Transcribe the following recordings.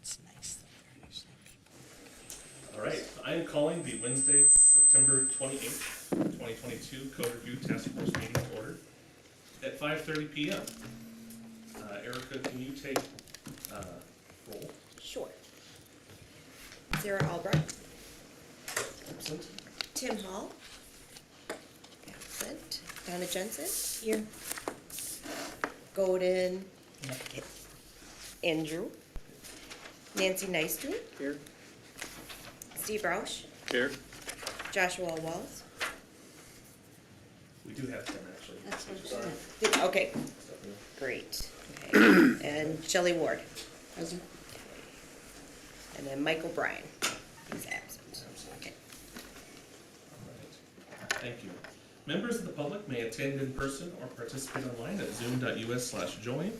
That's nice. All right, I am calling the Wednesday, September 28th, 2022 Code Review Task Force meeting to order at 5:30 p.m. Erica, can you take roll? Sure. Sarah Albright. Absent. Tim Hall. Absent. Donna Jensen. Here. Golden. Andrew. Nancy Nystuen. Here. Steve Roush. Here. Joshua Walls. We do have 10 actually. That's what I'm saying. Okay, great. Okay. And Shelley Ward. Present. And then Michael Bryan. He's absent. Okay. All right. Thank you. Members of the public may attend in person or participate online at zoom.us/join.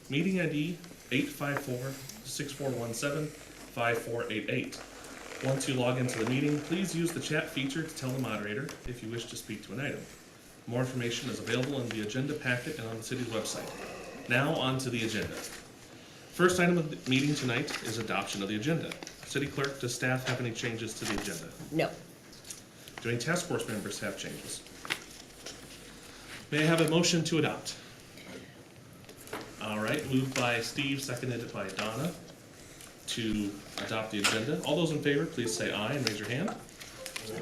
Meeting ID 854-6417-5488. Once you log into the meeting, please use the chat feature to tell the moderator if you wish to speak to an item. More information is available in the agenda packet and on the city's website. Now on to the agenda. First item of the meeting tonight is adoption of the agenda. City Clerk, does staff have any changes to the agenda? No. Do any task force members have changes? May I have a motion to adopt? All right, moved by Steve, seconded by Donna to adopt the agenda. All those in favor, please say aye and raise your hand.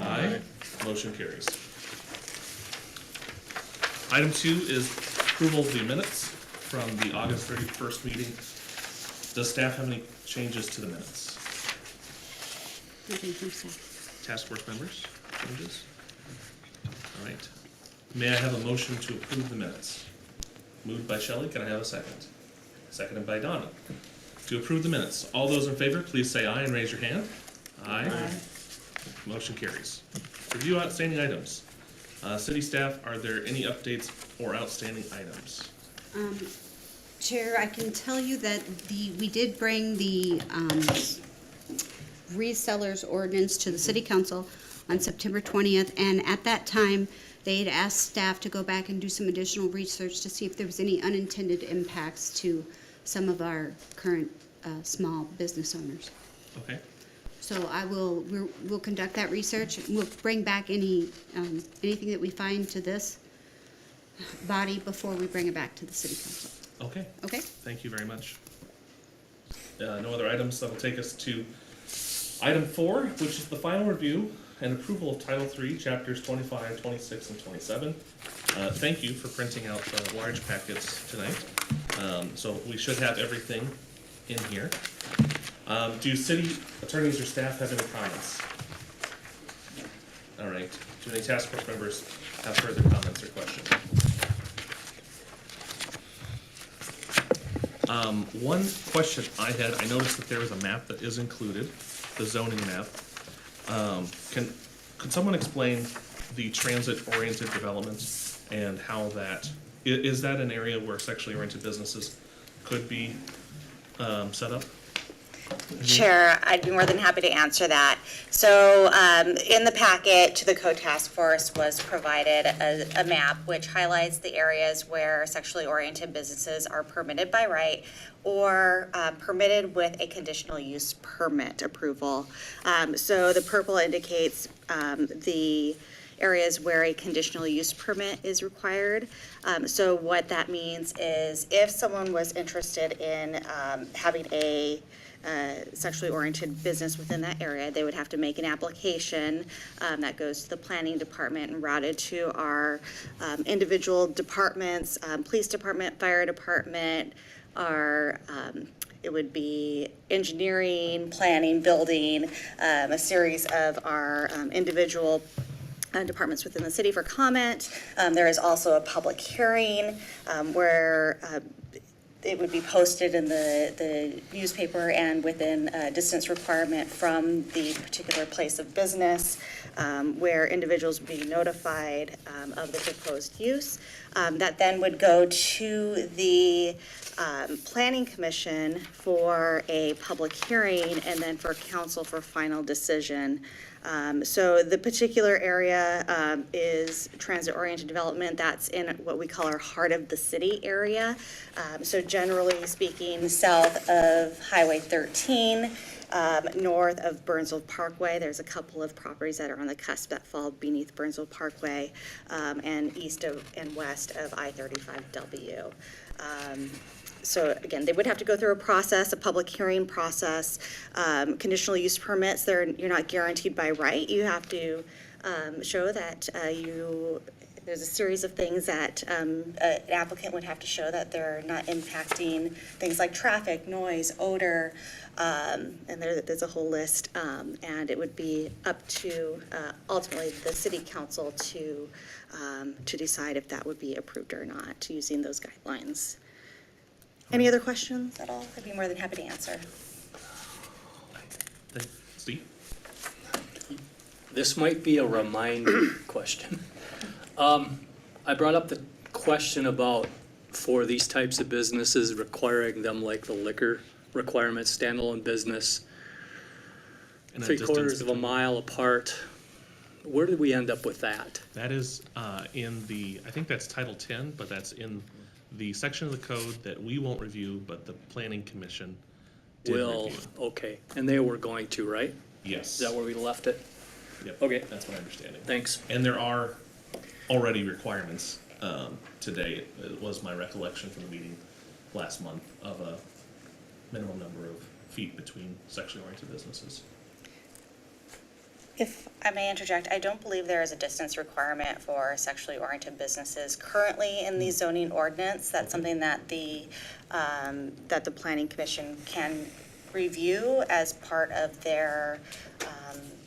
Aye. Motion carries. Item 2 is approval of the minutes from the August 31st meeting. Does staff have any changes to the minutes? Nothing from staff. Task force members, changes? All right. May I have a motion to approve the minutes? Moved by Shelley, can I have a second? Seconded by Donna. To approve the minutes, all those in favor, please say aye and raise your hand. Aye. Motion carries. Review outstanding items. City staff, are there any updates or outstanding items? Chair, I can tell you that we did bring the resellers ordinance to the city council on September 20th, and at that time, they had asked staff to go back and do some additional research to see if there was any unintended impacts to some of our current small business owners. Okay. So we'll conduct that research. We'll bring back anything that we find to this body before we bring it back to the city council. Okay. Okay? Thank you very much. No other items. That will take us to item 4, which is the final review and approval of Title III, Chapters 25, 26, and 27. Thank you for printing out the large packets tonight. So we should have everything in here. Do city attorneys or staff have any comments? All right. Do any task force members have further comments or questions? One question I had, I noticed that there was a map that is included, the zoning map. Could someone explain the transit-oriented development and how that, is that an area where sexually oriented businesses could be set up? Chair, I'd be more than happy to answer that. So in the packet to the Code Task Force was provided a map which highlights the areas where sexually oriented businesses are permitted by right or permitted with a conditional use permit approval. So the purple indicates the areas where a conditional use permit is required. So what that means is if someone was interested in having a sexually oriented business within that area, they would have to make an application that goes to the planning department and routed to our individual departments, police department, fire department, our it would be engineering, planning, building, a series of our individual departments within the city for comment. There is also a public hearing where it would be posted in the newspaper and within a distance requirement from the particular place of business where individuals would be notified of the proposed use. That then would go to the Planning Commission for a public hearing and then for council for final decision. So the particular area is transit-oriented development. That's in what we call our heart of the city area. So generally speaking, south of Highway 13, north of Burnsville Parkway. There's a couple of properties that are on the cusp that fall beneath Burnsville Parkway, and east of and west of I-35W. So again, they would have to go through a process, a public hearing process. Conditional use permits, you're not guaranteed by right. You have to show that there's a series of things that an applicant would have to show that they're not impacting things like traffic, noise, odor, and there's a whole list. And it would be up to ultimately the city council to decide if that would be approved or not using those guidelines. Any other questions at all? I'd be more than happy to answer. Steve? This might be a reminder question. I brought up the question about for these types of businesses requiring them like the liquor requirements, standalone business, And a 3/4 of a distance mile apart. Where did we end up with that? That is in the, I think that's Title 10, but that's in the section of the code that we won't review, but the planning commission did Will, review. okay, and they were going to, right? Yes. Is that where we left it? Yep. Okay. That's my understanding. Thanks. And there are already requirements today. It was my recollection from the meeting last month of a minimum number of feet between sexually oriented businesses. If I may interject, I don't believe there is a distance requirement for sexually oriented businesses currently in the zoning ordinance. That's something that the planning commission can review as part of their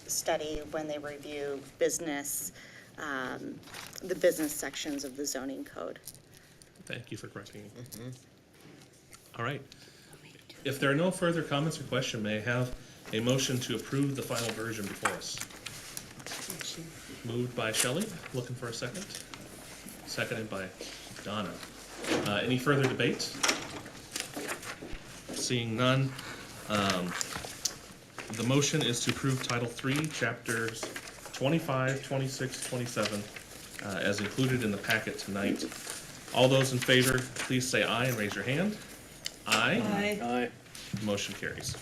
study when they review business, the business sections of the zoning code. Thank you for correcting me. All right. If there are no further comments or questions, may I have a motion to approve the final version before us? Moved by Shelley, looking for a second. Seconded by Donna. Any further debate? Seeing none, the motion is to approve Title 3, Chapters 25, 26, 27, as included in the packet tonight. All those in favor, please say aye and raise your hand. Aye. Aye. Motion carries.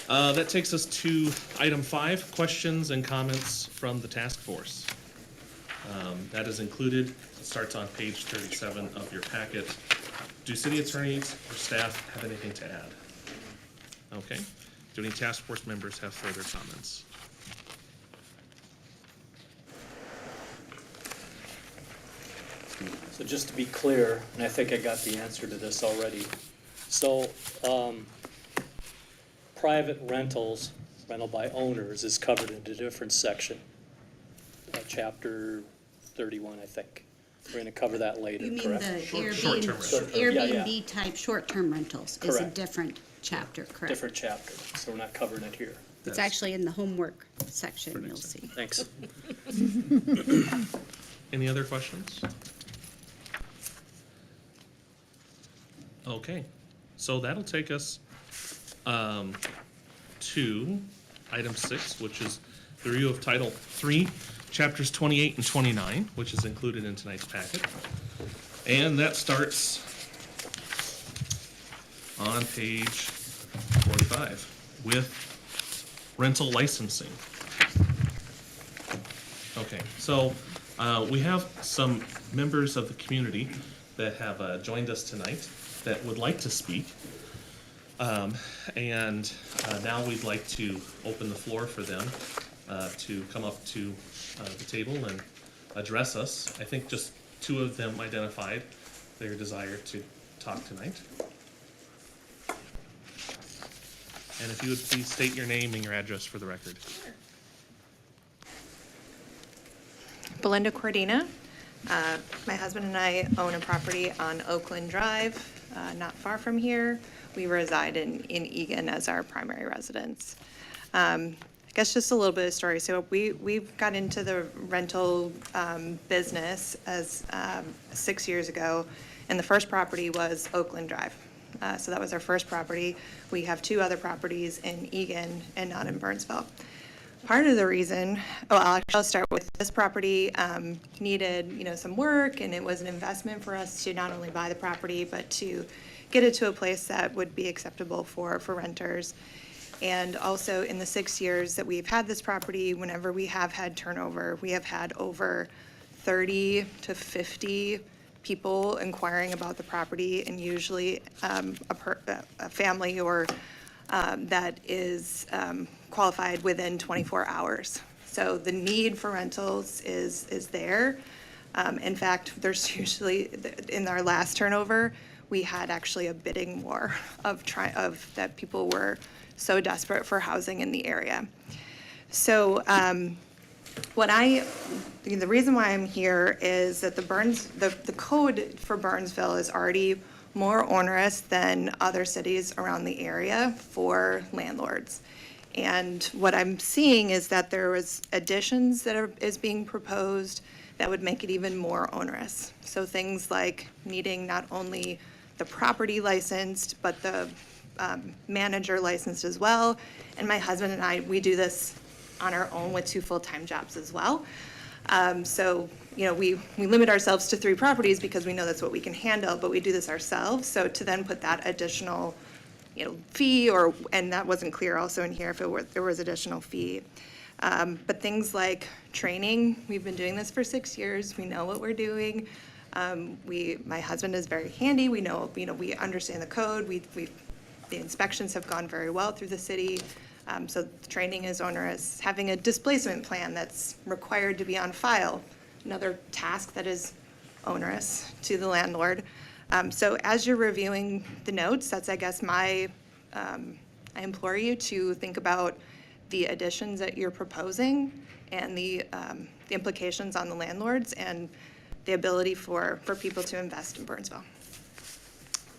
That takes us to item 5, questions and comments from the task force. That is included, it starts on page 37 of your packet. Do city attorneys or staff have anything to add? Okay. Do any task force members have further comments? So just to be clear, and I think I got the answer to this already. So, private rentals, rental by owners is covered in a different section. Chapter 31, I think. We're gonna cover that later, You mean correct? the Short-term rental. Airbnb type short-term rentals is a Correct. different chapter, correct? Different chapter, so we're not covering it here. It's actually in the homework section, you'll see. Thanks. Any other questions? Okay, so that'll take us to item 6, which is the review of Title 3, Chapters 28 and 29, which is included in tonight's packet. And that starts on page 45 with rental licensing. Okay, so we have some members of the community that have joined us tonight that would like to speak. And now we'd like to open the floor for them to come up to the table and address us. I think just 2 of them identified their desire to talk tonight. And if you would please state your name and your address for the record. Belinda Cordina. My husband and I own a property on Oakland Drive, not far from here. We reside in Egan as our primary residence. I guess just a little bit of story. So we've got into the rental business as 6 years ago, and the first property was Oakland Drive. So that was our first property. We have 2 other properties in Egan and not in Burnsville. part of the reason, I'll start with this property, needed, some work, and it was an investment for us to not only buy the property, but to get it to a place that would be acceptable for renters. And also in the 6 years that we've had this property, whenever we have had turnover, we have had over 30 to 50 people inquiring about the property, and usually a family or that is qualified within 24 hours. So the need for rentals is there. In fact, there's usually, in our last turnover, we had actually a bidding war of that people were so desperate for housing in the area. So the reason why I'm here is that the code for Burnsville is already more onerous than other cities around the area for landlords. And what I'm seeing is that there was additions that is being proposed that would make it even more onerous. So things like needing not only the property licensed, but the manager licensed as well. And my husband and I, we do this on our own with 2 full-time jobs as well. So, we limit ourselves to 3 properties because we know that's what we can handle, but we do this ourselves. So to then put that additional, fee, and that wasn't clear also in here if there was additional fee. But things like training, we've been doing this for 6 years. We know what we're doing. My husband is very handy. We know, we understand the code. The inspections have gone very well through the city. So the training is onerous. Having a displacement plan that's required to be on file, another task that is onerous to the landlord. So as you're reviewing the notes, that's, I guess, I implore you to think about the additions that you're proposing and the implications on the landlords and the ability for people to invest in Burnsville.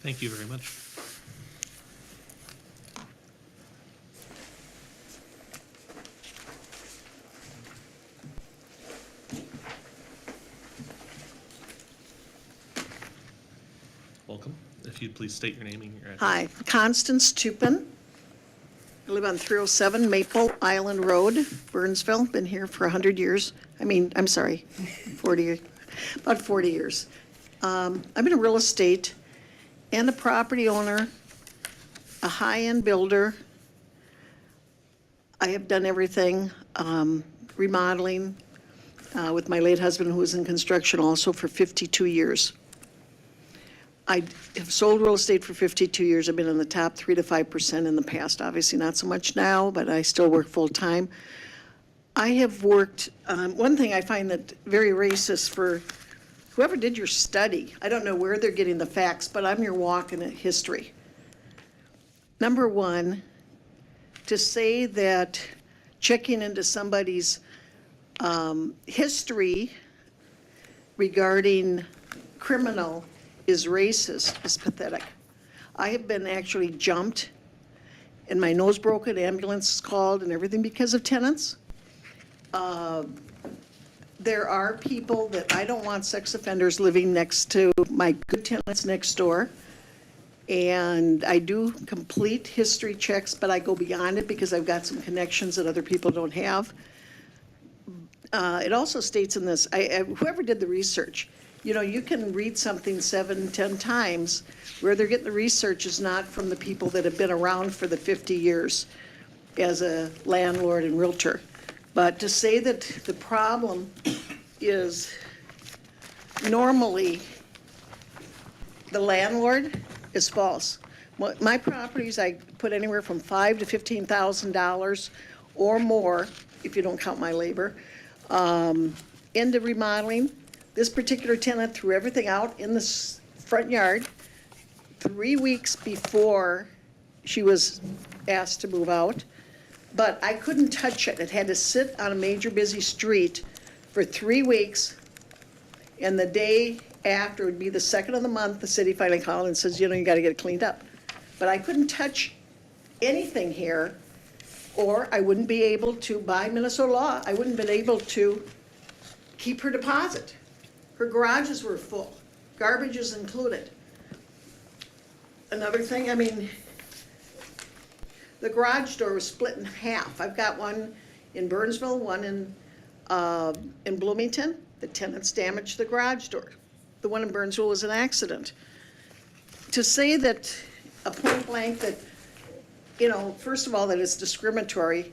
Thank you very much. Welcome. If you'd please state your name and your address. Hi, Constance Tupin. I live on 307 Maple Island Road, Burnsville. Been here for 100 years. I'm sorry, 40, about 40 years. I've been a real estate and a property owner, a high-end builder. I have done everything, remodeling, with my late husband, who was in construction also for 52 years. I have sold real estate for 52 years. I've been in the top 3 to 5% in the past, obviously not so much now, but I still work full-time. I have worked, one thing I find that very racist for whoever did your study, I don't know where they're getting the facts, but I'm your walk in history. Number one, to say that checking into somebody's history regarding criminal is racist is pathetic. I have been actually jumped and my nose broken, ambulance called and everything because of tenants. There are people that I don't want sex offenders living next to my good tenants next door. And I do complete history checks, but I go beyond it because I've got some connections that other people don't have. It also states in this, whoever did the research, you can read something 7, 10 times. Where they're getting the research is not from the people that have been around for the 50 years as a landlord and realtor. But to say that the problem is normally the landlord is false. My properties, I put anywhere from $5,000 to $15,000 or more, if you don't count my labor, into remodeling. This particular tenant threw everything out in the front yard 3 weeks before she was asked to move out, but I couldn't touch it. It had to sit on a major busy street for 3 weeks, and the day after, it would be the 2nd of the month, the city finally called and says, you got to get it cleaned up. But I couldn't touch anything here, or I wouldn't be able to, by Minnesota law, I wouldn't have been able to keep her deposit. Her garages were full, garbage is included. Another thing, the garage door was split in half. I've got one In Burnsville, one in Bloomington, the tenants damaged the garage door. The one in Burnsville was an accident. To say that a point blank that, you know, first of all, that it's discriminatory,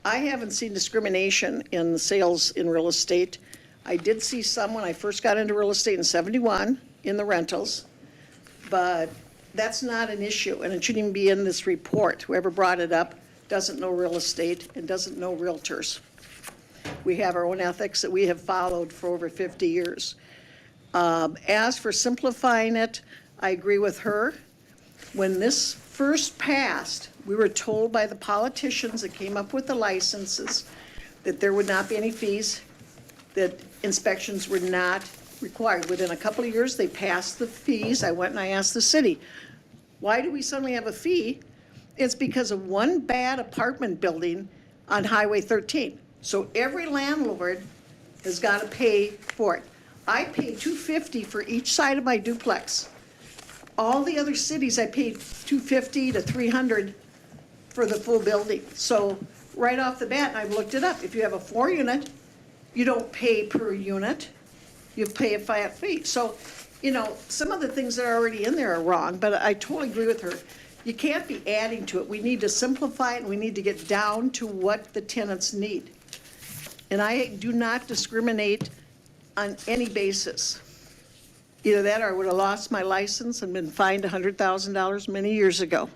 I haven't seen discrimination in the sales in real estate. I did see some when I first got into real estate in '71 in the rentals, but that's not an issue, and it shouldn't even be in this report. Whoever brought it up doesn't know real estate and doesn't know realtors. We have our own ethics that we have followed for over 50 years. As for simplifying it, I agree with her. When this first passed, we were told by the politicians that came up with the licenses that there would not be any fees, that inspections were not required. Within a couple of years, they passed the fees. I went and I asked the city, why do we suddenly have a fee? It's because of one bad apartment building on Highway 13. So every landlord has got to pay for it. I paid $250 for each side of my duplex. All the other cities, I paid $250 to $300 for the full building. So right off the bat, and I've looked it up, if you have a 4-unit, you don't pay per unit, you pay a flat fee. So, you know, some of the things that are already in there are wrong, but I totally agree with her. You can't be adding to it. We need to simplify it, and we need to get down to what the tenants need. And I do not discriminate on any basis. Either that or I would have lost my license and been fined $100,000 many years ago.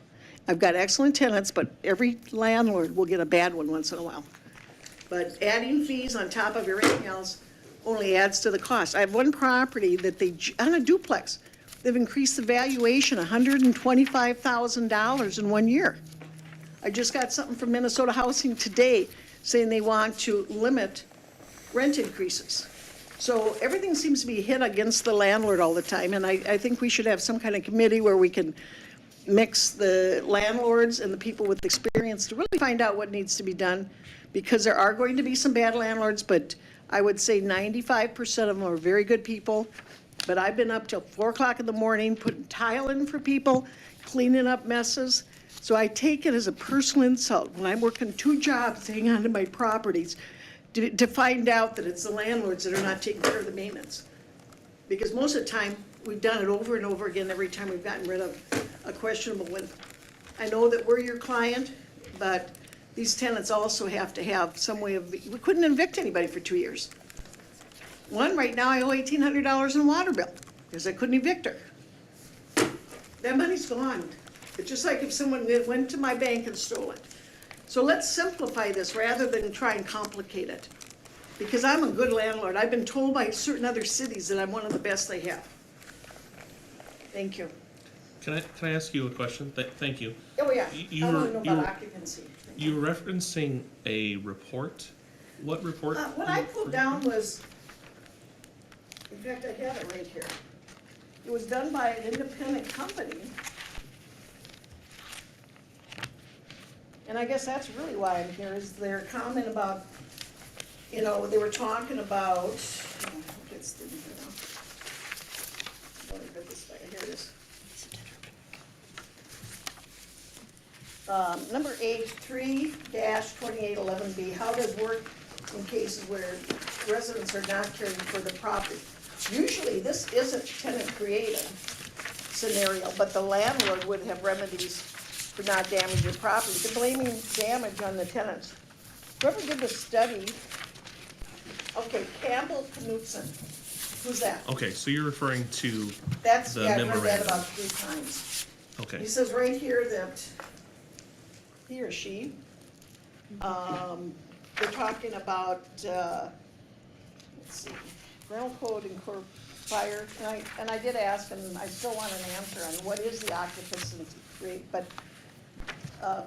I've got excellent tenants, but every landlord will get a bad one once in a while. But adding fees on top of everything else only adds to the cost. I have one property that on a duplex, they've increased the valuation $125,000 in 1 year. I just got something from Minnesota Housing today saying they want to limit rent increases. So everything seems to be hit against the landlord all the time, and I think we should have some kind of committee where we can mix the landlords and the people with experience to really find out what needs to be done, because there are going to be some bad landlords, but I would say 95% of them are very good people. But I've been up till 4 o'clock in the morning, putting tile in for people, cleaning up messes. So I take it as a personal insult when I'm working 2 jobs to hang on to my properties to find out that it's the landlords that are not taking care of the maintenance. Because most of the time, we've done it over and over again every time we've gotten rid of a questionable one. I know that we're your client, but these tenants also have to have some way of, we couldn't evict anybody for 2 years. One, right now, I owe $1,800 in a water bill because I couldn't evict her. That money's gone. It's just like if someone went to my bank and stole it. So let's simplify this rather than try and complicate it. Because I'm a good landlord. I've been told by certain other cities that I'm one of the best they have. Thank you. Can I ask you a question? Thank you. Oh, yeah. You I want were- to know you about were- occupancy. You were referencing a report? What report? What I put down was, in fact, I have it right here. It was done by an independent company. And I guess that's really why I'm here, is their comment about, you know, they were talking about, oh, it's the, here it is. Number 8, 3-2811B, how does work in cases where residents are not caring for the property? Usually, this isn't tenant created scenario, but the landlord would have remedies for not damaging your property. They're blaming damage on the tenants. Whoever did the study, okay, Campbell Knutson, who's that? Okay, so you're referring to That's, the yeah, I've read that memorandum. about 3 times. Okay. He says right here that he or she, they're talking about, let's see, rental code and fire, and I did ask, and I still want an answer on what is the occupancy rate, but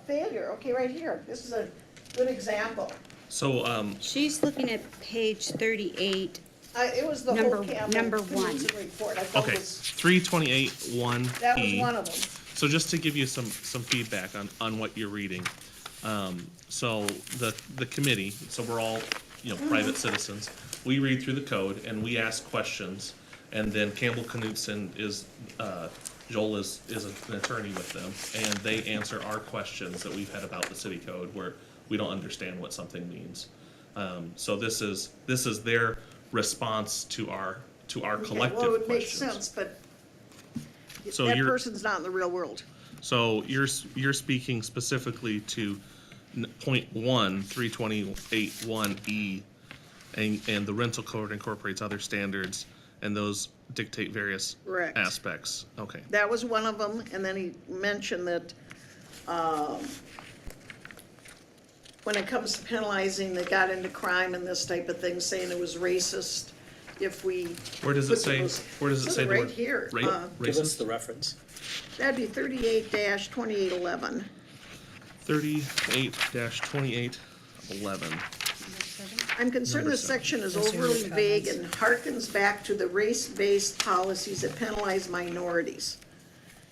failure, okay, right here, this is a good example. So, She's looking at page 38. It was the whole Number- Campbell number one. Knudsen report, I thought okay, it was, 328-1E. that was one of them. So just to give you some feedback on what you're reading. So the committee, so we're all, private citizens, we read through the code and we ask questions, and then Campbell Knudsen Joel is an attorney with them, and they answer our questions that we've had about the city code, where we don't understand what something means. So this is their response to our collective Well, it makes questions. sense, but So that you're- person's not in the real world. So you're speaking specifically to point 1, 328(1)(e), and the rental code incorporates other standards, and those dictate various Correct. aspects. Okay. That was one of them, and then he mentioned that, when it comes to penalizing, they got into crime and this type of thing, saying it was racist if we. Where does it put say? those- Where does it says say the right word here. Give us racist? the reference. That'd be 38-2811. 38-2811. I'm concerned Number this seven. section is overly vague and harkens back to the race-based policies that penalize minorities.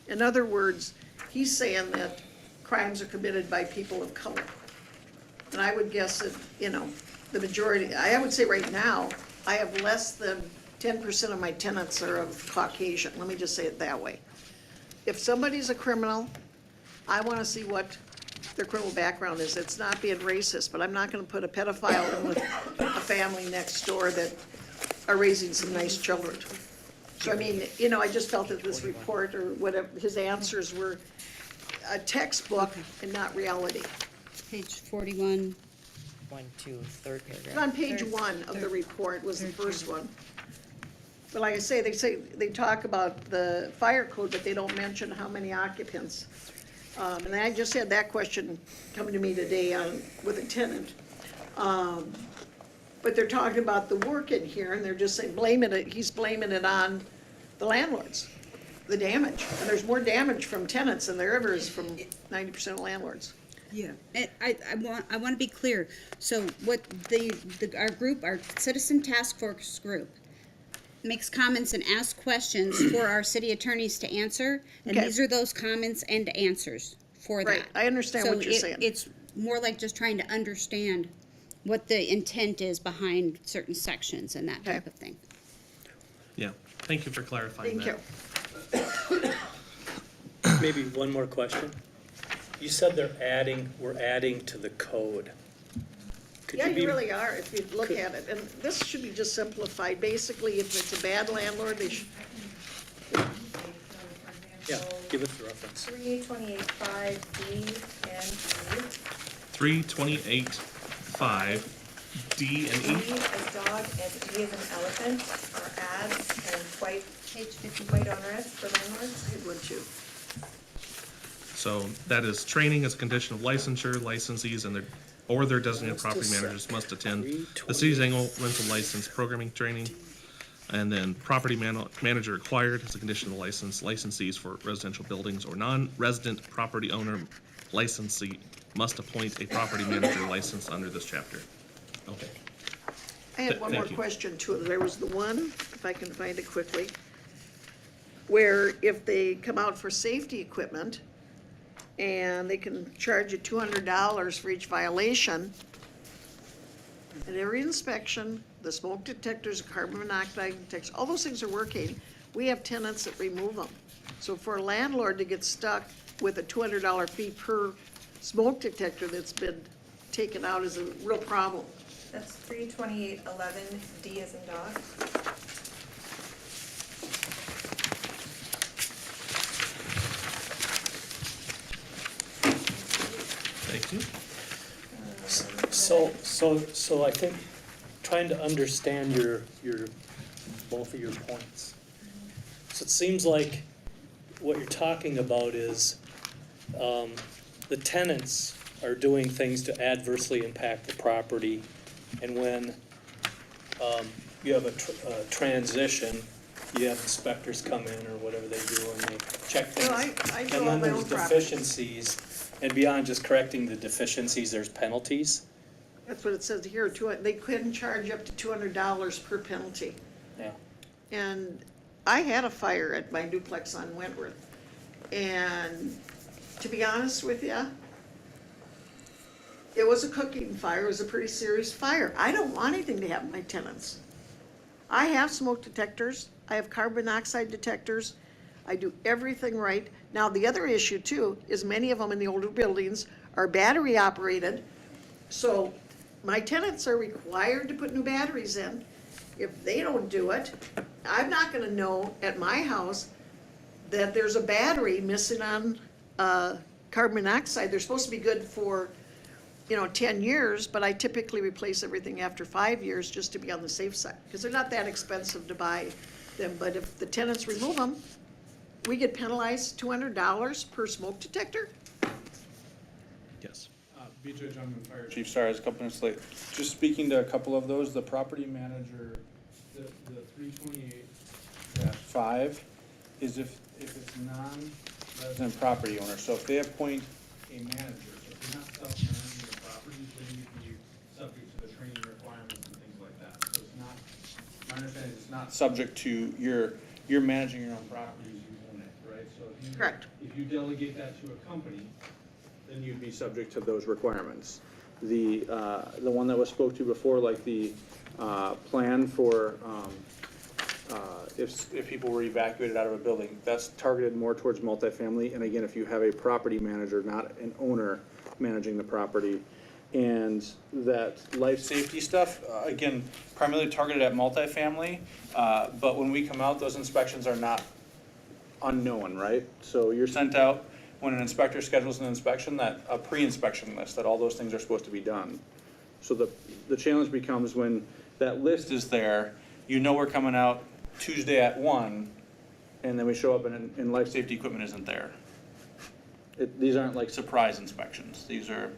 In other words, he's saying that crimes are committed by people of color. And I would guess that, the majority, I would say right now, I have less than 10% of my tenants are of Caucasian, let me just say it that way. If somebody's a criminal, I wanna see what their criminal background is. It's not being racist, but I'm not gonna put a pedophile in with a family next door that are raising some nice children. So I mean, I just felt that this report or whatever, his answers were a textbook and not reality. Page 41. 1, 2, third paragraph. On page 1 of the report was the first one. But like I say, they talk about the fire code, but they don't mention how many occupants. And I just had that question come to me today with a tenant. But they're talking about the work in here, and they're just saying, he's blaming it on the landlords, the damage. And there's more damage from tenants than there ever is from 90% of landlords. Yeah, and I want to be clear. So what our group, our citizen task force group, makes comments and asks questions for our city attorneys to answer, and Okay. these are those comments and answers for that. Right, I understand what you're saying. It's more like just trying to understand what the intent is behind certain sections and that Okay. type of thing. Yeah. Thank you for clarifying Thank that. you. Maybe one more question. You said we're adding to the code. Could Yeah, be- you really are, if you look at it. And this should be just simplified. Basically, if it's a bad landlord, they should, Yeah, give us the reference. 328.5D and 328(5)(d) and E. E. D as dog and E as an elephant are ads and quite Page 50. onerous for landlords. good one too. So that is training as a condition of licensure. Licensees and their designated property managers must attend the city's annual rental license programming training. And then property manager required as a condition of the license. Licensees for residential buildings or non-resident property owner licensee must appoint a property manager licensed under this chapter. Okay. I had one more Thank you. question too. There was the one, if I can find it quickly, where if they come out for safety equipment and they can charge you $200 for each violation, at every inspection, the smoke detectors, carbon monoxide detectors, all those things are working. We have tenants that remove them. So for a landlord to get stuck with a $200 fee per smoke detector that's been taken out is a real problem. That's 328.11D as in dog. Thank you. So I think, trying to understand both of your points. So it seems like what you're talking about is, the tenants are doing things to adversely impact the property, and when, you have a transition, you have inspectors come in or whatever they do, and they check things. Well, I do And all then my there's own properties. deficiencies, and beyond just correcting the deficiencies, there's penalties. That's what it says here, they couldn't charge up to $200 per penalty. Yeah. And I had a fire at my duplex on Wentworth. And to be honest with you, it was a cooking fire, it was a pretty serious fire. I don't want anything to happen to my tenants. I have smoke detectors, I have carbon monoxide detectors, I do everything right. Now, the other issue too, is many of them in the older buildings are battery operated, So my tenants are required to put new batteries in. If they don't do it, I'm not gonna know at my house that there's a battery missing on, carbon monoxide. They're supposed to be good for, 10 years, but I typically replace everything after 5 years just to be on the safe side, because they're not that expensive to buy them. But if the tenants remove them, we get penalized $200 per smoke detector. Yes. BJ Johnson, Fire Chief, sorry, I was a couple minutes late. Just speaking to a couple of those, the property manager, the 328-5 is if it's non-resident property owner. So if they appoint a manager, so if you're not self-managing the properties, then you'd be subject to the training requirements and things like that. So it's not, my understanding is it's not subject to you're managing your own properties, you own it, right? So if you, Correct. if you delegate that to a company, then you'd be subject to those requirements. The one that was spoke to before, like the plan for if people were evacuated out of a building, that's targeted more towards multifamily. And again, if you have a property manager, not an owner managing the property. And that life safety stuff, again, primarily targeted at multifamily. But when we come out, those inspections are not unknown, right? So you're sent out when an inspector schedules an inspection, that a pre-inspection list, that all those things are supposed to be done. So the challenge becomes when that list is there, we're coming out Tuesday at 1, and then we show up and life safety equipment isn't there. These aren't like surprise inspections, these are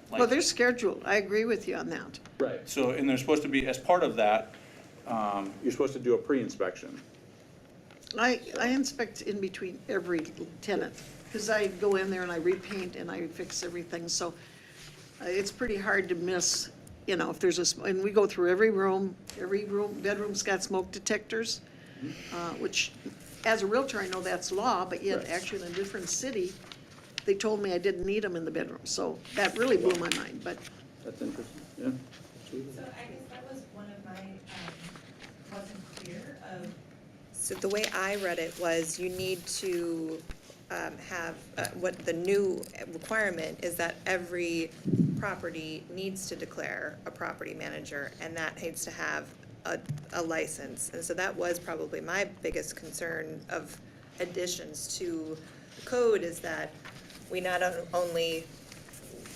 like. Well, they're scheduled. I agree with you on that. Right. So, and they're supposed to be, as part of that, you're supposed to do a pre-inspection. I inspect in between every tenant, because I go in there and I repaint and I fix everything, so it's pretty hard to miss, if there's and we go through every room, bedroom's got smoke detectors, which, as a realtor, I know that's law, but yet, Right. actually, in a different city, they told me I didn't need them in the bedroom, so that really blew my mind, but That's interesting, yeah. So I guess that was one of my, wasn't clear of. So the way I read it was you need to have, what the new requirement is that every property needs to declare a property manager, and that needs to have a license. And so that was probably my biggest concern of additions to the code, is that we not only,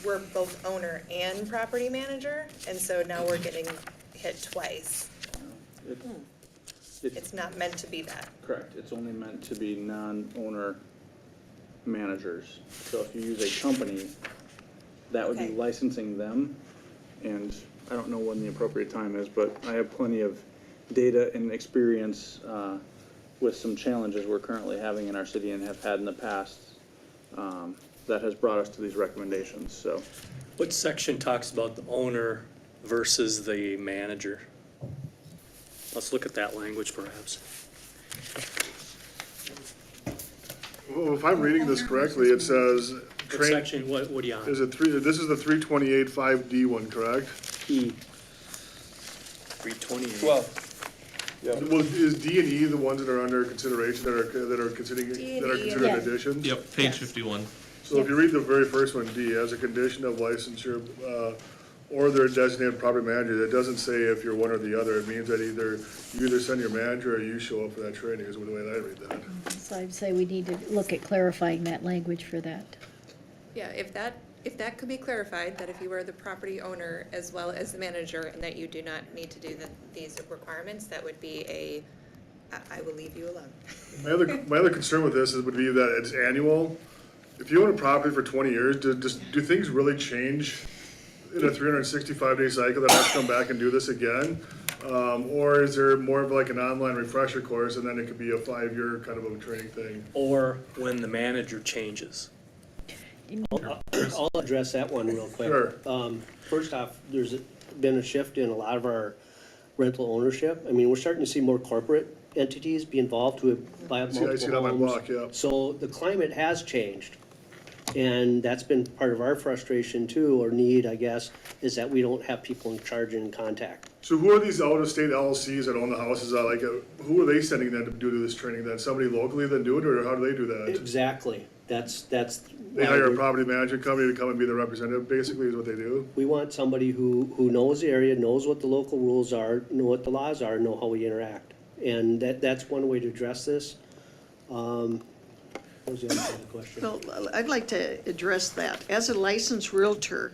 we're both owner and property manager, and so now we're getting hit twice. It's not meant to be that. Correct, it's only meant to be non-owner managers. So if you use a company, that would be Okay. licensing them. And I don't know when the appropriate time is, but I have plenty of data and experience with some challenges we're currently having in our city and have had in the past that has brought us to these recommendations, so. What section talks about the owner versus the manager? Let's look at that language perhaps. Well, if I'm reading this correctly, it says, What section, what are you on? is it this is the 328-5D one, correct? E. 328. Well, Well, is D and E the ones that are under consideration, that are considered yeah. additions? Yep, page 51. So if you read the very first one, D, as a condition of licensure, or their designated property manager, that doesn't say if you're one or the other. It means that you either send your manager or you show up for that training, is the way that I read that. So I'd say we need to look at clarifying that language for that. Yeah, if that could be clarified, that if you are the property owner as well as the manager, and that you do not need to do these requirements, that would be I will leave you alone. My other concern with this would be that it's annual. If you own a property for 20 years, do things really change in a 365-day cycle that I have to come back and do this again? Or is there more of like an online refresher course, and then it could be a 5-year kind of a training thing? Or when the manager changes. I'll address that one real quick. Sure. First off, there's been a shift in a lot of our rental ownership. I mean, we're starting to see more corporate entities be involved who buy up multiple I see it on my homes. block, yeah. So the climate has changed. And that's been part of our frustration too, or need, I guess, is that we don't have people in charge and in contact. So who are these out-of-state LLCs that own the houses? Who are they sending them to do this training then? Somebody locally then do it, or how do they do that? Exactly. That's. They why hire a we're- property management company to come and be the representative, basically, is what they do. We want somebody who knows the area, knows what the local rules are, know what the laws are, know how we interact. And that's one way to address this. What was the other part of the question? Well, I'd like to address that. As a licensed realtor,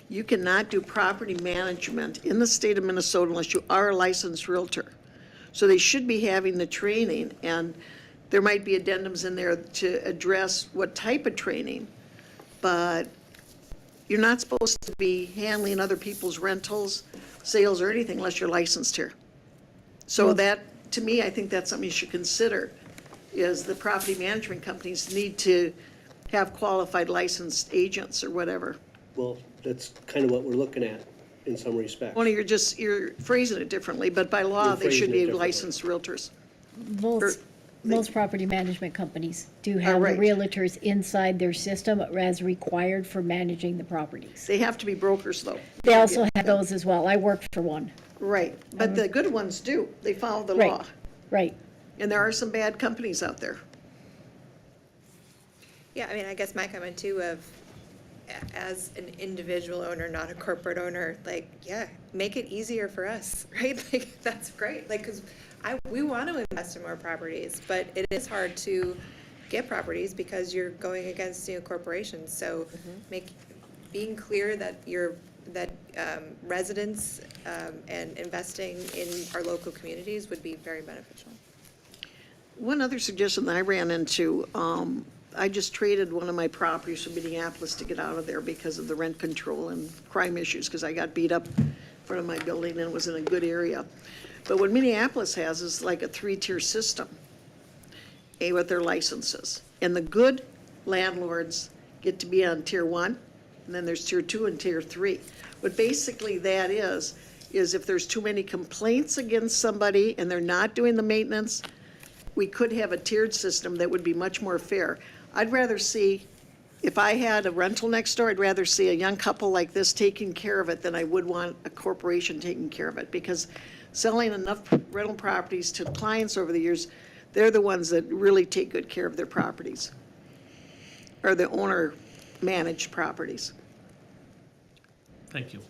you cannot do property management in the state of Minnesota unless you are a licensed realtor. So they should be having the training, and there might be addendums in there to address what type of training, but you're not supposed to be handling other people's rentals, sales, or anything unless you're licensed here. So that, to me, I think that's something you should consider, is the property management companies need to have qualified licensed agents or whatever. Well, that's kind of what we're looking at in some respects. Only you're phrasing it differently, but by law, You're they should phrasing it be differently. licensed realtors. Most property management companies do have the right. realtors inside their system as required for managing the properties. They have to be brokers, though. They also have those as well. I work for one. Right, but the good ones do. They follow the Right. law. Right. And there are some bad companies out there. Yeah, I mean, I guess my comment too of, as an individual owner, not a corporate owner, like, yeah, make it easier for us, right? Like, that's great, like, because we want to invest in more properties, but it is hard to get properties because you're going against, corporations. So being clear that residents and investing in our local communities would be very beneficial. One other suggestion that I ran into, I just traded one of my properties from Minneapolis to get out of there because of the rent control and crime issues, because I got beat up in front of my building and it was in a good area. But what Minneapolis has is like a 3-tier system, with their licenses. And the good landlords get to be on tier 1, and then there's tier 2 and tier 3. What basically that is if there's too many complaints against somebody and they're not doing the maintenance, we could have a tiered system that would be much more fair. I'd rather see, if I had a rental next door, I'd rather see a young couple like this taking care of it than I would want a corporation taking care of it. Because selling enough rental properties to clients over the years, they're the ones that really take good care of their properties, or the owner-managed properties. Thank you.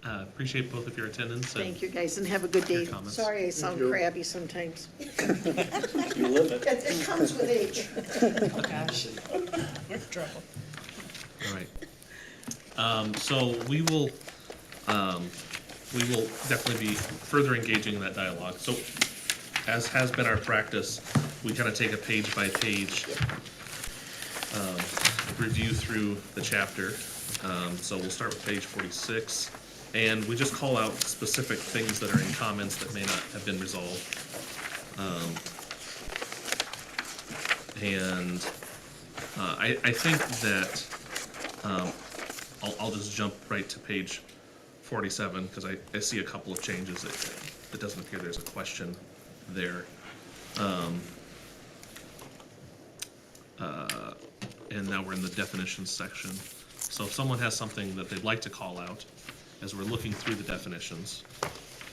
Appreciate both of your attendance. and Thank you, guys, and have a good day. Your comments. Sorry I sound you. crabby sometimes. You live it. It comes with age. All right. So we will definitely be further engaging in that dialogue. So as has been our practice, we kind of take a page by page review through the chapter. So we'll start with page 46. And we just call out specific things that are in comments that may not have been resolved. I think that, I'll just jump right to page 47, because I see a couple of changes. It doesn't appear there's a question there. And now we're in the definitions section. So if someone has something that they'd like to call out, as we're looking through the definitions,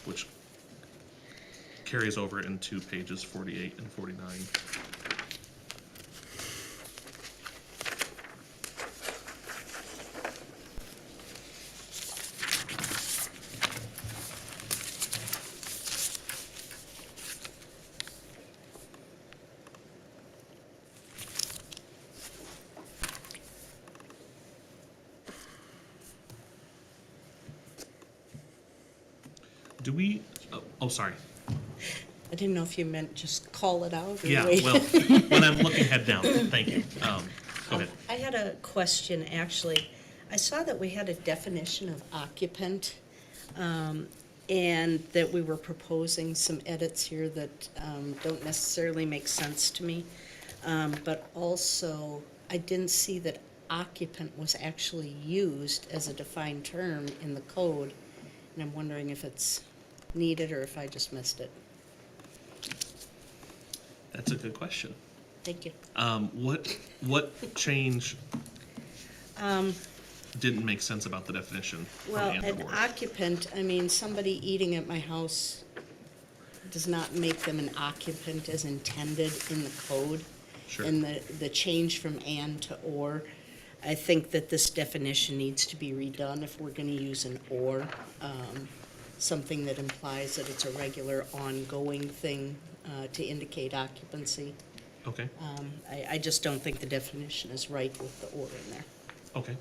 which carries over into pages 48 and 49. Do we, oh, sorry. I didn't know if you meant just call it out or Yeah, wait. well, when I'm looking head down, thank you. Go ahead. I had a question, actually. I saw that we had a definition of occupant, and that we were proposing some edits here that don't necessarily make sense to me. But also, I didn't see that occupant was actually used as a defined term in the code, and I'm wondering if it's needed or if I just missed it. That's a good question. Thank you. What change didn't make sense about the definition from Well, Ann an Board? occupant, I mean, somebody eating at my house does not make them an occupant as intended in the code. Sure. And the change from and to or. I think that this definition needs to be redone if we're gonna use an or. Something that implies that it's a regular ongoing thing to indicate occupancy. Okay, I just don't think the definition is right with the or in there. okay.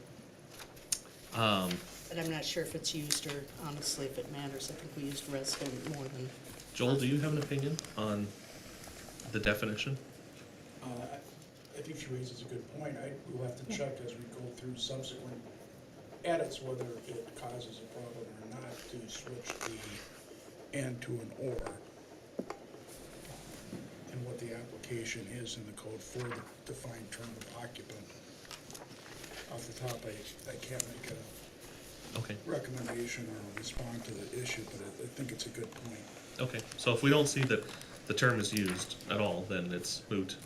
But I'm not sure if it's used or honestly if it matters. I think we used resident more than. Joel, do you have an opinion on the definition? I think she raises a good point. We'll have to check as we go through subsequent edits whether it causes a problem or not to switch the and to an or. And what the application is in the code for the defined term of occupant. Off the top, I can't make a Okay, recommendation or respond to the issue, but I think it's a good point. okay. So if we don't see that the term is used at all, then it's moot.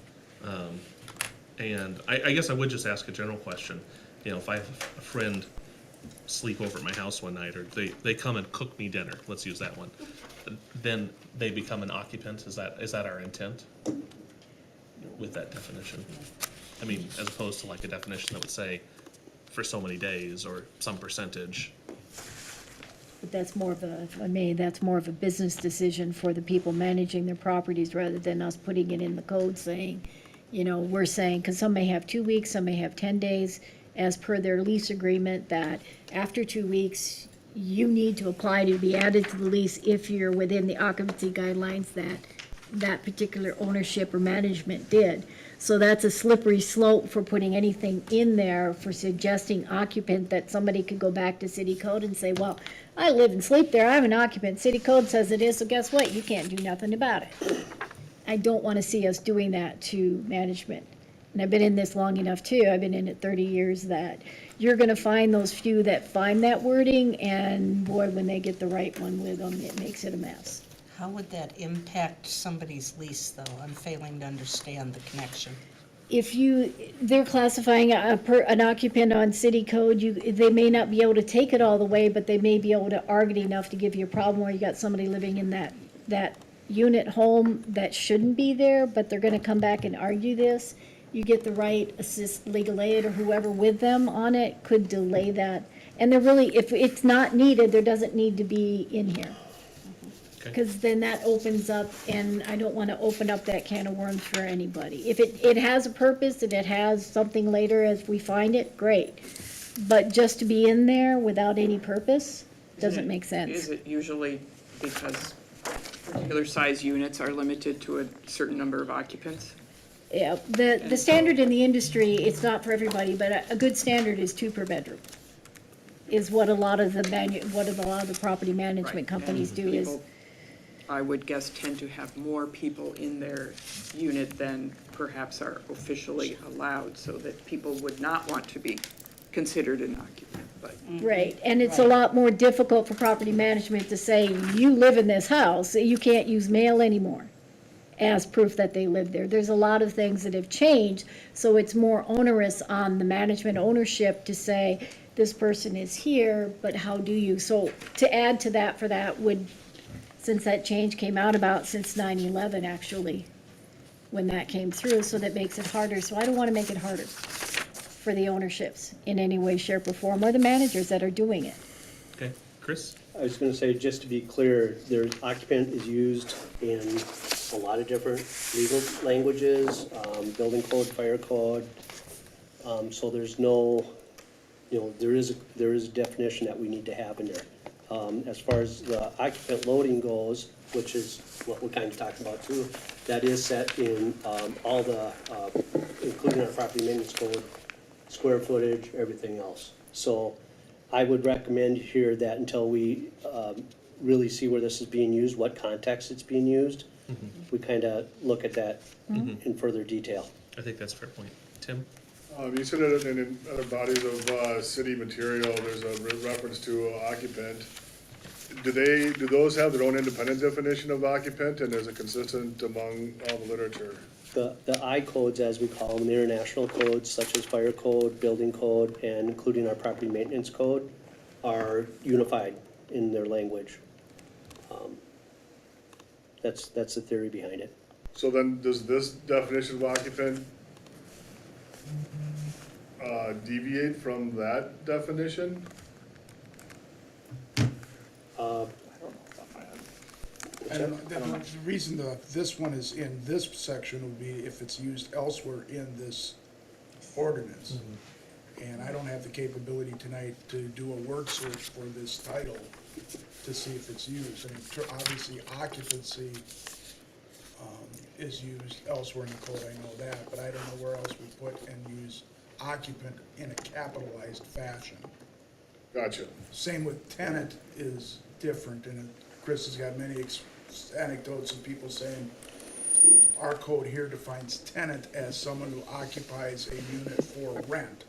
And I guess I would just ask a general question. You know, if I have a friend sleep over at my house one night, or they come and cook me dinner, let's use that one, then they become an occupant. Is that our intent with that definition? I mean, as opposed to like a definition that would say for so many days or some percentage. But that's more of a, if I may, that's more of a business decision for the people managing their properties rather than us putting it in the code saying, you know, we're saying, because some may have 2 weeks, some may have 10 days, as per their lease agreement, that after 2 weeks, you need to apply to be added to the lease if you're within the occupancy guidelines that that particular ownership or management did. So that's a slippery slope for putting anything in there for suggesting occupant that somebody could go back to city code and say, well, I live and sleep there, I'm an occupant, city code says it is, so guess what, you can't do nothing about it. I don't want to see us doing that to management. And I've been in this long enough too, I've been in it 30 years, that you're gonna find those few that find that wording, and boy, when they get the right one with them, it makes it a mess. How would that impact somebody's lease, though? I'm failing to understand the connection. If they're classifying an occupant on city code, they may not be able to take it all the way, but they may be able to argue enough to give you a problem where you got somebody living in that unit home that shouldn't be there, but they're gonna come back and argue this. You get the right assist legal aid or whoever with them on it could delay that. And they're really, if it's not needed, there doesn't need to be in here. Okay. Because then that opens up, and I don't want to open up that can of worms for anybody. If it has a purpose and it has something later as we find it, great. But just to be in there without any purpose doesn't make sense. Is it usually because particular size units are limited to a certain number of occupants? Yeah, the standard in the industry, it's not for everybody, but a good standard is 2 per bedroom. Is what a lot of the property management Right. companies And do is. people, I would guess, tend to have more people in their unit than perhaps are officially allowed, so that people would not want to be considered an occupant, but. Right, and it's a lot more difficult for property management to say, you live in this house, you can't use mail anymore as proof that they live there. There's a lot of things that have changed, so it's more onerous on the management ownership to say, this person is here, but how do you? So to add to that for that would, since that change came out about since 9/11 actually, when that came through, so that makes it harder. So I don't want to make it harder for the ownerships in any way, shape, or form, or the managers that are doing it. Okay, Chris? I was gonna say, just to be clear, there's occupant is used in a lot of different legal languages, building code, fire code. So there's no, you know, there is a definition that we need to have in there. As far as the occupant loading goes, which is what we're kind of talking about too, that is set in all the, including our property maintenance code, square footage, everything else. So I would recommend here that until we really see where this is being used, what context it's being used, we kind of look at that in further detail. I think that's a fair point. Tim? You said that in other bodies of city material, there's a reference to occupant. Do those have their own independent definition of occupant, and is it consistent among all the literature? The I codes, as we call them, the international codes such as fire code, building code, and including our property maintenance code, are unified in their language. That's the theory behind it. So then, does this definition of occupant deviate from that definition? And the reason that this one is in this section would be if it's used elsewhere in this ordinance. And I don't have the capability tonight to do a word search for this title to see if it's used. I mean, obviously occupancy is used elsewhere in the code, I know that, but I don't know where else we put and use occupant in a capitalized fashion. Gotcha. Same with tenant is different, and Chris has got many anecdotes of people saying, our code here defines tenant as someone who occupies a unit for rent.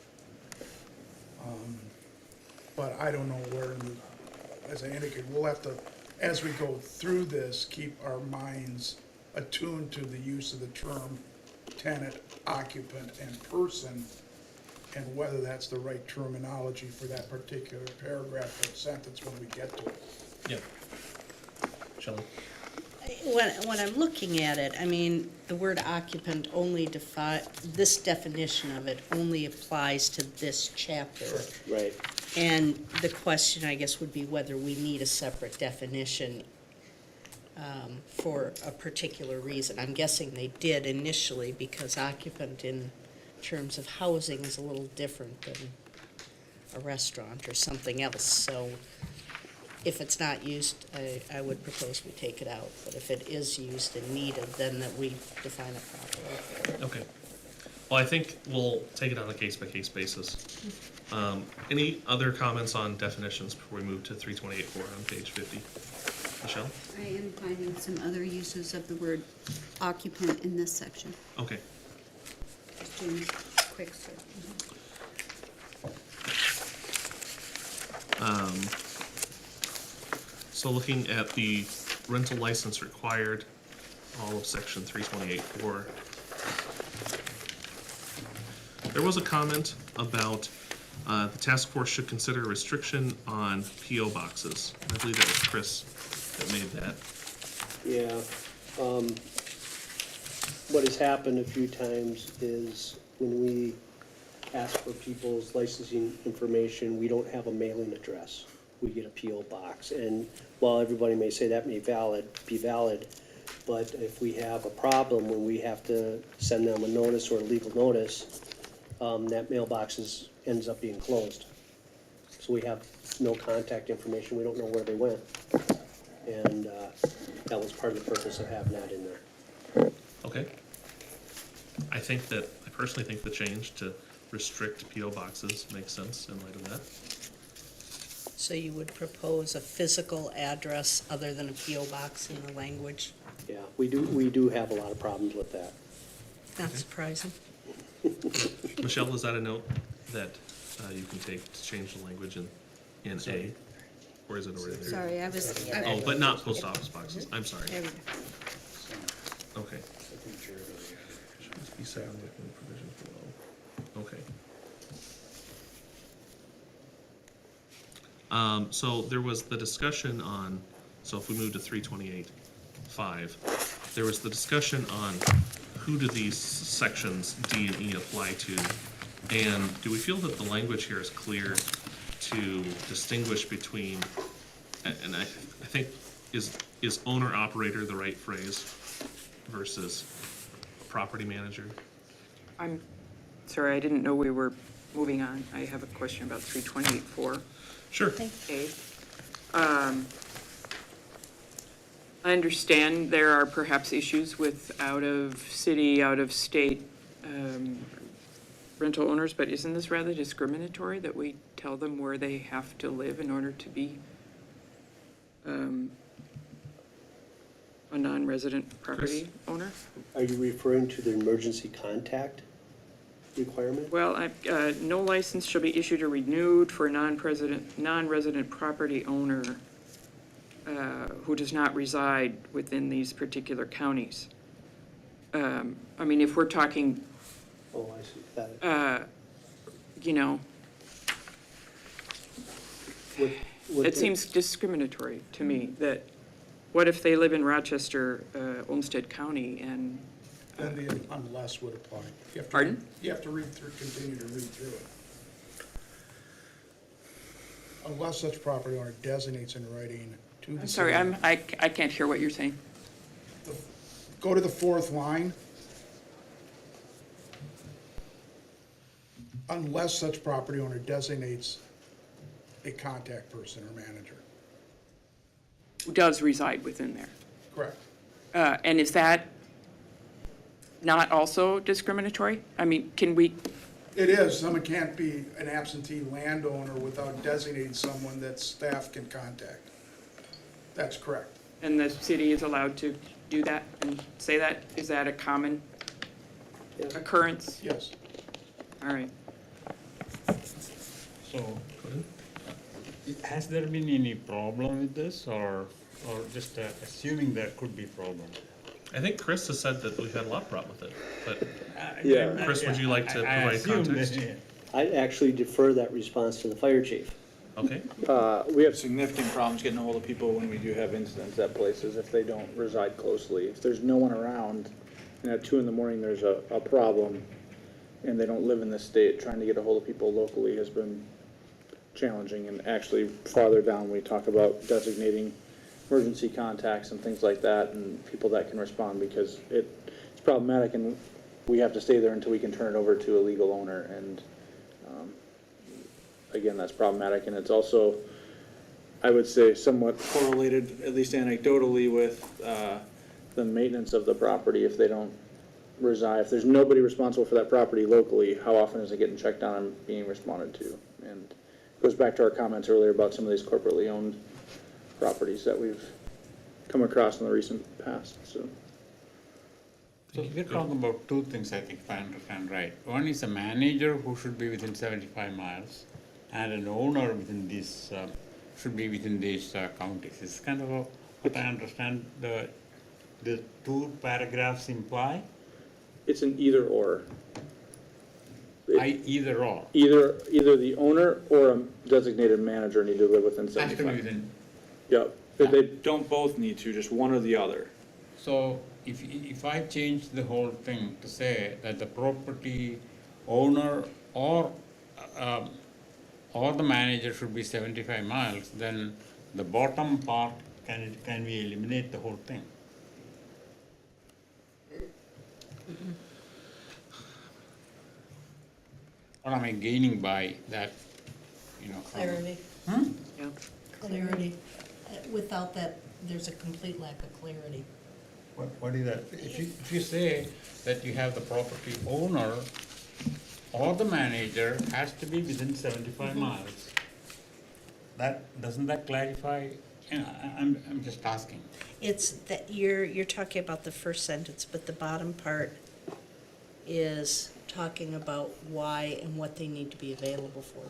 But I don't know where, as I indicated, we'll have to, as we go through this, keep our minds attuned to the use of the term tenant, occupant, and person, and whether that's the right terminology for that particular paragraph or sentence when we get to it. Yeah. Shelley? When I'm looking at it, I mean, the word occupant only this definition of it only applies to this chapter. Right. And the question, I guess, would be whether we need a separate definition for a particular reason. I'm guessing they did initially because occupant in terms of housing is a little different than a restaurant or something else. So if it's not used, I would propose we take it out. But if it is used and needed, then that we define it properly. Okay. Well, I think we'll take it on a case-by-case basis. Any other comments on definitions before we move to 328.4 on page 50? Michelle? I am finding some other uses of the word occupant in this section. Okay. Just doing a quick search. So looking at the rental license required, all of section 328.4. There was a comment about the task force should consider a restriction on PO boxes. I believe that was Chris that made that. Yeah. What has happened a few times is when we ask for people's licensing information, we don't have a mailing address. We get a PO box. And while everybody may say that may be valid, but if we have a problem when we have to send them a notice or a legal notice, that mailbox ends up being closed. So we have no contact information, we don't know where they went. And that was part of the purpose of having that in there. Okay. I personally think the change to restrict PO boxes makes sense in light of that. So you would propose a physical address other than a PO box in the language? Yeah, we do have a lot of problems with that. Not surprising. Michelle, is that a note that you can take to change the language in A? Or is it already there? Sorry, I was. Oh, but not post office boxes, I'm sorry. There we go. Okay. Should be set on the provisions below. Okay. So there was the discussion on, so if we move to 328.5, there was the discussion on who do these sections D and E apply to? And do we feel that the language here is clear to distinguish between, and I think, is owner-operator the right phrase versus property manager? I'm sorry, I didn't know we were moving on. I have a question about 328.4. Sure. A. I understand there are perhaps issues with out-of-city, out-of-state rental owners, but isn't this rather discriminatory that we tell them where they have to live in order to be a non-resident property owner? Are you referring to the emergency contact requirement? Well, no license shall be issued or renewed for a non-resident property owner who does not reside within these particular counties. I mean, if we're talking, Oh, I see, got it. you know, Would it the- seems discriminatory to me that what if they live in Rochester, Olmsted County, and, Then the unless would apply. You have to- Pardon? You have to continue to read through it. Unless such property owner designates in writing to the. I'm sorry, city- I can't hear what you're saying. Go to the fourth line. Unless such property owner designates a contact person or manager. Who does reside within there? Correct. And is that not also discriminatory? I mean, can we, It is. Someone can't be an absentee landowner without designating someone that staff can contact. That's correct. and the city is allowed to do that and say that? Is that a common occurrence? Yes. All right. So, has there been any problem with this, or just assuming there could be problem? I think Chris has said that we've had a lot of problem with it, but Yeah. Chris, would you like to provide context? I'd actually defer that response to the fire chief. Okay, We have significant problems getting a hold of people when we do have incidents at places if they don't reside closely. If there's no one around and at 2 a.m. there's a problem and they don't live in the state, trying to get a hold of people locally has been challenging. And actually farther down, we talk about designating emergency contacts and things like that and people that can respond because it's problematic and we have to stay there until we can turn it over to a legal owner. And again, that's problematic, and it's also, I would say, somewhat correlated, at least anecdotally, with the maintenance of the property. If they don't reside, if there's nobody responsible for that property locally, how often is it getting checked on and being responded to? And it goes back to our comments earlier about some of these corporately owned properties that we've come across in the recent past, so. So we're talking about two things, I think, if I understand right. One is a manager who should be within 75 miles, and an owner within these, should be within these counties. It's kind of what I understand the two paragraphs imply. It's an either or. Either or. Either the owner or a designated manager need to live within Has to be 75. within. Yep, they don't both need to, just one or the other. So if I change the whole thing to say that the property owner or the manager should be 75 miles, then the bottom part, can we eliminate the whole thing? What am I gaining by that, from- Clarity, Yeah. clarity. Without that, there's a complete lack of clarity. What is that? If you say that you have the property owner or the manager has to be within 75 miles, doesn't that clarify? I'm just asking. It's that you're talking about the first sentence, but the bottom part is talking about why and what they need to be available for,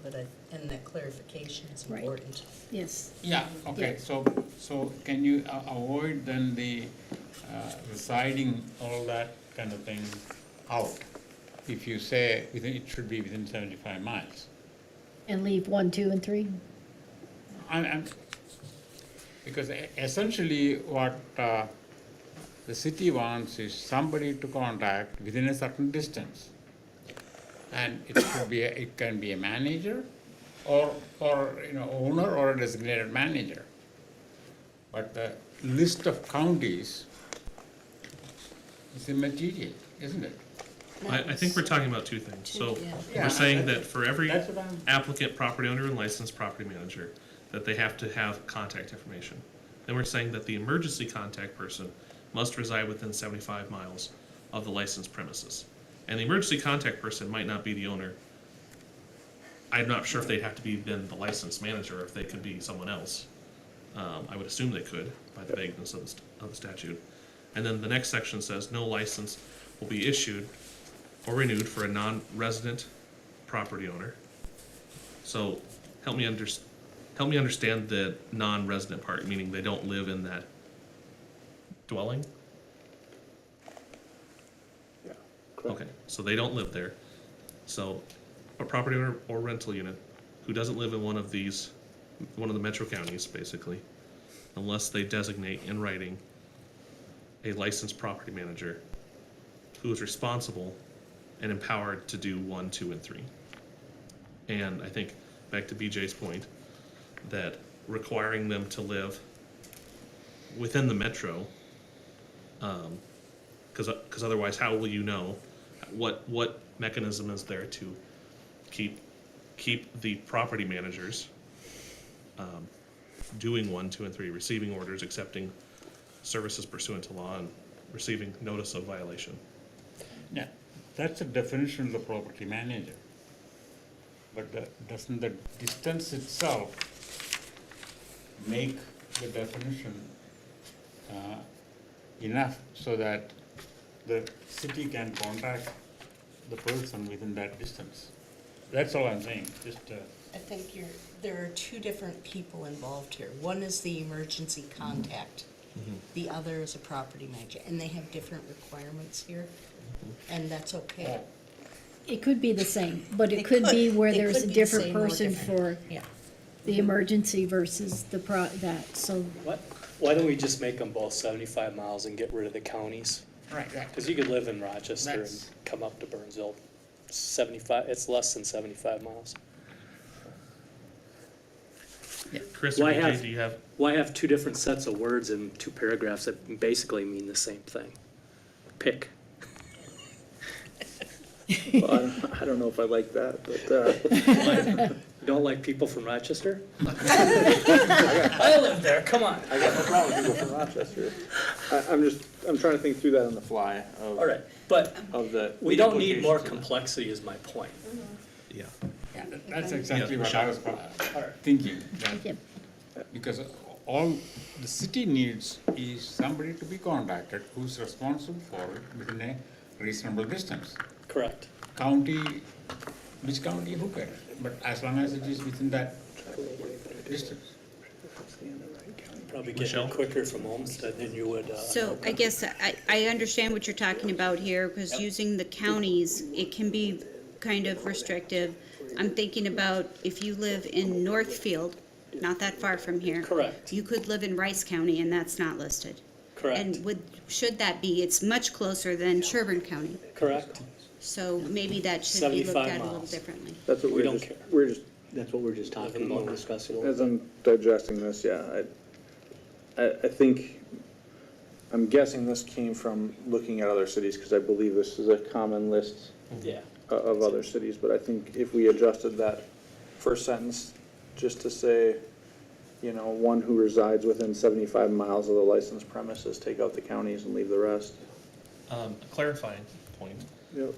and that clarification is Right. important. Yes. Yeah, okay, Yeah. so can you avoid then the residing, all that kind of thing out? If you say it should be within 75 miles. And leave 1, 2, and 3? Because essentially what the city wants is somebody to contact within a certain distance. And it can be a manager or owner or a designated manager. But the list of counties is immaterial, isn't it? I think we're talking about two things. So Yeah. we're saying that for every That's what I'm- applicant, property owner, and licensed property manager, that they have to have contact information. Then we're saying that the emergency contact person must reside within 75 miles of the licensed premises. And the emergency contact person might not be the owner. I'm not sure if they'd have to be then the licensed manager, or if they could be someone else. I would assume they could, by the vagueness of the statute. And then the next section says, no license will be issued or renewed for a non-resident property owner. So help me understand the non-resident part, meaning they don't live in that dwelling? Yeah, correct. Okay, so they don't live there. So a property owner or rental unit who doesn't live in one of the metro counties, basically, unless they designate in writing a licensed property manager who is responsible and empowered to do 1, 2, and 3. And I think, back to BJ's point, that requiring them to live within the metro, because otherwise, how will you know what mechanism is there to keep the property managers doing 1, 2, and 3, receiving orders, accepting services pursuant to law, and receiving notice of violation? Yeah, that's the definition of the property manager. But doesn't the distance itself make the definition enough so that the city can contact the person within that distance? That's all I'm saying, just, I think there are two different people involved here. One is the emergency contact. The other is a property manager, and they have different requirements here, and that's okay. It could be the same, but They it could be where they there's could a be the different same or person different. for Yeah. the emergency versus so. Why don't we just make them both 75 miles and get rid of the counties? right, Because you could live in Rochester and That's- come up to Burnsville. 75, it's less than 75 miles. Chris or Why BJ, have- do you have? Why have two different sets of words in two paragraphs that basically mean the same thing? Pick. Well, I don't know if I like that, but, You don't like people from Rochester? I live there, come on. I got no problem with people from Rochester. I'm trying to think through that on the fly of. All right, but Of the. we don't need more implications of that. complexity is my point. Yeah. that's exactly what I was All right. thinking. that- Yep. Because all the city needs is somebody to be contacted who's responsible for it within a reasonable distance. Correct. County, which county, who cares? But as long as it is within that distance. Probably Michelle? get it quicker from Olmsted than you would. So I guess I understand what you're talking about here, because using the counties, it can be kind of restrictive. I'm thinking about if you live in Northfield, not that far from here. Correct. You could live in Rice County and that's not listed. Correct. And should that be, it's much closer than Sherburne County, Correct. so maybe that should be looked 75 at a little miles. differently. That's what We don't care. we're just, That's what we're just talking about, and discussing. as I'm digesting this, yeah, I think, I'm guessing this came from looking at other cities, because I believe this is a common list Yeah. of other cities, but I think if we adjusted that first sentence, just to say, one who resides within 75 miles of the licensed premises, take out the counties and leave the rest. A clarifying point, Yep.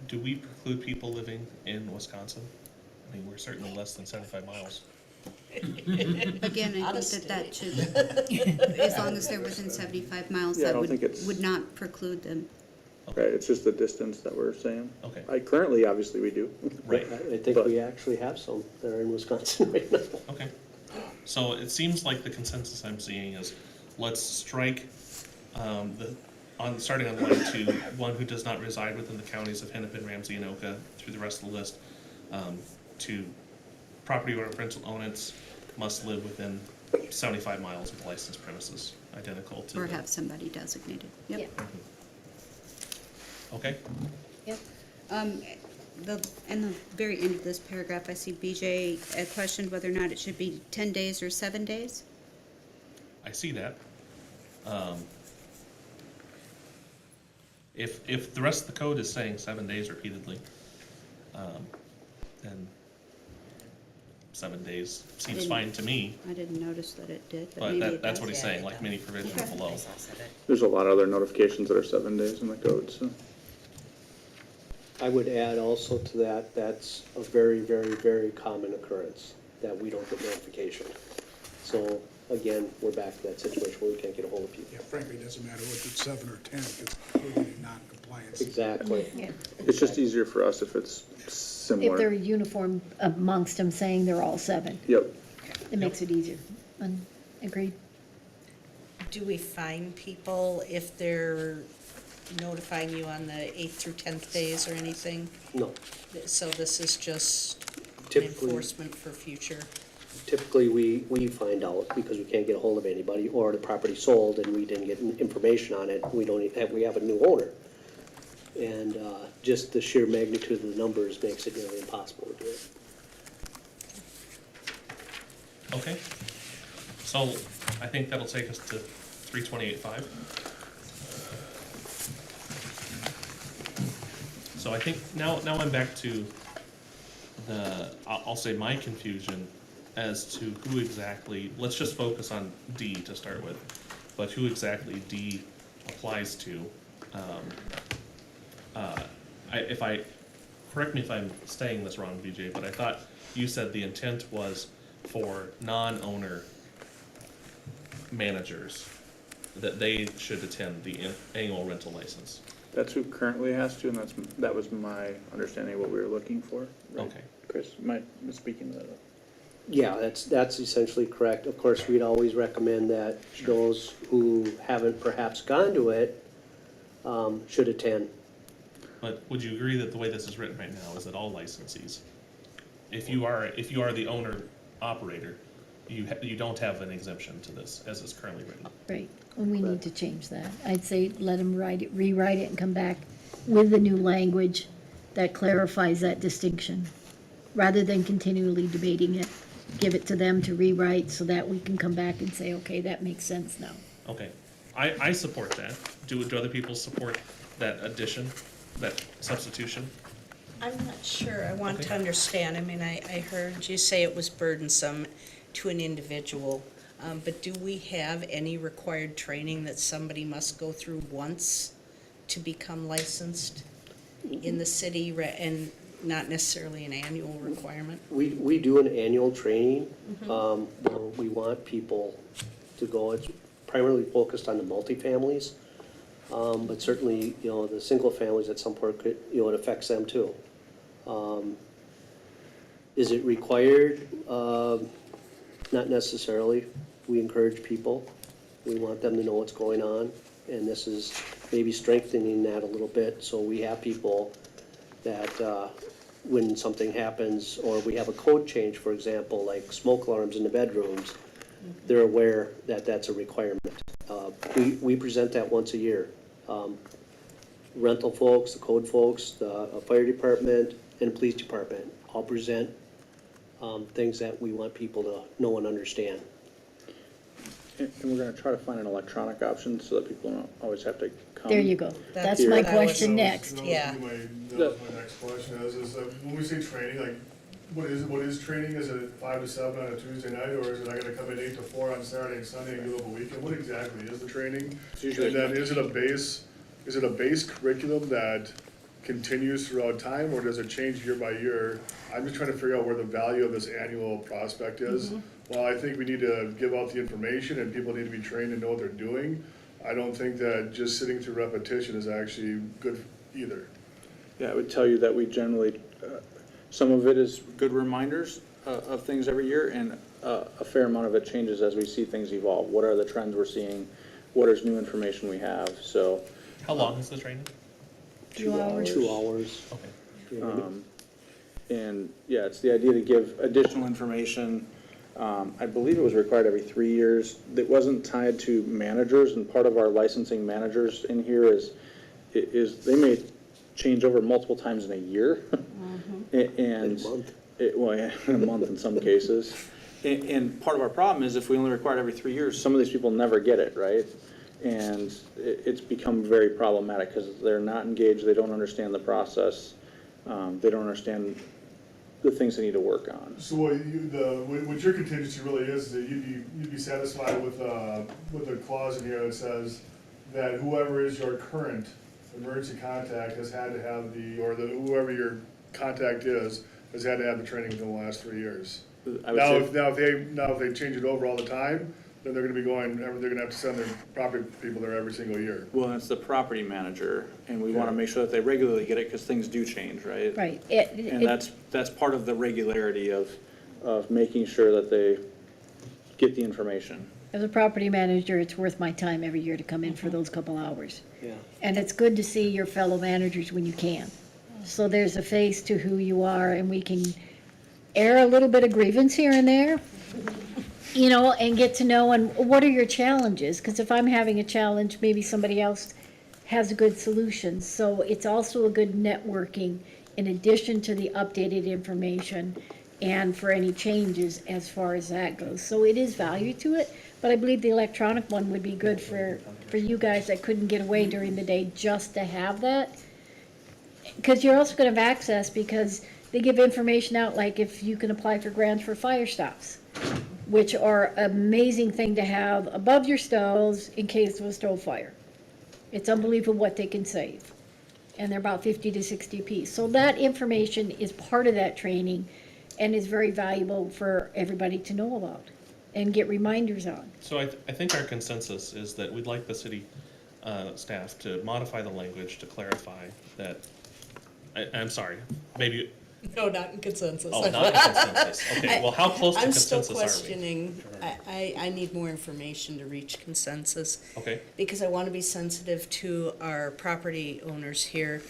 do we preclude people living in Wisconsin? I mean, we're certainly less than 75 miles. Again, I think that should, as long as they're within 75 miles, Yeah, I that don't think it's- would not preclude them. Right, it's just the distance that we're saying. Okay. Currently, obviously, we do. Right, I think we actually have some that are in Wisconsin right now. okay. So it seems like the consensus I'm seeing is, let's strike, starting on line 2, one who does not reside within the counties of Hennepin, Ramsey, and Oka, through the rest of the list, to property owner, principal owners must live within 75 miles of licensed premises, identical to. Or the- have somebody designated, yep. Okay, Yep. In the very end of this paragraph, I see BJ questioned whether or not it should be 10 days or 7 days. I see that. If the rest of the code is saying 7 days repeatedly, then 7 days seems didn't- fine to me, I didn't notice that it did, but but maybe it that's does. what he's saying, like many provisions below. There's a lot of other notifications that are 7 days in the code, so. I would add also to that, that's a very, very, very common occurrence, that we don't get notification. So, again, we're back to that situation where we can't get a hold of people. Yeah, frankly, it doesn't matter if it's 7 or 10, it's clearly non-compliance. Exactly. Yeah. It's just easier for us if it's If similar. they're uniform amongst them saying they're all 7, Yep. it makes it easier. Agreed? Do we fine people if they're notifying you on the 8th through 10th days or anything? No. So this is just an Typically- enforcement for future? typically we find out because we can't get a hold of anybody, or the property sold and we didn't get information on it, we have a new owner. And just the sheer magnitude of the numbers makes it nearly impossible to do it. Okay, so I think that'll take us to 328.5. So I think now I'm back to I'll say my confusion as to who exactly, let's just focus on D to start with, but who exactly D applies to. Correct me if I'm saying this wrong, VJ, but I thought you said the intent was for non-owner managers, that they should attend the annual rental license. That's who currently has to, and that was my understanding of what we were looking for. Right? Okay. Chris, am I misspeaking that? Yeah, that's essentially correct. Of course, we'd always recommend that those who haven't perhaps gone to it should attend. But would you agree that the way this is written right now is that all licensees, if you are the owner operator, you don't have an exemption to this as it's currently written? Right, and we need to change that. I'd say let them rewrite it and come back with the new language that clarifies that distinction, rather than continually debating it. Give it to them to rewrite so that we can come back and say, okay, that makes sense now. Okay, I support that. Do other people support that addition, that substitution? I'm not sure, I want to Okay. understand, I mean, I heard you say it was burdensome to an individual, but do we have any required training that somebody must go through once to become licensed in the city, and not necessarily an annual requirement? We do an annual training, where we want people to go. It's primarily focused on the multifamilies, but certainly, the single families at some point could, it affects them too. Is it required? Not necessarily. We encourage people. We want them to know what's going on, and this is maybe strengthening that a little bit, so we have people that, when something happens, or we have a code change, for example, like smoke alarms in the bedrooms, they're aware that that's a requirement. We present that once a year. Rental folks, the code folks, the fire department, and the police department all present things that we want people to know and understand. And we're gonna try to find an electronic option so that people don't always have to come. There you go. That's Here. my What I was- question next. That Yeah. was my next question is when we say training, like, what is training? Is it 5 to 7 on a Tuesday night, or is it I gotta come in 8 to 4 on Saturday and Sunday and give up a weekend? What exactly is the training? It's usually- And then is it a base curriculum that continues throughout time, or does it change year by year? I'm just trying to figure out where the value of this annual prospect is. Well, I think we need to give out the information and people need to be trained and know what they're doing. I don't think that just sitting through repetition is actually good either. Yeah, I would tell you that we generally, some of it is good reminders of things every year, and a fair amount of it changes as we see things evolve. What are the trends we're seeing? What is new information we have? So, How long is the training? 2 hours. 2 hours. Okay. and yeah, it's the idea to give additional information. I believe it was required every 3 years. It wasn't tied to managers, and part of our licensing managers in here is they may change over multiple times in a year. And In a month. Well, yeah, in a month in some cases. And part of our problem is if we only require it every 3 years, some of these people never get it, right? And it's become very problematic because they're not engaged, they don't understand the process, they don't understand the things they need to work on. So what your contingency really is that you'd be satisfied with the clause in here that says that whoever is your current emergency contact has had to have whoever your contact is has had to have the training within the last 3 years. Now if they change it over all the time, then they're gonna have to send their property people there every single year. Well, it's the property manager, and we wanna make sure that they regularly get it, because things do change, right? Right. And that's part of the regularity of making sure that they get the information. As a property manager, it's worth my time every year to come in for those couple hours. Yeah. And it's good to see your fellow managers when you can. So there's a face to who you are, and we can air a little bit of grievance here and there, you know, and get to know, and what are your challenges? Because if I'm having a challenge, maybe somebody else has a good solution. So it's also a good networking in addition to the updated information and for any changes as far as that goes. So it is value to it, but I believe the electronic one would be good for you guys that couldn't get away during the day just to have that. Because you're also gonna have access, because they give information out, like if you can apply for grants for fire stops, which are amazing thing to have above your stoves in case of a stove fire. It's unbelievable what they can save. And they're about 50 to 60 apiece. So that information is part of that training and is very valuable for everybody to know about and get reminders on. So I think our consensus is that we'd like the city staff to modify the language to clarify that, I'm sorry, maybe, No, not in consensus. oh, not a consensus. Okay, well, how close to I'm still consensus are we? questioning, I need more information to reach consensus. Okay, Because I want to be sensitive to our property owners here,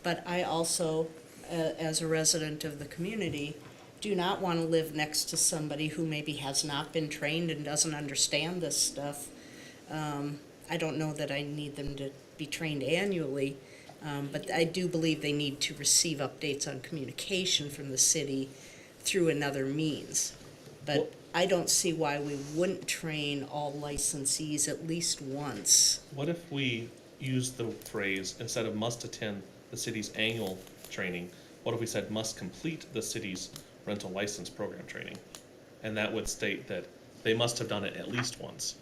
but I also, as a resident of the community, do not want to live next to somebody who maybe has not been trained and doesn't understand this stuff. I don't know that I need them to be trained annually, but I do believe they need to receive updates on communication from the city through another means. But I don't see why we wouldn't train all licensees at least once. what if we use the phrase, instead of must attend the city's annual training, what if we said must complete the city's rental license program training? And that would state that they must have done it at least once.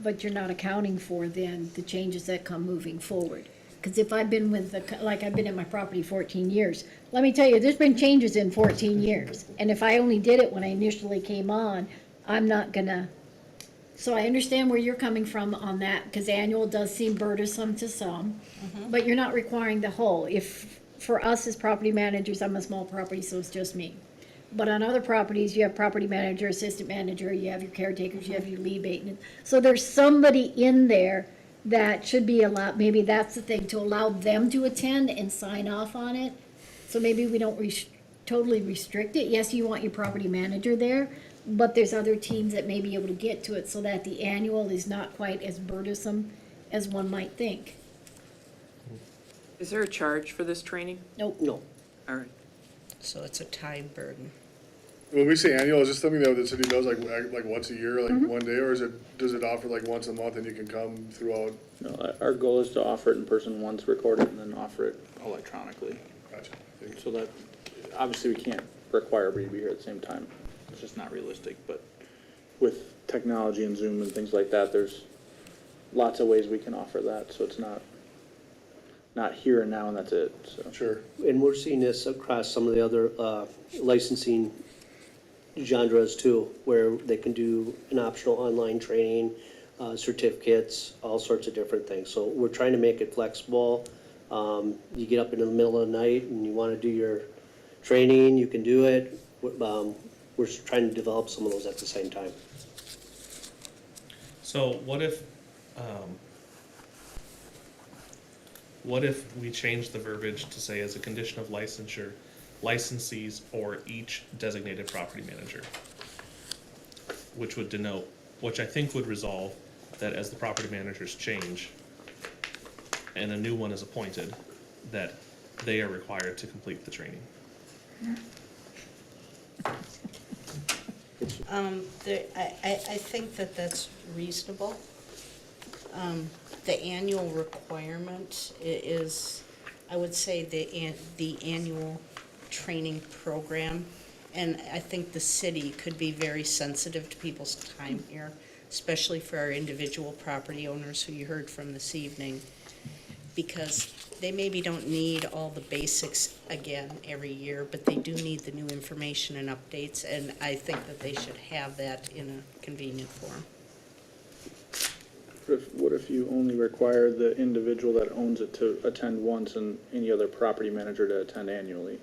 But you're not accounting for then the changes that come moving forward. Because if I've been with like I've been at my property 14 years, let me tell you, there's been changes in 14 years. And if I only did it when I initially came on, I'm not gonna. So I understand where you're coming from on that, because annual does seem burdensome to some, but you're not requiring the whole. If, for us as property managers, I'm a small property, so it's just me. But on other properties, you have property manager, assistant manager, you have your caretakers, you have your lead maintenance. So there's somebody in there that should be allowed, maybe that's the thing, to allow them to attend and sign off on it. So maybe we don't totally restrict it. Yes, you want your property manager there, but there's other teams that may be able to get to it so that the annual is not quite as burdensome as one might think. Is there a charge for this training? Nope. No. All right. So it's a time burden. When we say annual, is this something that the city does like once a year, like one day, or does it offer like once a month and you can come throughout? No, our goal is to offer it in person once, record it, and then offer it electronically. Gotcha. So that, obviously, we can't require everybody to be here at the same time. It's just not realistic, but with technology and Zoom and things like that, there's lots of ways we can offer that, so it's not here and now and that's it, so. Sure. And we're seeing this across some of the other licensing genres too, where they can do an optional online training, certificates, all sorts of different things. So we're trying to make it flexible. You get up in the middle of the night and you want to do your training, you can do it. We're trying to develop some of those at the same time. So what if we change the verbiage to say, as a condition of licensure, licensees or each designated property manager? Which would denote, which I think would resolve that as the property managers change and a new one is appointed, that they are required to complete the training. I think that that's reasonable. The annual requirement is, I would say, the annual training program. And I think the city could be very sensitive to people's time here, especially for our individual property owners who you heard from this evening, because they maybe don't need all the basics again every year, but they do need the new information and updates, and I think that they should have that in a convenient form. What if you only require the individual that owns it to attend once and any other property manager to attend annually?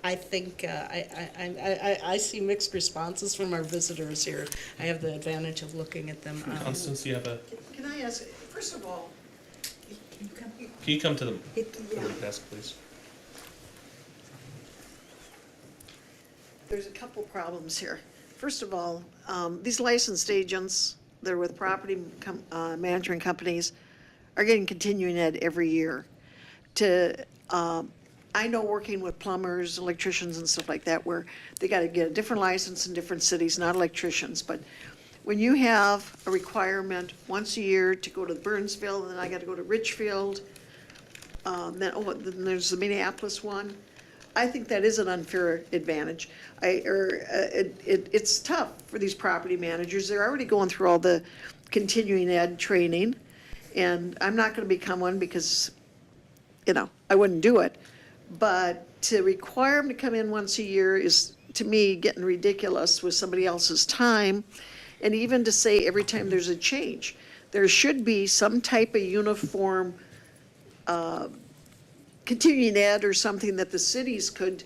I think, I see mixed responses from our visitors here. I have the advantage of looking at them. Constance, you have a, Can I ask, first of all, can you come here? can you come to the Yeah. desk, please? There's a couple problems here. First of all, these licensed agents, they're with property management companies, are getting continuing ed every year. I know working with plumbers, electricians and stuff like that, where they gotta get a different license in different cities, not electricians, but when you have a requirement once a year to go to Burnsville, and then I gotta go to Richfield, then there's the Minneapolis one, I think that is an unfair advantage. It's tough for these property managers. They're already going through all the continuing ed training, and I'm not gonna become one because, I wouldn't do it. But to require them to come in once a year is, to me, getting ridiculous with somebody else's time. And even to say every time there's a change, there should be some type of uniform continuing ed or something that the cities could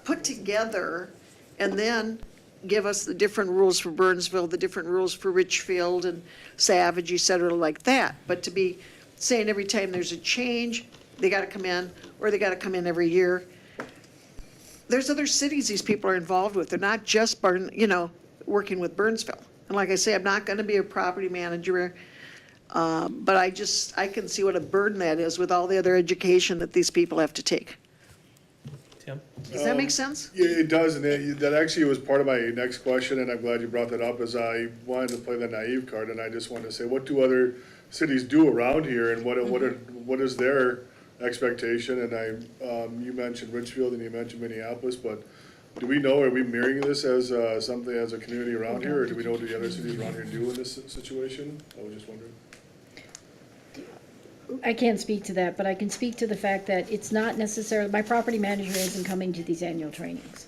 put together and then give us the different rules for Burnsville, the different rules for Richfield and Savage, et cetera, like that. But to be saying every time there's a change, they gotta come in, or they gotta come in every year. There's other cities these people are involved with. They're not just working with Burnsville. And like I say, I'm not gonna be a property manager, but I can see what a burden that is with all the other education that these people have to take. Tim? Does that make sense? Yeah, it does, and that actually was part of my next question, and I'm glad you brought that up, as I wanted to play the naive card, and I just wanted to say, what do other cities do around here, and what is their expectation? And you mentioned Richfield and you mentioned Minneapolis, but do we know, are we mirroring this as something as a community around here, or do we know what the other cities around here do in this situation? I was just wondering. I can't speak to that, but I can speak to the fact that it's not necessarily, my property manager isn't coming to these annual trainings.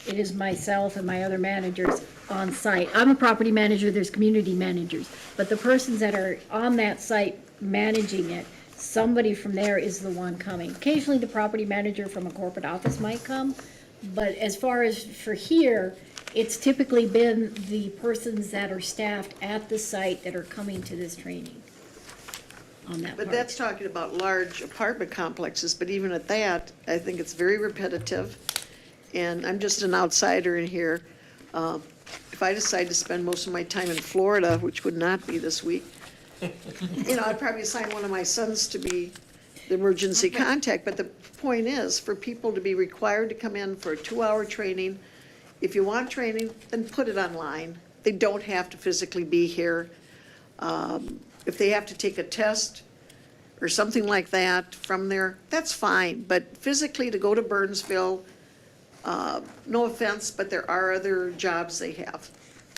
It is myself and my other managers on site. I'm a property manager, there's community managers, but the persons that are on that site managing it, somebody from there is the one coming. Occasionally, the property manager from a corporate office might come, but as far as for here, it's typically been the persons that are staffed at the site that are coming to this training on that But part. that's talking about large apartment complexes, but even at that, I think it's very repetitive. And I'm just an outsider in here. If I decide to spend most of my time in Florida, which would not be this week, I'd probably assign one of my sons to be the emergency contact. But the point is, for people to be required to come in for a 2-hour training, if you want training, then put it online. They don't have to physically be here. If they have to take a test or something like that from there, that's fine. But physically to go to Burnsville, no offense, but there are other jobs they have.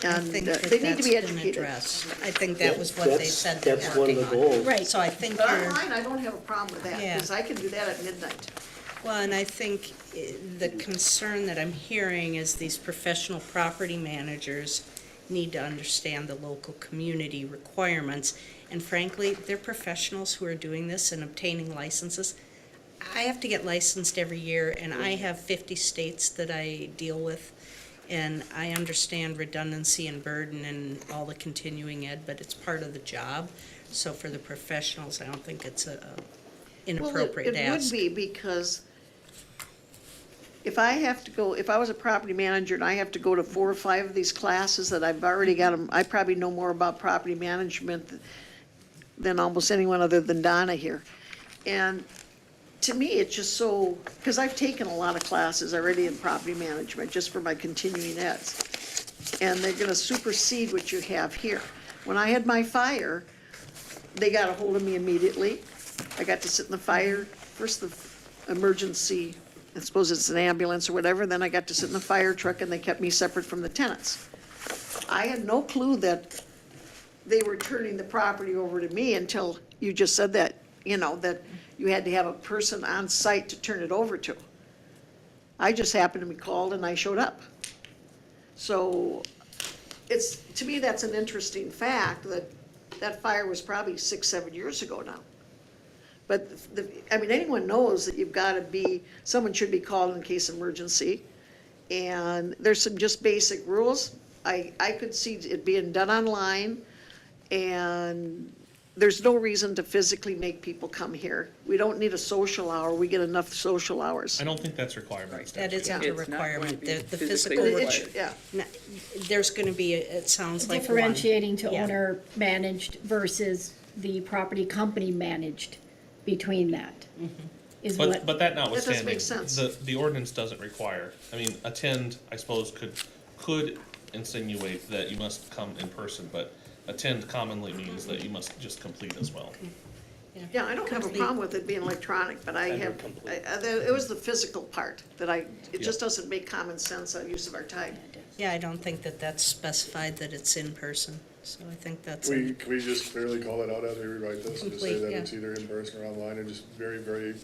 I And think they need to be that's been educated. addressed. I think that was what they said they were That's one of the working on. goals. Right. So I think But you're. online, I don't have a problem with that, Yeah. because I can do that at midnight. Well, and I think the concern that I'm hearing is these professional property managers need to understand the local community requirements. And frankly, they're professionals who are doing this and obtaining licenses. I have to get licensed every year, and I have 50 states that I deal with. And I understand redundancy and burden and all the continuing ed, but it's part of the job. So for the professionals, I don't think it's a inappropriate Well, it would ask. be, because if I was a property manager and I have to go to 4 or 5 of these classes that I've already got them, I probably know more about property management than almost anyone other than Donna here. And to me, it's just so, because I've taken a lot of classes already in property management, just for my continuing eds. And they're gonna supersede what you have here. When I had my fire, they got a hold of me immediately. I got to sit in the fire, first the emergency, I suppose it's an ambulance or whatever, then I got to sit in the fire truck and they kept me separate from the tenants. I had no clue that they were turning the property over to me until you just said that, that you had to have a person on site to turn it over to. I just happened to be called and I showed up. So to me, that's an interesting fact that fire was probably 6-7 years ago now. But anyone knows that you've got to be, someone should be called in case of emergency. And there's some just basic rules. I could see it being done online, and there's no reason to physically make people come here. We don't need a social hour, we get enough social hours. I don't think that's required by That statute. isn't a It's not going to requirement. be The physically physical, But it required. should- Yeah, there's gonna be, it sounds like one. Differentiating to Yeah. owner managed versus the property company managed between that. Is But, what, but that doesn't notwithstanding, make sense. the ordinance doesn't require, I mean, attend, I suppose, could insinuate that you must come in person, but attend commonly means that you must just complete as well. yeah, I don't have a Complete. problem with it being electronic, but I have, it was the physical part that it just doesn't make common sense on use of our time. Yeah, I don't think that that's specified that it's in person, so I think that's, Can we just clearly call it out as we rewrite this, and just say Complete, that yeah. it's either in person or online, and just very, very,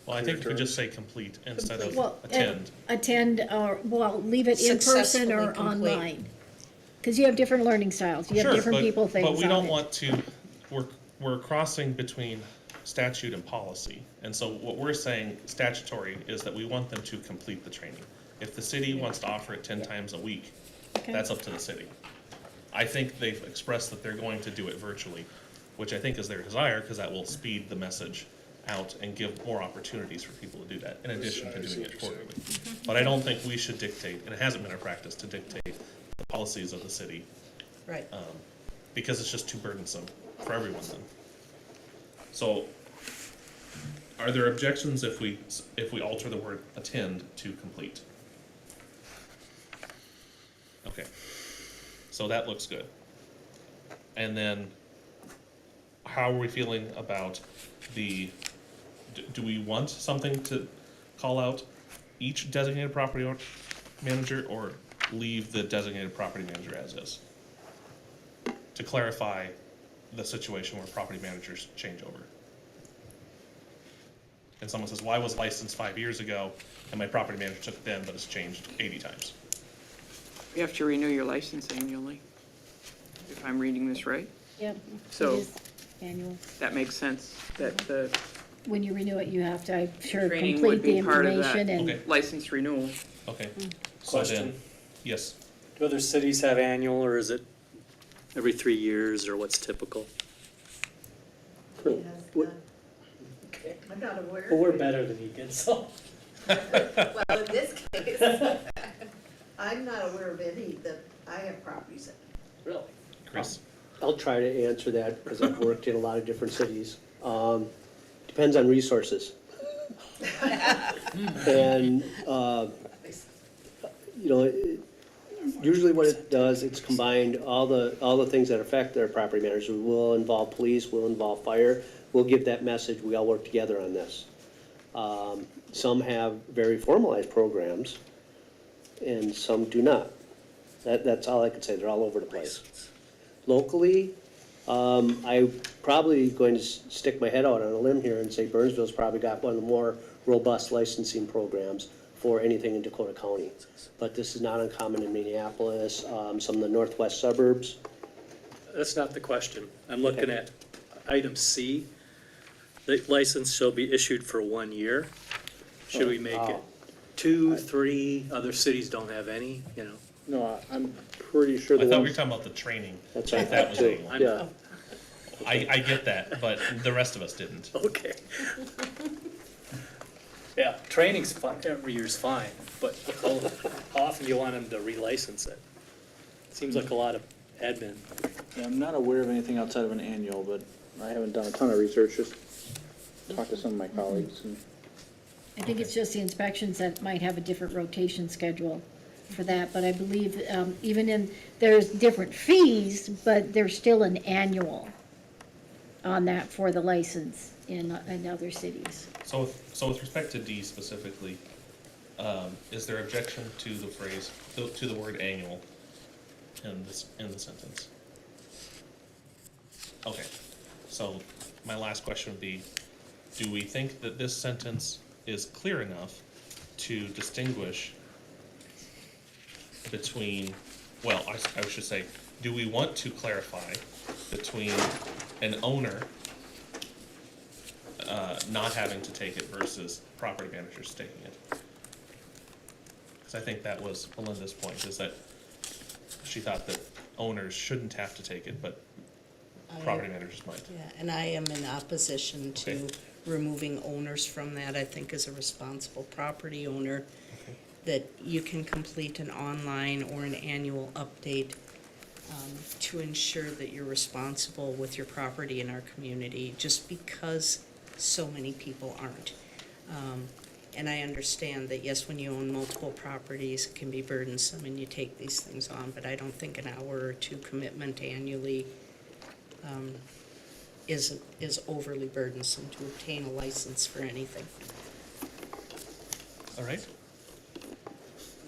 Well, I think if we Clear just say complete instead of well, attend. attend, or, well, leave it in person or Successfully complete. online. Because you have different learning styles, you have Sure, different people things but we on don't it. want to, we're crossing between statute and policy. And so what we're saying statutory is that we want them to complete the training. If the city wants to offer it 10 times a week, Okay. that's up to the city. I think they've expressed that they're going to do it virtually, which I think is their desire, because that will speed the message out and give more opportunities for people to do that, in addition to I see doing what it you're saying. quarterly. But I don't think we should dictate, and it hasn't been our practice to dictate the policies of the city, right. because it's just too burdensome for everyone then. So, are there objections if we alter the word attend to complete? Okay, so that looks good. And then, how are we feeling about do we want something to call out each designated property manager, or leave the designated property manager as is? To clarify the situation where property managers change over. And someone says, well, I was licensed 5 years ago, and my property manager took it then, but it's changed 80 times. You have to renew your license annually, if I'm reading this right. Yep, So- it is annual. That makes sense, that the When you renew it, you have to, I'm sure, training complete would the be part of information that and. Okay. license renewal. Okay, so then, Question. yes, Do other cities have annual, or is it every 3 years, or what's typical? Okay. I'm not aware. Well, we're better than Egan, so. Well, in this case. I'm not aware of any that I have properties in. Really? Chris? I'll try to answer that, because I've worked in a lot of different cities. Depends on resources. And, usually what it does, it's combined all the things that affect their property managers. Will involve police, will involve fire. We'll give that message, we all work together on this. Some have very formalized programs, and some do not. That's all I could say, they're all over the place. Locally, I'm probably going to stick my head out on a limb here and say Burnsville's probably got one of the more robust licensing programs for anything in Dakota County. But this is not uncommon in Minneapolis, some of the northwest suburbs. That's not the question. I'm looking at item C. The license shall be issued for 1 year. Should we make it 2, 3? Other cities don't have any, you know. No, I'm pretty sure I the thought we were ones, talking about the training. That's If right. that was too, annual. yeah. I get that, but the rest of us didn't. Okay. Yeah, training's fine, every year's fine, but how often do you want them to relicense it? Seems like a lot of admin. Yeah, I'm not aware of anything outside of an annual, but I haven't done a ton of research, just talked to some of my colleagues and. I think it's just the inspections that might have a different rotation schedule for that, but I believe, there's different fees, but there's still an annual on that for the license in other cities. So with respect to D specifically, is there objection to the phrase, to the word annual in the sentence? Okay, so my last question would be, do we think that this sentence is clear enough to distinguish between, well, I should say, do we want to clarify between an owner not having to take it versus property managers taking it? Because I think that was Belinda's point, is that she thought that owners shouldn't have to take it, but property managers might. Yeah, and I am in opposition to Okay. removing owners from that. I think as a responsible property owner, Okay. that you can complete an online or an annual update to ensure that you're responsible with your property in our community, just because so many people aren't. And I understand that, yes, when you own multiple properties, it can be burdensome and you take these things on, but I don't think an hour or two commitment annually is overly burdensome to obtain a license for anything. All right,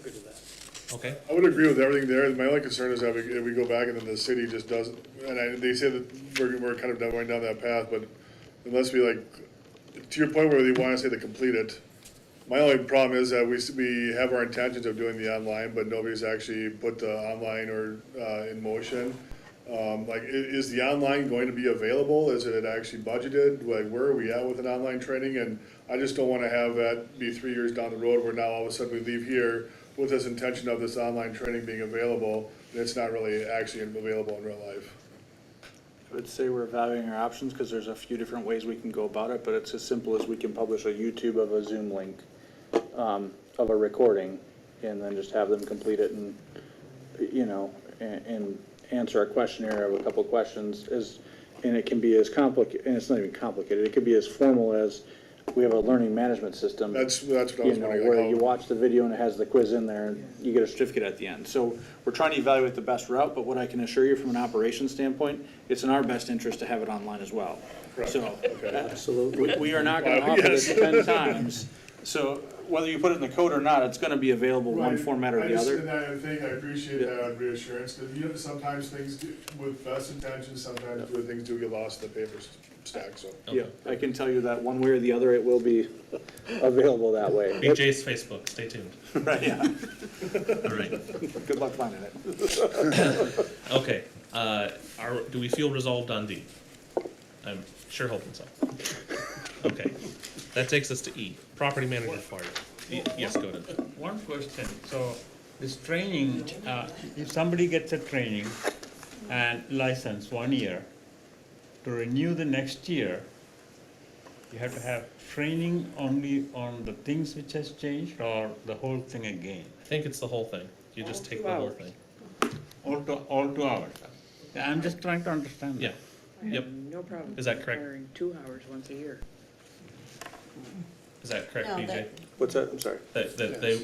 Good with that. okay. I would agree with everything there. My only concern is that if we go back and then the city just doesn't, and they say that we're kind of going down that path, but unless we to your point where they want to say to complete it, my only problem is that we have our intentions of doing the online, but nobody's actually put the online or in motion. Is the online going to be available? Is it actually budgeted? Where are we at with an online training? And I just don't want to have that be 3 years down the road where now all of a sudden we leave here with this intention of this online training being available, and it's not really actually available in real life. I would say we're evaluating our options because there's a few different ways we can go about it, but it's as simple as we can publish a YouTube of a Zoom link of a recording and then just have them complete it and, and answer a questionnaire of a couple questions and it can be as complicated, and it's not even complicated, it could be as formal as we have a learning management system. That's what I was wondering. Where you watch the video and it has the quiz in there and you get a certificate at the end. So we're trying to evaluate the best route, but what I can assure you from an operations standpoint, it's in our best interest to have it online as well. Correct. So Absolutely. we are not gonna Wow, offer yes. this 10 times. So whether you put it in the code or not, it's gonna be available one Right. format or the other. I appreciate that reassurance, because sometimes things with best intentions, sometimes things do get lost in the paper stack, so. Yeah, I can tell you that one way or the other, it will be available that way. BJ's Facebook, stay tuned. Right, yeah. All right, Good luck finding it. okay. Do we feel resolved on D? I'm sure hoping so. Okay, that takes us to E, property manager part. Yes, go ahead. One question, so this training, if somebody gets a training and license 1 year, to renew the next year, you have to have training only on the things which has changed or the whole thing again? I think it's the whole thing. You just take the whole thing. All 2 hours? Yeah, I'm just trying to understand Yeah, that. yep. No problem. Is that correct? Requiring 2 hours once a year. Is that correct, No, BJ? that- What's that? I'm sorry. That Yeah,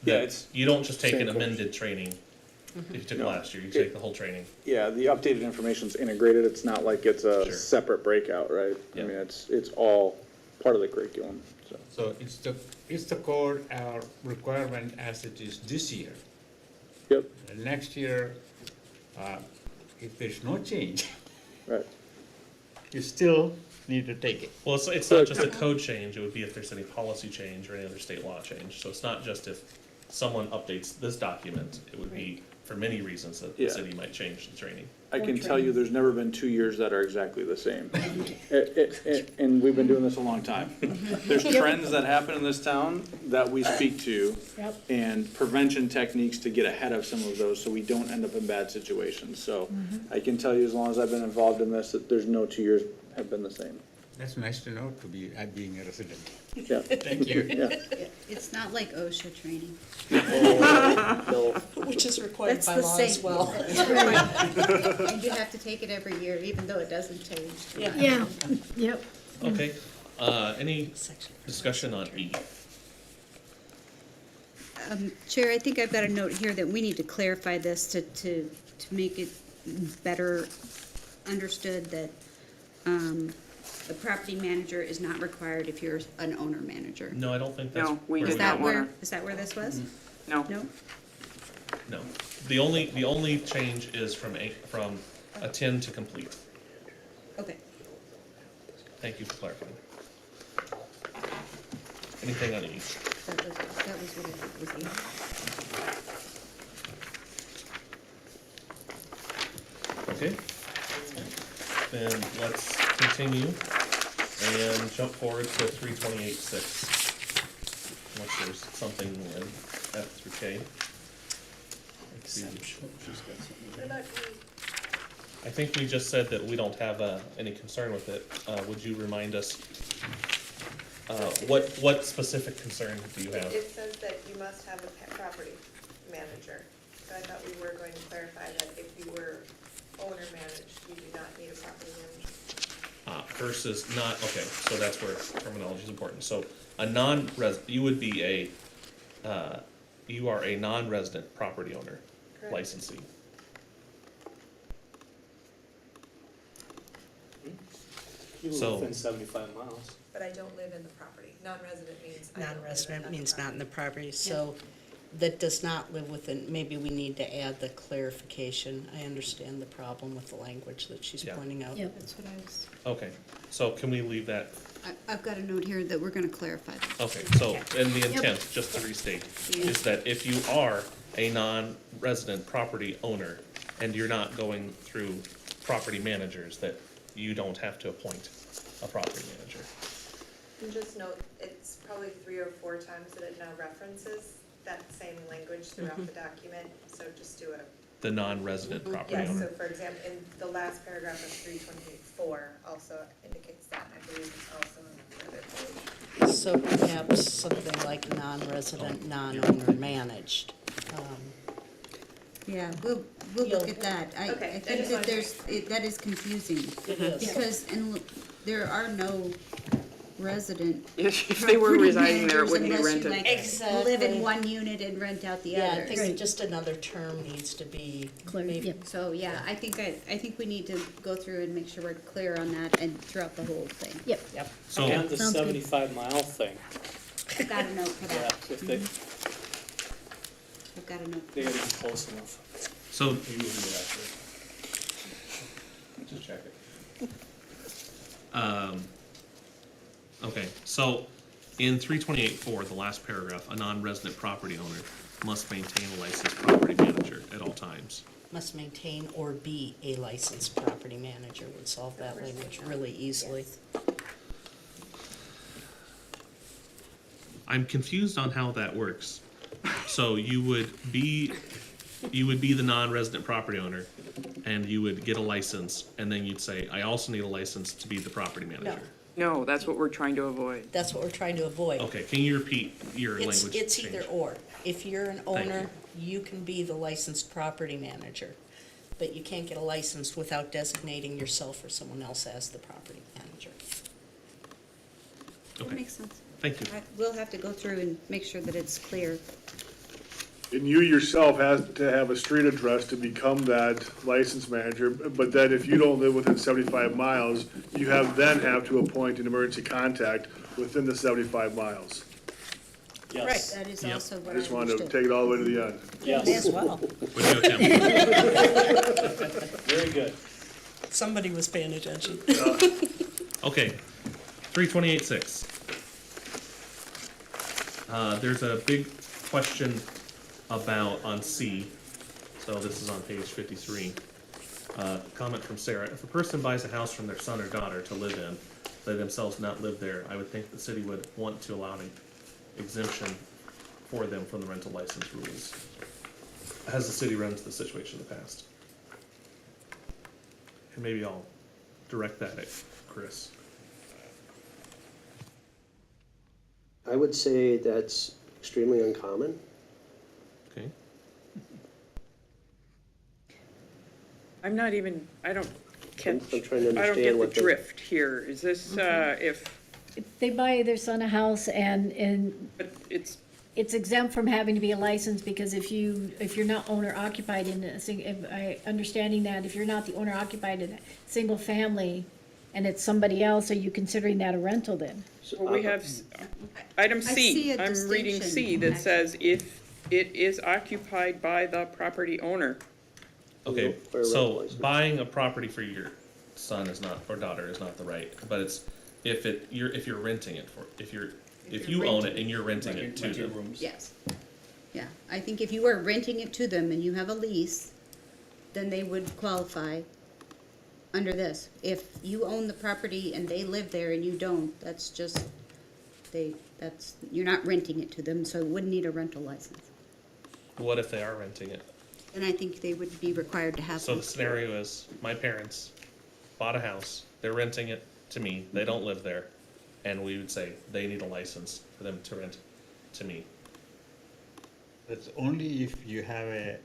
that it's you don't just take same an course. amended training if you took it No. last year, you take the whole training. Yeah, the updated information's integrated. It's not like it's a Sure. separate breakout, right? Yeah. I mean, it's all part of the curriculum, so. So it's the code or requirement as it is this year. Yep, And next year, if there's no change, right. you still need to take it. Well, it's not just a code change, it would be if there's any policy change or any other state law change. So it's not just if someone updates this document, it would be for many reasons that the Yeah. city might change the training. I can tell you, there's never been 2 years that are exactly the same. And we've been doing this a long time. There's trends that happen in this town that we speak to. Yep. And prevention techniques to get ahead of some of those, so we don't end up in bad situations. So I can tell you, as long as I've been involved in this, that there's no 2 years have been the same. That's nice to know, to be, being a resident. Yeah. Thank you. Yeah. It's not like OSHA training. No, Which is required That's by the law same. as well. And you have to take it every year, even though it doesn't change. Yeah, yep. Okay, any discussion on E? Chair, I think I've got a note here that we need to clarify this to make it better understood that, the property manager is not required if you're an owner manager. No, I don't think that's. No, we where do Is not that wanna- where this was? No. No? No, the only change is from attend to complete. Okay. Thank you for clarifying. Anything on E? That was what I think was Okay. Then let's continue and jump forward to 328.6. Unless there's something in F through K. Let's see. I think we just said that we don't have any concern with it. Would you remind us, what specific concern do you have? It says that you must have a property manager. So I thought we were going to clarify that if you were owner managed, you do not need a property manager. Versus not, okay, so that's where terminology is important. So a you would be you are a non-resident property owner, Correct. licensee. You live So- within 75 miles. But I don't live in the property. Non-resident means I don't live Non-resident on means the not in the property. property, so that does not live within, maybe we need to add the clarification. I understand the problem with the language that she's Yeah. pointing out. Yep. That's what I was, Okay, so can we leave that? I've got a note here that we're gonna clarify that. Okay, so, and the intent, just to restate, is that if you are a non-resident property owner and you're not going through property managers, that you don't have to appoint a property manager. And just note, it's probably 3 or 4 times that it now references that same language throughout the document, so just do a. The non-resident property Yes, so owner. for example, in the last paragraph of 328.4 also indicates that, and I believe it's also in the other page. So perhaps something like non-resident, non-owner managed. Yeah, we'll look at that. I Okay, I think just that wanted that is confusing. It is. Because, there are no resident. If they were property residing there, it managers wouldn't be unless you, rented. like, live in Exactly. one unit and rent out the Yeah, I others. think that just another term needs to be Clear, maybe. yep. So, yeah, I think we need to go through and make sure we're clear on that and throughout the whole thing. Yep. Yep. So, And the Sounds good. 75-mile thing, I've got a note for yeah, that. if they, I've got a note. they gotta be close enough. so, Just check it. okay, so in 328.4, the last paragraph, a non-resident property owner must maintain a licensed property manager at all times. Must maintain or be a licensed property manager would solve that language really easily. I'm confused on how that works. So you would be the non-resident property owner, and you would get a license, and then you'd say, I also need a license to be the property manager. No, that's what we're trying to avoid. That's what we're trying to avoid. Okay, can you repeat your It's, language it's change? either or. If you're an Thank owner, you can be the licensed property manager, but you can't get a license without designating yourself or someone else as the property manager. That Okay, makes sense. thank you. We'll have to go through and make sure that it's clear. And you yourself have to have a street address to become that license manager, but then if you don't live within 75 miles, you then have to appoint an emergency contact within the 75 miles. Yes. That is Yep. also I what I just wanted to understood. take it all the way to the end. Yes. May as well. Would you attempt? Very good. Somebody was paying attention. Okay, 328.6. There's a big question about on C, so this is on page 53. Comment from Sarah, if a person buys a house from their son or daughter to live in, they themselves not live there, I would think the city would want to allow an exemption for them from the rental license rules. Has the city run into this situation in the past? And maybe I'll direct that at Chris. I would say that's extremely uncommon. Okay. I'm not even, I don't catch, I'm trying to I don't understand get the what the- drift here. Is this, if, They buy their son a house and but it's, it's exempt from having to be a license because if you're not owner occupied in understanding that if you're not the owner occupied in a single family and it's somebody else, are you considering that a rental then? well, we have, item I see C, a I'm reading C that distinction, says if it is occupied by the property owner. Okay, For a rental so license. buying a property for your son is not, or daughter is not the right, but it's, if you're renting it for, if you own it and you're renting it to them. Yes. Yeah, I think if you are renting it to them and you have a lease, then they would qualify under this. If you own the property and they live there and you don't, that's just, you're not renting it to them, so it wouldn't need a rental license. What if they are renting it? then I think they would be required to have. So the scenario is, my parents bought a house, they're renting it to me, they don't live there, and we would say they need a license for them to rent to me. That's only if you have a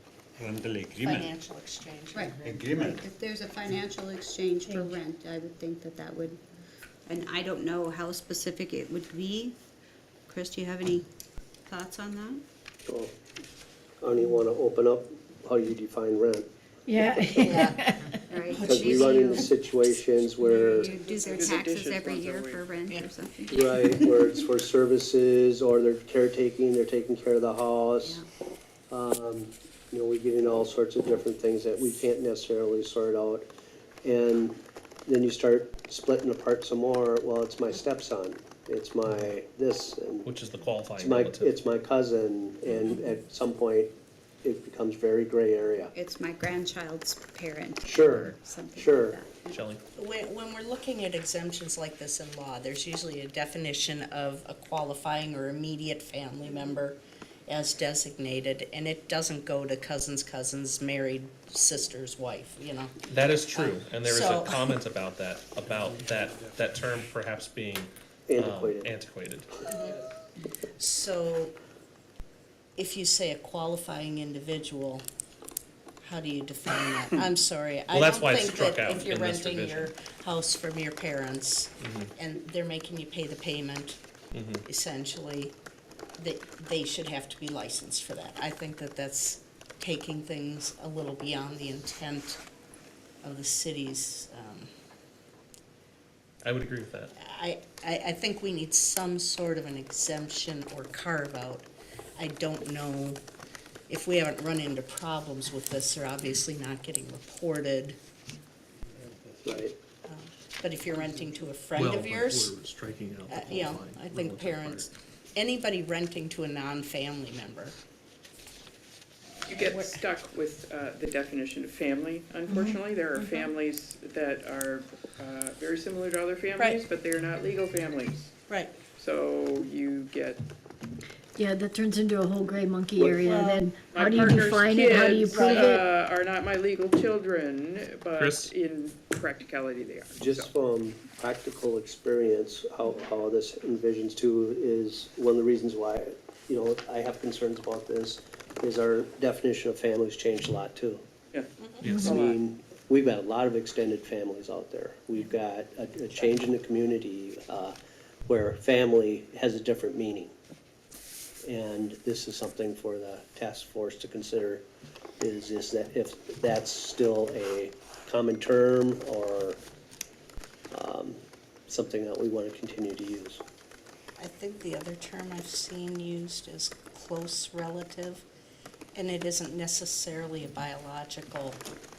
rental agreement. Financial exchange. Right. Agreement. If there's a financial exchange for rent, I would think that that would, and I don't know how specific it would be. Chris, do you have any thoughts on that? So, I don't even wanna open up how you define rent. Yeah. Right. Because we run into situations where, You do their Do the taxes dishes every once a year week. for rent or something. right, where it's for services, or they're caretaking, they're taking care of the house. You know, we get into all sorts of different things that we can't necessarily sort out. And then you start splitting apart some more, well, it's my stepson, it's my this, and Which is the qualifying it's my, relative. it's my cousin, and at some point, it becomes very gray area. It's my grandchild's parent. Sure, or something sure. like that. Shelley? When we're looking at exemptions like this in law, there's usually a definition of a qualifying or immediate family member as designated, and it doesn't go to cousin's married sister's wife, you know? That is true, and there is a So- comment about that term perhaps being Antiquated. antiquated. So, if you say a qualifying individual, how do you define that? I'm sorry, I Well, that's don't why it's think struck that out if you're in this renting your revision. house from your parents and they're making you pay the payment, Mm-hmm. essentially, that they should have to be licensed for that. I think that that's taking things a little beyond the intent of the city's, I would agree with that. I think we need some sort of an exemption or carve-out. I don't know if we haven't run into problems with this, they're obviously not getting reported. Right. But if you're renting to a friend of yours, Striking out the you know, qualifying I think relative parents, anybody renting to a non-family member, You get stuck with the definition of family, unfortunately. There are families that are very similar to other families, but they're not legal families. right? So you get, Yeah, that turns into a whole gray monkey area, Well, then my how do you partner's define it, how do you kids prove it? are not my legal children, but Chris? in practicality they are. Just So, from practical experience, how this envisions too is one of the reasons why, you know, I have concerns about this, is our definition of families changed a lot too. yeah. Yes. I mean, we've got a lot of extended families out there. We've got a change in the community, where family has a different meaning. And this is something for the task force to consider, is that if that's still a common term or, something that we want to continue to use. I think the other term I've seen used is close relative, and it isn't necessarily a biological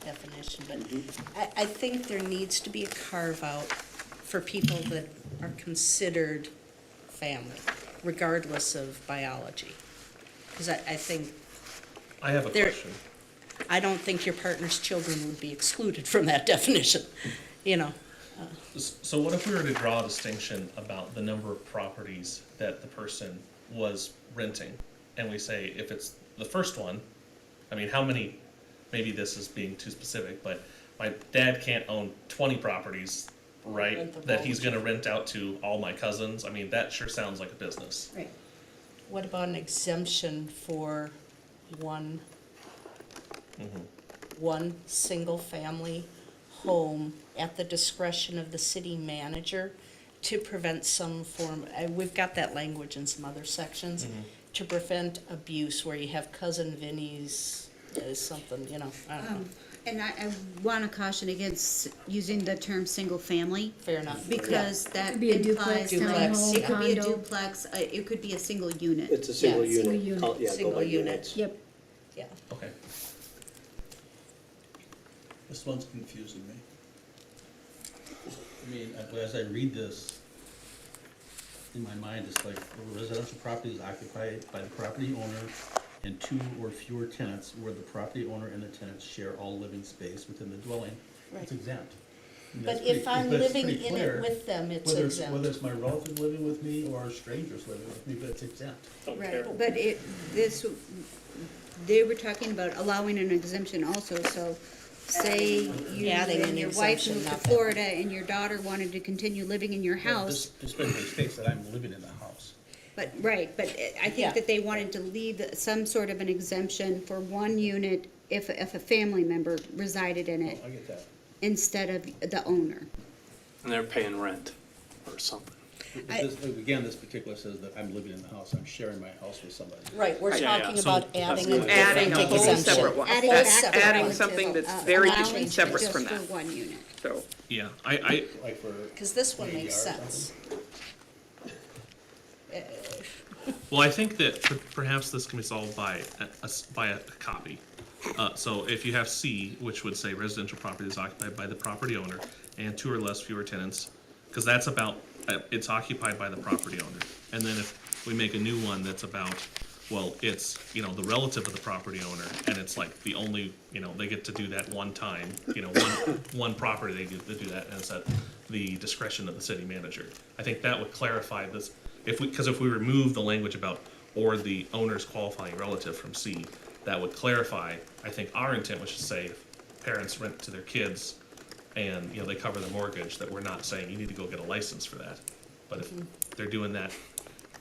definition, but I think there needs to be a carve-out for people that are considered family, regardless of biology. Because I think, I have a There- question. I don't think your partner's children would be excluded from that definition, you know? So what if we were to draw a distinction about the number of properties that the person was renting? And we say, if it's the first one, I mean, how many, maybe this is being too specific, but my dad can't own 20 properties, right? Rent them That all. he's gonna rent out to all my cousins. I mean, that sure sounds like a business. Right. What about an exemption for one single-family home at the discretion of the city manager to prevent some form, we've got that language in some other sections, to prevent abuse where you have cousin Vinny's, something, you know, I don't know. And I want to caution against using the term single family. Fair enough. Because that Could be a implies. duplex, townhome, It could be a condo. duplex, it could be a single unit. It's a single Yeah, unit. single unit. Call- yeah, go Single by unit. units. Yep. Yeah. Okay. This one's confusing me. I mean, as I read this, in my mind, it's like a residential property is occupied by the property owner and two or fewer tenants where the property owner and the tenants share all living space within the dwelling. It's Right. exempt. And But that's if pretty- I'm but it's living pretty in clear it with them, it's Whether exempt. it's my relative living with me or strangers living with me, but it's exempt. Right, but they were talking about allowing an exemption also, so say you Adding and an your wife exemption, moved to not that Florida and your daughter wanted to continue living in your Well, house, this specifically states that I'm living in the house. but, right, but I Yeah. think that they wanted to leave some sort of an exemption for one unit if a family member resided in it I get that. instead of the owner. And they're paying rent or something. But this, again, this particular says that I'm living in the house, I'm sharing my house with somebody. Right, we're Yeah, yeah. talking So about adding a that's Adding a different whole exemption. separate one. Adding Whole that separate Adding one. something that's very allowance distinct, separate just from for that. one unit. So, Yeah, I, Like for. Because this one ADR or makes sense. something? well, I think that perhaps this can be solved by a copy. So if you have C, which would say residential property is occupied by the property owner and two or less fewer tenants, because that's about, it's occupied by the property owner. And then if we make a new one that's about, well, it's, you know, the relative of the property owner, and it's like the only, you know, they get to do that one time, you know, one property they get to do that, and it's at the discretion of the city manager. I think that would clarify this, because if we remove the language about or the owner's qualifying relative from C, that would clarify, I think, our intent, which is say if parents rent to their kids and, you know, they cover the mortgage, that we're not saying you need to go get a license for that. But if they're doing that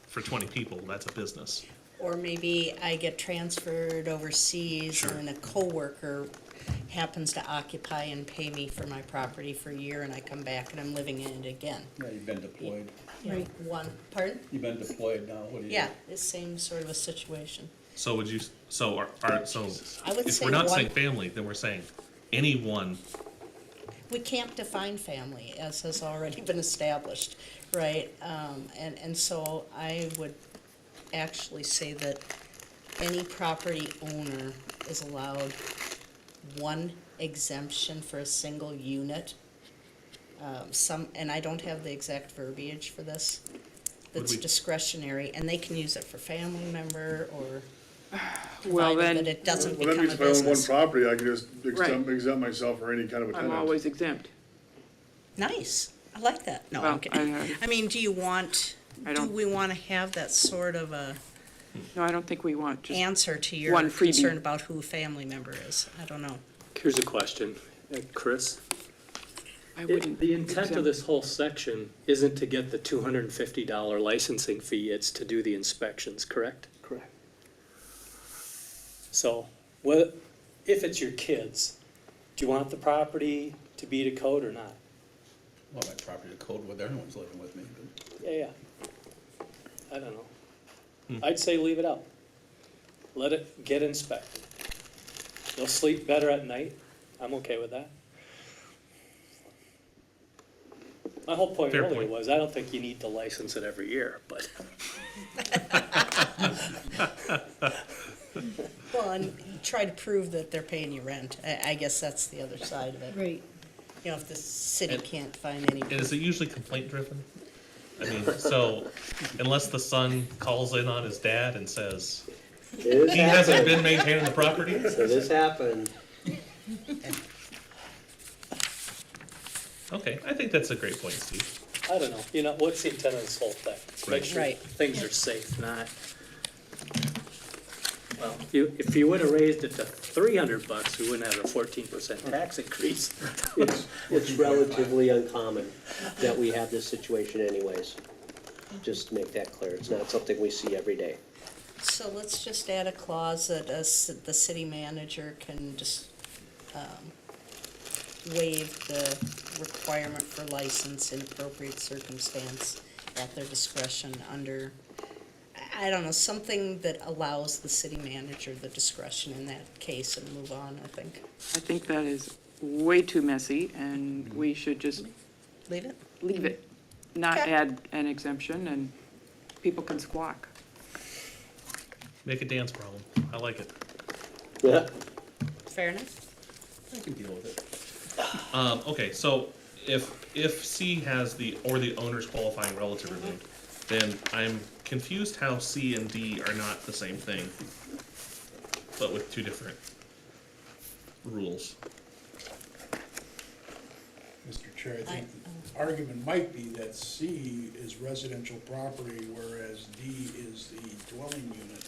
for 20 people, that's a business. Or maybe I get transferred overseas Sure. and a coworker happens to occupy and pay me for my property for a year and I come back and I'm living in it again. Yeah, you've been deployed. You know, one, pardon? You've been deployed now, what do you? Yeah, the same sort of a situation. So would you, so so I would if say we're not one- saying family, then we're saying anyone. We can't define family, as has already been established, right? And so I would actually say that any property owner is allowed one exemption for a single unit. And I don't have the exact verbiage for this, that's we- discretionary, and they can use it for family member or well provided then, that it doesn't Well, that become means a if I own one business. property, I can just Right. exempt myself for any kind of a I'm tenant. always exempt. Nice, I like that. No, Well, I'm kidding. I- I mean, do you want, I do don't- we want to have that sort of a No, I don't think we want just, answer to your one freebie. concern about who a family member is? I don't know. Here's a question, Chris. I wouldn't. The intent exempt- of this whole section isn't to get the $250 licensing fee, it's to do the inspections, correct? Correct. So, if it's your kids, do you want the property to be to code or not? Well, my property code, whether anyone's living with me, but. Yeah. I don't know. I'd say leave it out. Let it get inspected. They'll sleep better at night. I'm okay with that. My whole point Fair earlier point. was, I don't think you need to license it every year, but Well, and try to prove that they're paying you rent. I guess that's the other side of it. Right. You know, if the city And- can't find any. And is it usually complaint driven? I mean, so unless the son calls in on his dad and says, It he hasn't been maintaining the property? So this happened. Okay, I think that's a great point, Steve. I don't know. You know, what's the intent of this whole thing? Make Right. sure Right. things are safe, not, well, if you would've raised it to $300, we wouldn't have a 14% tax increase. It's relatively uncommon that we have this situation anyways. Just to make that clear, it's not something we see every day. So let's just add a clause that the city manager can just waive the requirement for license in appropriate circumstance at their discretion under, I don't know, something that allows the city manager the discretion in that case and move on, I think. I think that is way too messy and we should just Leave it? leave it, not Okay. add an exemption and people can squawk. Make a dance problem. I like it. Yeah. Fair enough? I can deal with it. Okay, so if C has the owner's qualifying relative removed, then I'm confused how C and D are not the same thing, but with two different rules. Mr. Chair, I think the argument might be that C is residential property, whereas D is the dwelling unit.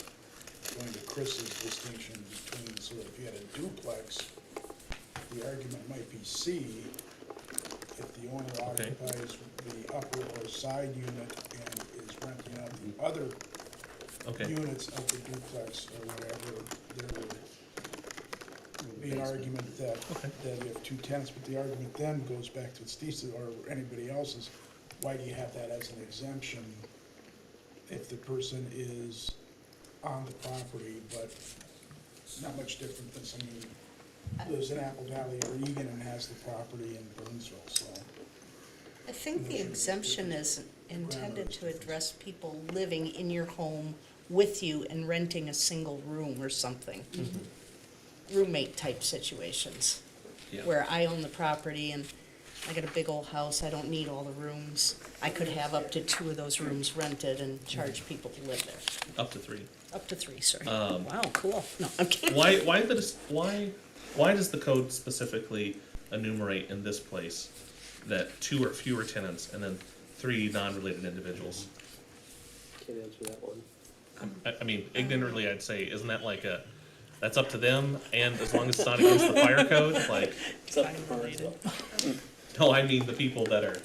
Going to Chris's distinction between, so if you had a duplex, the argument might be C, if the owner Okay. occupies the upper or side unit and is renting out the other Okay, units of the duplex or whatever, there would be an argument that, that you have two tenants, but the argument then goes back to Steve's or anybody else's, why do you have that as an exemption if the person is on the property, but not much different than someone who lives in Apple Valley or Egan and has the property in Burnsville, so. I think the exemption is intended to address people living in your home with you and renting a single room or something. Roommate type situations, yeah. where I own the property and I got a big old house, I don't need all the rooms. I could have up to 2 of those rooms rented and charge people to live there. Up to 3. Up to 3, sorry. Um, Wow, cool. No, I'm kidding. Why does the code specifically enumerate in this place that 2 or fewer tenants and then 3 non-related individuals? Can't answer that one. I mean, ignorantly, I'd say, isn't that like that's up to them, and as long as it's not against the fire code, like, It's up to Burnsville. no, I mean the people that are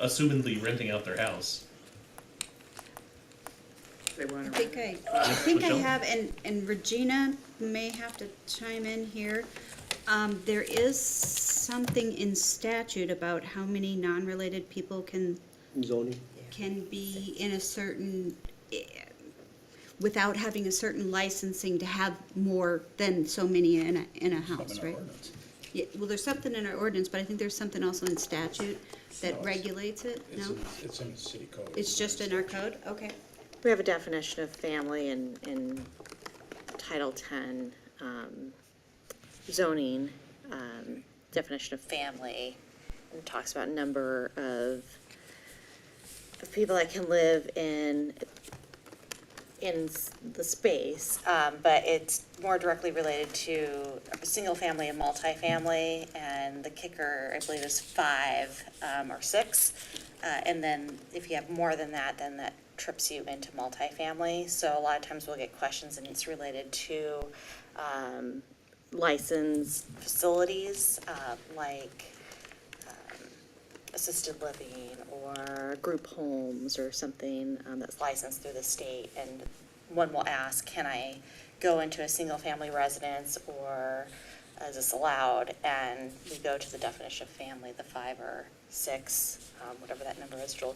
assumedly renting out their house. They want I to. think I Michelle? have, and Regina may have to chime in here. There is something in statute about how many non-related people can Zoning. be in a certain, without having a certain licensing to have more than so many in a house, right? Yeah, well, there's something in our ordinance, but I think there's something also in statute that regulates it, no? It's in the city code. It's just in our code, okay. We have a definition of family in Title 10 zoning, definition of family, and talks about number of people that can live in the space, but it's more directly related to a single family and multifamily, and the kicker, I believe, is 5 or 6. And then if you have more than that, then that trips you into multifamily. So a lot of times we'll get questions, and it's related to licensed facilities, like assisted living or group homes or something that's licensed through the state. And one will ask, can I go into a single-family residence, or is this allowed? And we go to the definition of family, the 5 or 6, whatever that number is. Joel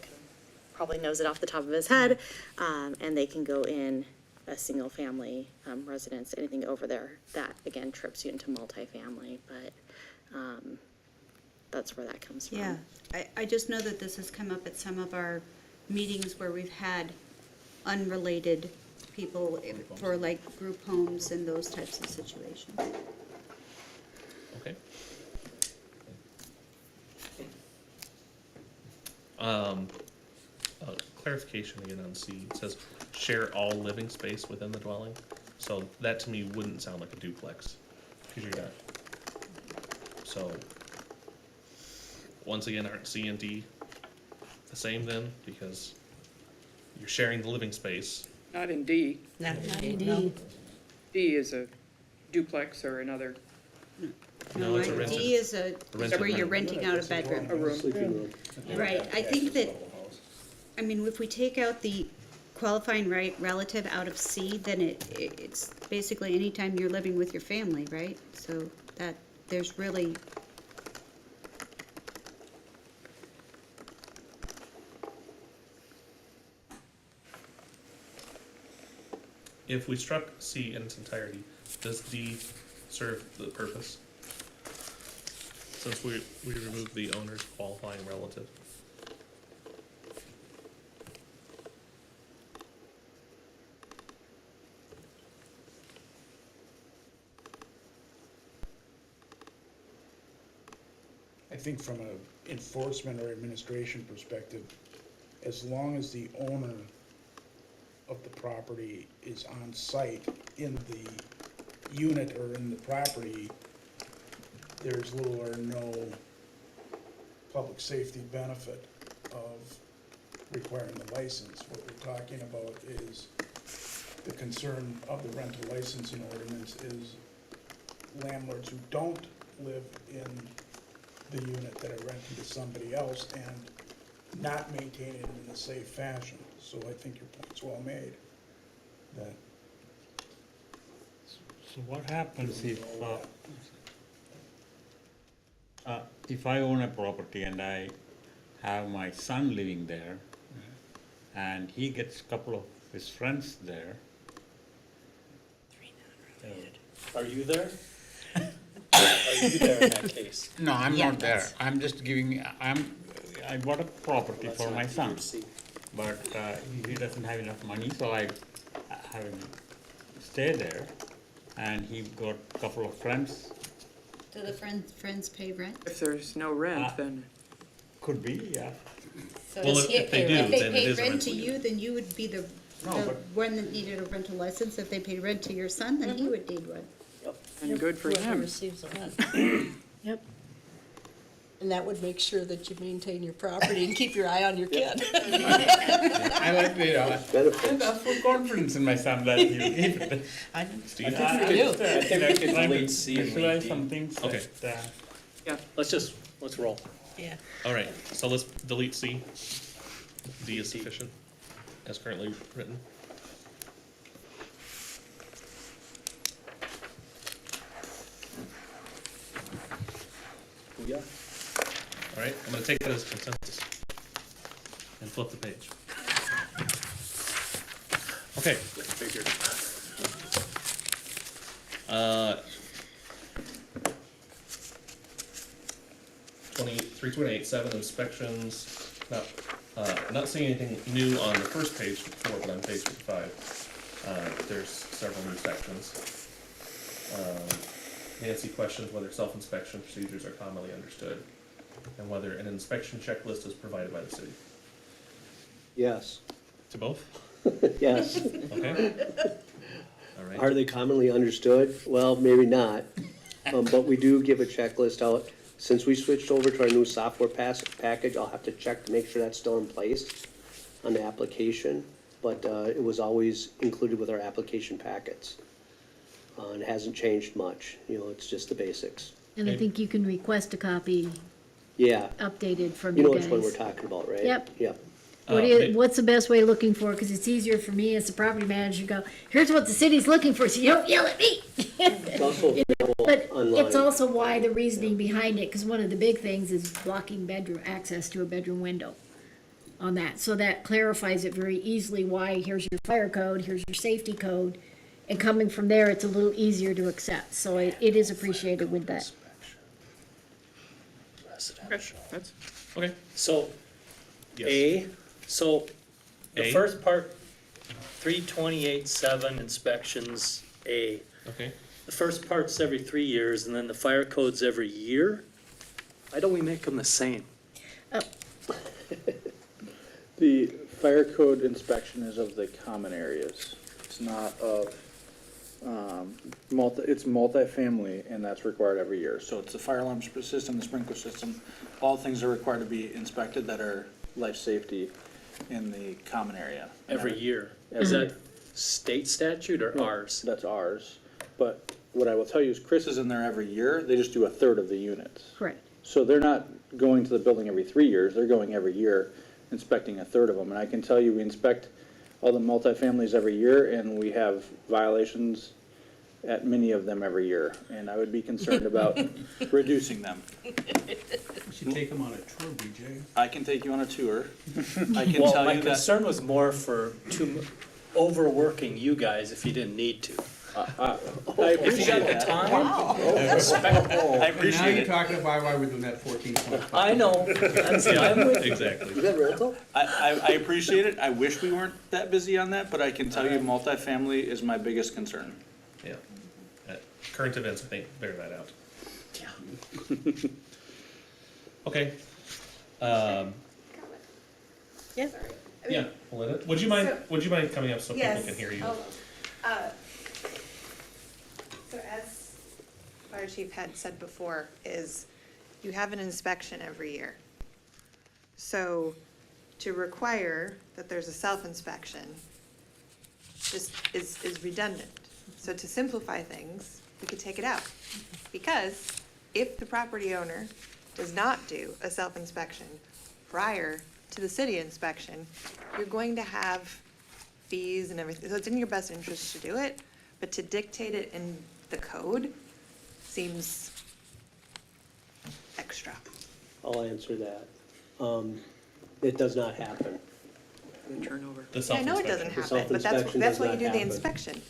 probably knows it off the top of his head, and they can go in a single-family residence. Anything over there, that again trips you into multifamily, but that's where that comes from. Yeah, I just know that this has come up at some of our meetings where we've had unrelated people for like group homes and those types of situations. Okay. Clarification again on C. It says share all living space within the dwelling. So that to me wouldn't sound like a duplex, because you're not. So, once again, aren't C and D the same then? Because you're sharing the living space. Not in D. Not D. D is a duplex or another, No, it's a rented. D is rented where you're room. renting out a bedroom. a room. Sleeping room. Right, I think that, I mean, if we take out the qualifying right relative out of C, then it's basically anytime you're living with your family, right? So that, there's really, If we struck C in its entirety, does D serve the purpose? Since we removed the owner's qualifying relative. I think from an enforcement or administration perspective, as long as the owner of the property is on site in the unit or in the property, there's little or no public safety benefit of requiring the license. What we're talking about is the concern of the rental licensing ordinance is landlords who don't live in the unit that are renting to somebody else and not maintaining it in a safe fashion. So I think your point's well made, that So what happens if I own a property and I have my son living there, and he gets a couple of his friends there? Are you there? Are you there in that case? No, I'm Yeah, not there. that's- I'm just giving, I bought a property That's for not my son, PUC. but he doesn't have enough money, so I have him stay there. And he got a couple of friends, Do the friends pay rent? If there's no rent, then could be, yeah. So Well, does he if they pay rent? do, If then they it paid is a rent to rental you, then you would be the No, but- one that needed a rental license. If they paid rent to your son, then he would need one. and good for Whoever him. receives the rent. Yep. And that would make sure that you maintain your property and keep your eye on your kid. I like the, I have full confidence in my son that he'll keep it. Steve? Good for you. I think we can Trying to delete C and leave visualize D. some things Okay. that, Let's roll. Yeah. All right, so let's delete C. D is sufficient, as currently written. Yeah. All right, I'm gonna take that as consensus and flip the page. Okay. Figured. 328.7 inspections, not seeing anything new on the first page, 4, but on page 55, there's several new sections. Nancy questions whether self-inspection procedures are commonly understood, and whether an inspection checklist is provided by the city. Yes, To both? yes. Okay. All right. Are they commonly understood? Well, maybe not, but we do give a checklist out. Since we switched over to our new software package, I'll have to check to make sure that's still in place on the application, but it was always included with our application packets. And it hasn't changed much, it's just the basics. And I think you can request a copy Yeah, updated from you you know guys. which one we're talking about, right? Yep. Yep. What's the best way of looking for it? Because it's easier for me as the property manager to go, here's what the city's looking for, so you don't yell at me. It's also available But online. it's also why the reasoning behind it, because one of the big things is blocking bedroom, access to a bedroom window on that. So that clarifies it very easily why here's your fire code, here's your safety code. And coming from there, it's a little easier to accept. So it is appreciated with that. Residential. That's, Okay. So, Yes. so the A? first part, 328.7 inspections, A. Okay. The first part's every 3 years, and then the fire code's every year? Why don't we make them the same? The fire code inspection is of the common areas. It's not of, it's multifamily, and that's required every year. So it's the fire alarm system, the sprinkler system, all things are required to be inspected that are life safety in the common area. Every year? Is that state statute or ours? That's ours. But what I will tell you is Chris is in there every year, they just do a third of the units. Correct. So they're not going to the building every 3 years, they're going every year, inspecting a third of them. And I can tell you, we inspect all the multifamilies every year, and we have violations at many of them every year. And I would be concerned about reducing them. You should take them on a tour, BJ. I can take you on a tour. I can Well, tell my you that. concern was more for overworking you guys if you didn't need to. I If you got the time, I Now appreciate you're it. talking about why we're doing that 14.5. I know, that's it, I'm with you. Exactly. Is that rental? I appreciate it. I wish we weren't that busy on that, but I can tell you multifamily is my biggest concern. Yeah. Current events, I think, bear that out. Yeah. Okay. Yeah. Yeah, Melinda, would you mind coming up so people can hear you? So as Fire Chief had said before, is you have an inspection every year. So to require that there's a self-inspection, just is redundant. So to simplify things, we could take it out. Because if the property owner does not do a self-inspection prior to the city inspection, you're going to have fees and everything. So it's in your best interest to do it, but to dictate it in the code seems extra. I'll answer that. It does not happen. The turnover. The I know it doesn't self-inspection. happen, but self-inspection that's does why you not do the happen. inspection.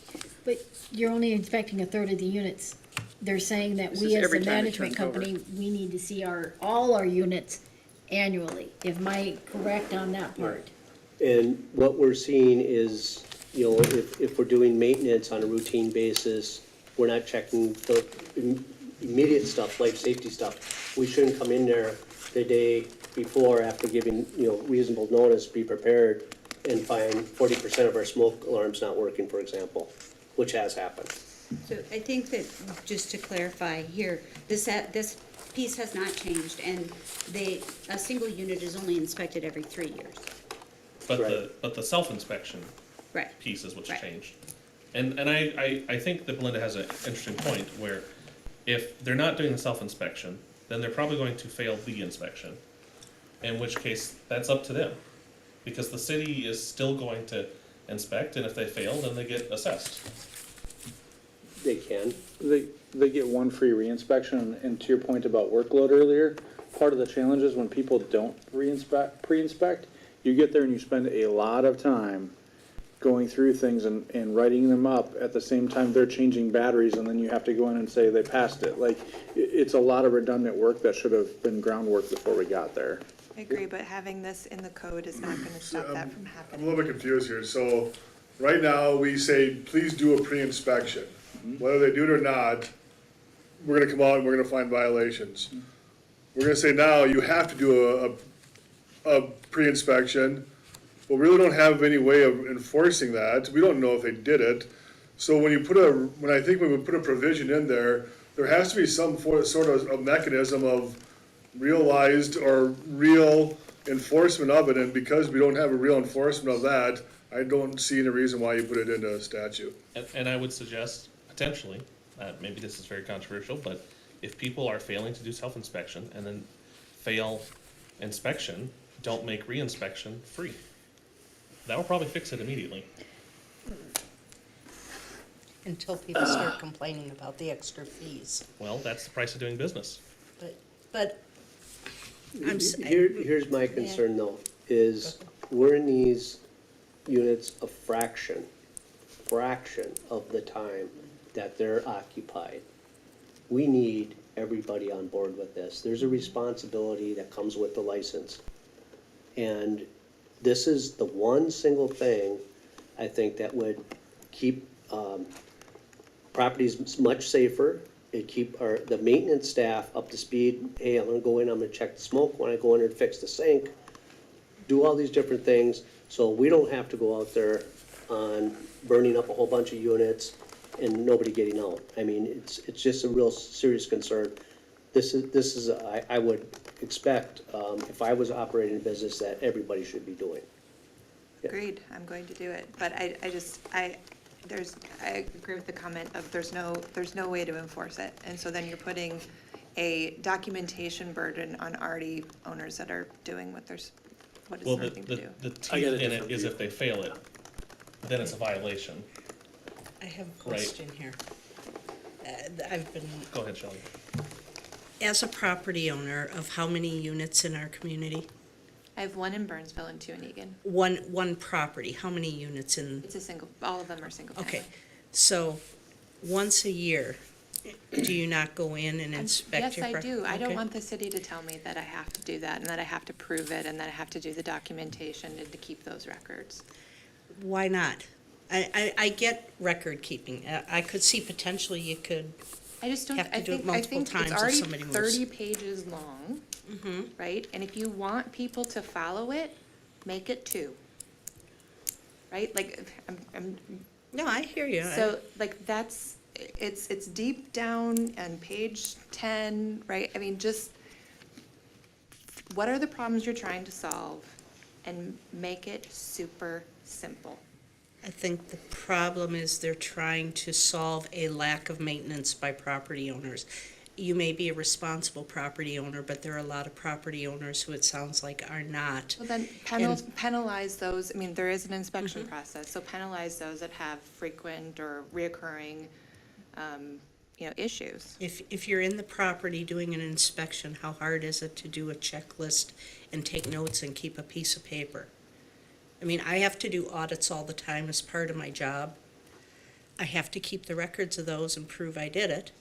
But you're only inspecting a third of the units. They're saying that This we is as every the time it management turns over. company, we need to see all our units annually. Am I correct on that part? And what we're seeing is, you know, if we're doing maintenance on a routine basis, we're not checking the immediate stuff, life safety stuff. We shouldn't come in there the day before, after giving, you know, reasonable notice, be prepared, and find 40% of our smoke alarms not working, for example, which has happened. So I think that, just to clarify here, this piece has not changed, and a single unit is only inspected every 3 years. But the self-inspection Right. piece is what's Right. changed. And I think that Belinda has an interesting point, where if they're not doing the self-inspection, then they're probably going to fail the inspection, in which case, that's up to them. Because the city is still going to inspect, and if they fail, then they get assessed. They can. They get one free re-inspection, and to your point about workload earlier, part of the challenge is when people don't pre-inspect, you get there and you spend a lot of time going through things and writing them up. At the same time, they're changing batteries, and then you have to go in and say they passed it. Like, it's a lot of redundant work that should have been groundwork before we got there. I agree, but having this in the code is not gonna stop that from I'm a happening. little bit confused here. So, right now, we say, please do a pre-inspection. Whether they do it or not, we're gonna come out and we're gonna find violations. We're gonna say now, you have to do a pre-inspection, but we really don't have any way of enforcing that. We don't know if they did it. So when we put a provision in there, there has to be some sort of a mechanism of realized or real enforcement of it, and because we don't have a real enforcement of that, I don't see any reason why you put it into a statute. And I would suggest, potentially, maybe this is very controversial, but if people are failing to do self-inspection and then fail inspection, don't make re-inspection free. That will probably fix it immediately. Until people start complaining about the extra fees. Well, that's the price of doing business. But Here's my concern though, is we're in these units a fraction of the time that they're occupied. We need everybody on board with this. There's a responsibility that comes with the license. And this is the one single thing, I think, that would keep properties much safer. It'd keep the maintenance staff up to speed. Hey, I'm gonna go in, I'm gonna check the smoke when I go in and fix the sink. Do all these different things, so we don't have to go out there on burning up a whole bunch of units and nobody getting out. I mean, it's just a real serious concern. This is, I would expect, if I was operating a business, that everybody should be doing. agreed, I'm going to do it, but I agree with the comment of there's no way to enforce it. And so then you're putting a documentation burden on already owners that are doing what is Well, the right thing to do. the teeth in it is if they fail it, then it's a violation. I have a question here. I've been, Go ahead, Shelley. as a property owner of how many units in our community? I have one in Burnsville and two in Egan. One property, how many units in? It's a single, all of them are single family. Okay, so once a year, do you not go in and inspect your? Yes, I do. I don't Okay. want the city to tell me that I have to do that and that I have to prove it and that I have to do the documentation and to keep those records. Why not? I get record keeping. I could see potentially you could I just don't, have to I do it think multiple it's times if already somebody moves. 30 pages long, right? And if you want people to follow it, make it 2. Right? Like, No, I hear you. So, like, that's, it's deep down on page 10, right? I mean, just, what are the problems you're trying to solve? And make it super simple. I think the problem is they're trying to solve a lack of maintenance by property owners. You may be a responsible property owner, but there are a lot of property owners who it sounds like are not. Well, then penalize those, I mean, there is an inspection process, so penalize those that have frequent or reoccurring, issues. If you're in the property doing an inspection, how hard is it to do a checklist and take notes and keep a piece of paper? I mean, I have to do audits all the time as part of my job. I have to keep the records of those and prove I did it.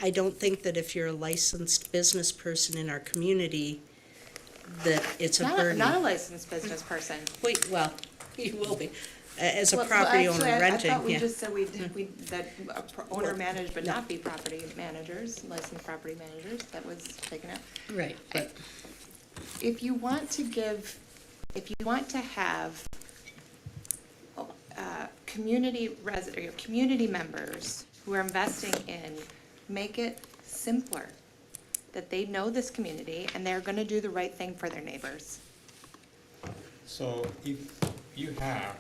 I don't think that if you're a licensed business person in our community, that it's a burden. Not a licensed business person. Wait, well, you will be, as a Well, property actually, owner renting, I thought we yeah. just said that owner managed but not be property managers, licensed property managers, that was taken out. Right, but If you want to have community members who are investing in, make it simpler, that they know this community and they're gonna do the right thing for their neighbors. So if you have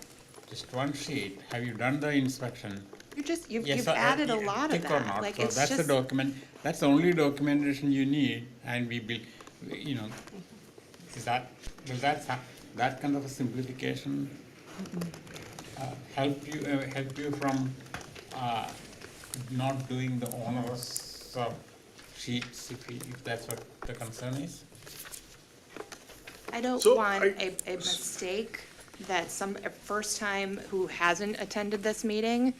just one sheet, have you done the inspection? You've Yes, added a lot of tick or that, not. like So it's that's the just, document, that's the only documentation you need, and we will, does that kind of a simplification help you from not doing the onerous sheets, if that's what the concern is? I don't So want a mistake that a first time who hasn't attended this meeting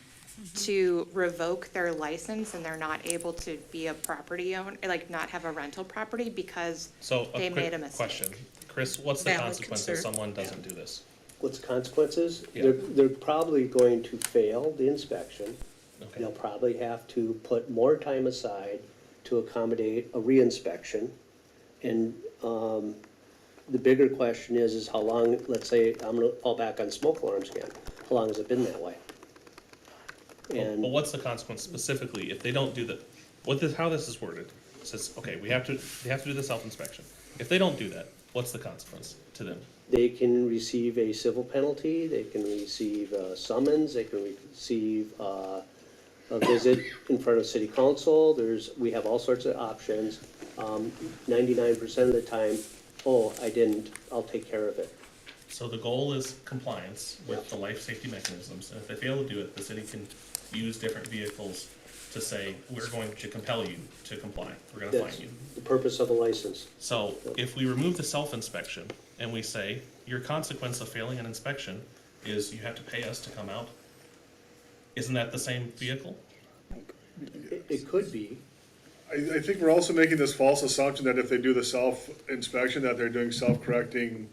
to revoke their license and they're not able to be a property owner, like not have a rental property because So they a made a quick mistake. question. Chris, what's the Valid consequence if concern. someone doesn't do this? What's the consequences? Yeah. They're probably going to fail the inspection. Okay. They'll probably have to put more time aside to accommodate a reinspection. And the bigger question is how long, let's say, I'm gonna fall back on smoke alarms again. How long has it been that way? But And what's the consequence specifically if they don't do how this is worded? It says, okay, they have to do the self-inspection. If they don't do that, what's the consequence to them? they can receive a civil penalty, they can receive a summons, they can receive a visit in front of city council. We have all sorts of options. 99% of the time, oh, I didn't, I'll take care of it. So the goal is compliance with the life safety mechanisms, and if they fail to do it, the city can use different vehicles to say, we're going to compel you to comply, we're gonna That's fine you. the purpose of a license. So if we remove the self-inspection and we say, your consequence of failing an inspection is you have to pay us to come out, isn't that the same vehicle? It could be. I think we're also making this false assumption that if they do the self-inspection, that they're doing self-correcting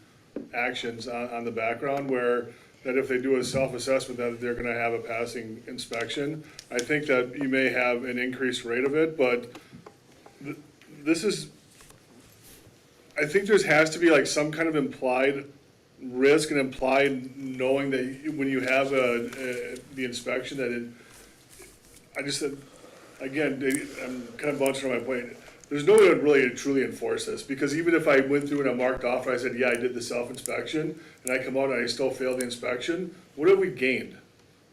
actions on the background, where that if they do a self-assessment, that they're gonna have a passing inspection. I think that you may have an increased rate of it, but this is, I think there has to be like some kind of implied risk and implied knowing that when you have the inspection, that I just said, again, I'm kind of bouncing on my point. There's no way to really truly enforce this, because even if I went through and I marked off and I said, yeah, I did the self-inspection, and I come out and I still failed the inspection, what have we gained?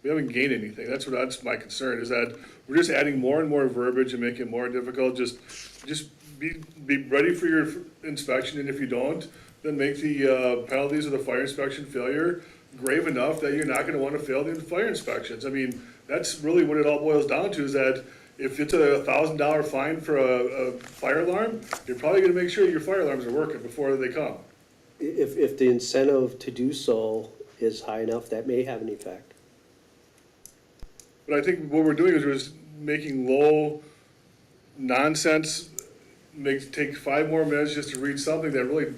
We haven't gained anything. That's my concern, is that we're just adding more and more verbiage and making it more difficult. Just be ready for your inspection, and if you don't, then make the penalties of the fire inspection failure grave enough that you're not gonna wanna fail the fire inspections. I mean, that's really what it all boils down to, is that if it's a $1,000 fine for a fire alarm, you're probably gonna make sure your fire alarms are working before they come. If the incentive to do so is high enough, that may have an effect. But I think what we're doing is we're just making low nonsense, take 5 more minutes just to read something that really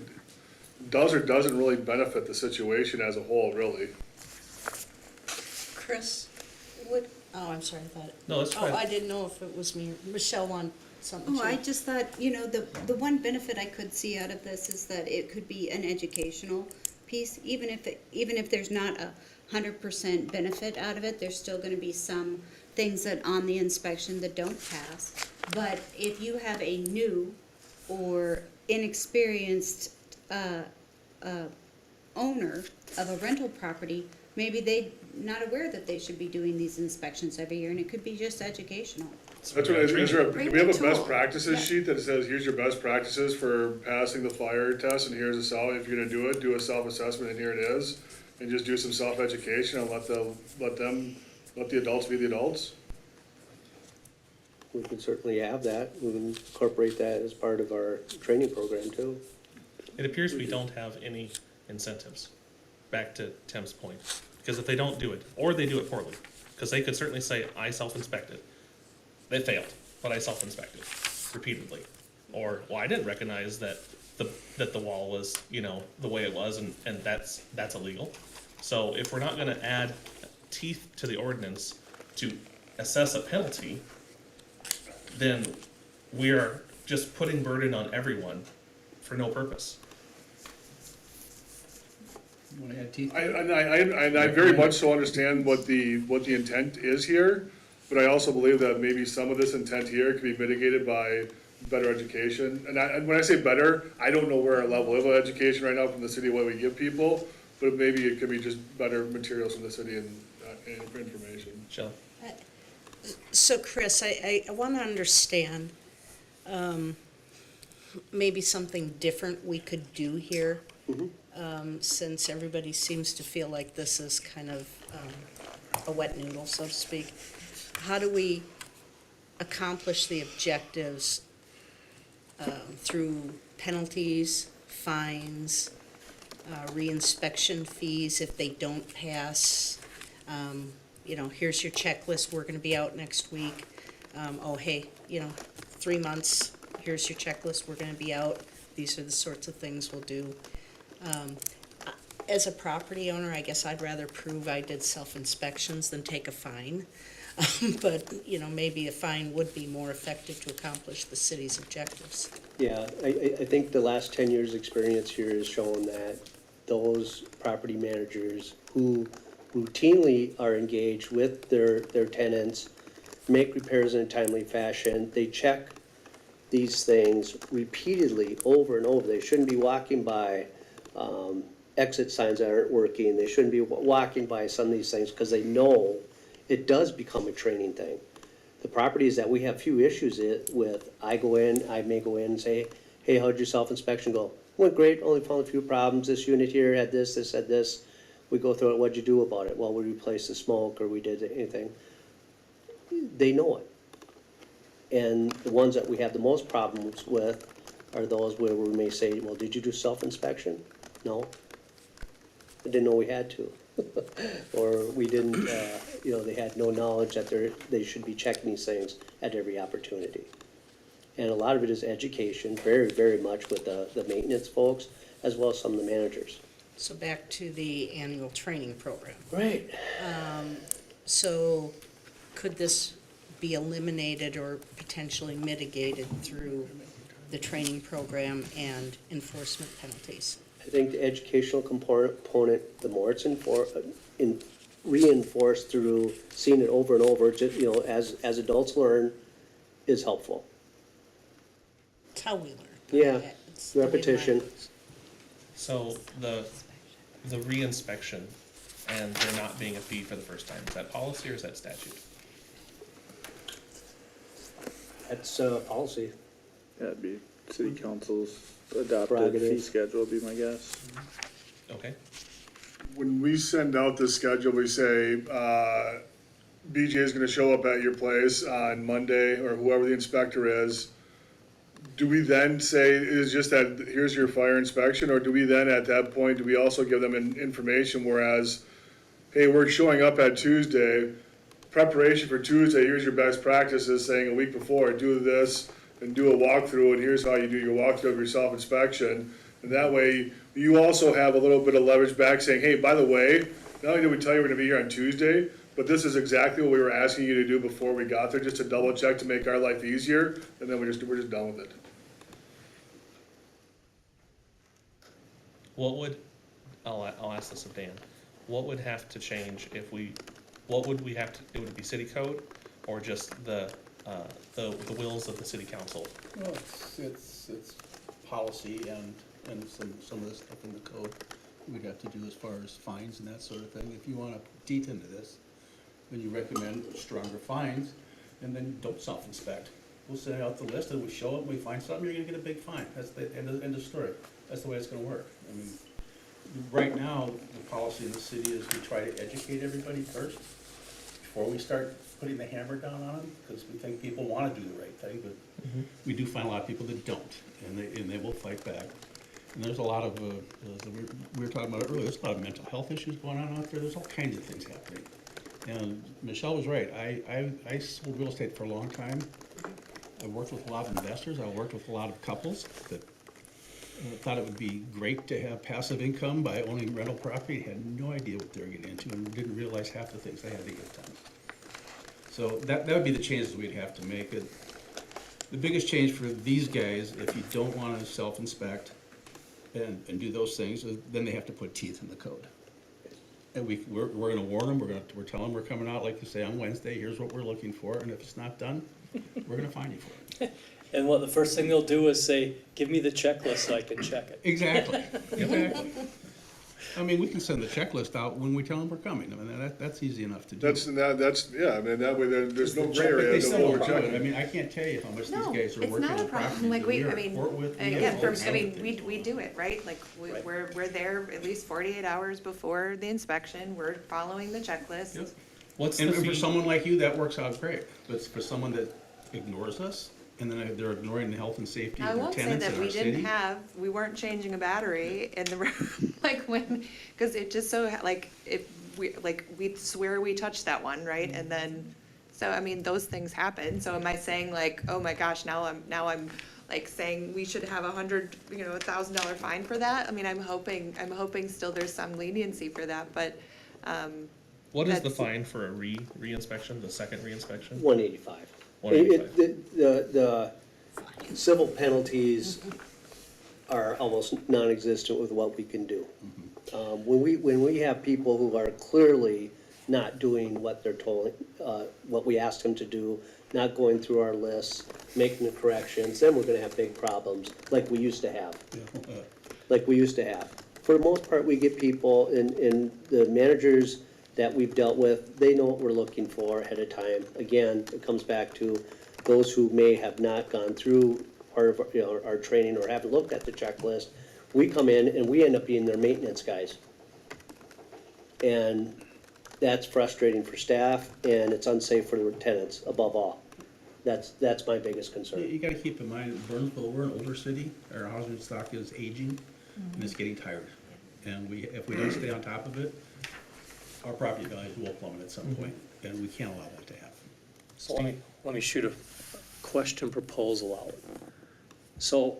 does or doesn't really benefit the situation as a whole, really. Chris, I'm sorry, I thought. No, that's fine. Oh, I didn't know if it was me. Michelle wanted something. Oh, I just thought, the one benefit I could see out of this is that it could be an educational piece, even if there's not 100% benefit out of it, there's still gonna be some things that on the inspection that don't pass. But if you have a new or inexperienced owner of a rental property, maybe they not aware that they should be doing these inspections every year, and it could be just educational. That's what, do we have a Great best tool. practices Yeah. sheet that says, here's your best practices for passing the fire test, and here's if you're gonna do it, do a self-assessment, and here it is, and just do some self-education and let the adults be the adults? We can certainly have that. We can incorporate that as part of our training program too. It appears we don't have any incentives, back to Tim's point. Because if they don't do it, or they do it poorly, because they could certainly say, I self-inspected. They failed, but I self-inspected repeatedly. Or, well, I didn't recognize that the wall was, the way it was, and that's illegal. So if we're not gonna add teeth to the ordinance to assess a penalty, then we're just putting burden on everyone for no purpose. You wanna add teeth? I very much so understand what the intent is here, but I also believe that maybe some of this intent here could be mitigated by better education. And when I say better, I don't know where our level of education right now from the city, what we give people, but maybe it could be just better materials from the city and information. Shelley? So Chris, I want to understand, maybe something different we could do here, since everybody seems to feel like this is kind of a wet noodle, so to speak. How do we accomplish the objectives through penalties, fines, reinspection fees if they don't pass? Here's your checklist, we're gonna be out next week. Oh, hey, 3 months, here's your checklist, we're gonna be out. These are the sorts of things we'll do. As a property owner, I guess I'd rather prove I did self-inspections than take a fine. But, maybe a fine would be more effective to accomplish the city's objectives. Yeah, I think the last 10 years' experience here has shown that those property managers who routinely are engaged with their tenants, make repairs in a timely fashion, they check these things repeatedly over and over. They shouldn't be walking by exit signs that aren't working. They shouldn't be walking by some of these things because they know it does become a training thing. The properties that we have few issues with, I may go in and say, hey, how'd your self-inspection go? Went great, only found a few problems. This unit here had this had this. We go through it, what'd you do about it? Well, we replaced the smoke or we did anything. They know it. And the ones that we have the most problems with are those where we may say, well, did you do self-inspection? No. I didn't know we had to. Or we didn't, they had no knowledge that they should be checking these things at every opportunity. And a lot of it is education, very, very much with the maintenance folks, as well as some of the managers. So back to the annual training program. Right. So could this be eliminated or potentially mitigated through the training program and enforcement penalties? I think the educational component, the more it's reinforced through seeing it over and over, just, as adults learn, is helpful. It's how we learn. Yeah, It's the way we repetition. learn. So the reinspection and there not being a fee for the first time, is that policy or is that statute? That's policy. Yeah, it'd be city council's adopted Prerogative. fee schedule would be my guess. Okay. When we send out the schedule, we say, BJ is gonna show up at your place on Monday, or whoever the inspector is. Do we then say, is just that, here's your fire inspection, or do we then, at that point, do we also give them information, whereas, hey, we're showing up at Tuesday, preparation for Tuesday, here's your best practices, saying a week before, do this, and do a walkthrough, and here's how you do your walkthrough of your self-inspection. And that way, you also have a little bit of leverage back saying, hey, by the way, not only did we tell you we're gonna be here on Tuesday, but this is exactly what we were asking you to do before we got there, just to double check to make our life easier, and then we're just done with it. What would, I'll ask this of Dan, what would have to change if what would we have to, it would be city code or just the wills of the city council? Well, it's policy and some of the stuff in the code. we'd have to do as far as fines and that sort of thing. If you want to teeth into this, then you recommend stronger fines, and then don't self-inspect. We'll send out the list, and we show it, and we find something, you're gonna get a big fine. That's the end of story. That's the way it's gonna work. I mean, right now, the policy in the city is we try to educate everybody first before we start putting the hammer down on them, because we think people want to do the right thing, but we do find a lot of people that don't, and they will fight back. And there's a lot of, we were talking about it earlier, there's a lot of mental health issues going on out there. There's all kinds of things happening. And Michelle was right. I sold real estate for a long time. I worked with a lot of investors. I worked with a lot of couples that thought it would be great to have passive income by owning rental property, had no idea what they were getting into, and didn't realize half the things they had to get done. So that would be the changes we'd have to make. The biggest change for these guys, if you don't want to self-inspect and do those things, then they have to put teeth in the code. And we're going to warn them. We're telling them we're coming out, like you say, on Wednesday. Here's what we're looking for, and if it's not done, we're going to fine you for it. And what the first thing they'll do is say, give me the checklist so I can check it. Exactly. Exactly. I mean, we can send the checklist out when we tell them we're coming. I mean, that's easy enough to do. Yeah, I mean, that way there's no gray But they area, still no don't more do it. I checking. mean, I can't tell you how much No, these guys are it's working not a on problem, properties like that we, we I are mean, at court with. again, we do it, right? Like, we're there at least 48 hours before the inspection, we're following the checklist. Yep. What's And the for fee? someone like you, that works out great. But for someone that ignores us, and then they're ignoring the health and safety I of their won't say tenants that in we our didn't city. we weren't changing a battery in the room, like when, because it just so, like, we swear we touched that one, right? And then, so, I mean, those things happen. So am I saying like, oh my gosh, now I'm like saying we should have $1,000 fine for that? I mean, I'm hoping still there's some leniency for that, but, What is the that's- fine for a re-inspection, the second re-inspection? 185. 185. The civil penalties are almost non-existent with what we can do. When we have people who are clearly not doing what they're told, what we asked them to do, not going through our lists, making the corrections, then we're gonna have big problems, like we used to have. For the most part, we get people, and the managers that we've dealt with, they know what we're looking for ahead of time. Again, it comes back to those who may have not gone through part of our training or haven't looked at the checklist. We come in and we end up being their maintenance guys. And that's frustrating for staff, and it's unsafe for the tenants above all. That's my biggest concern. You gotta keep in mind, Burnsville, we're an older city. Our housing stock is aging, and it's getting tired. And if we don't stay on top of it, our property values will plummet at some point, and we can't allow that to happen. So let me shoot a question proposal out. So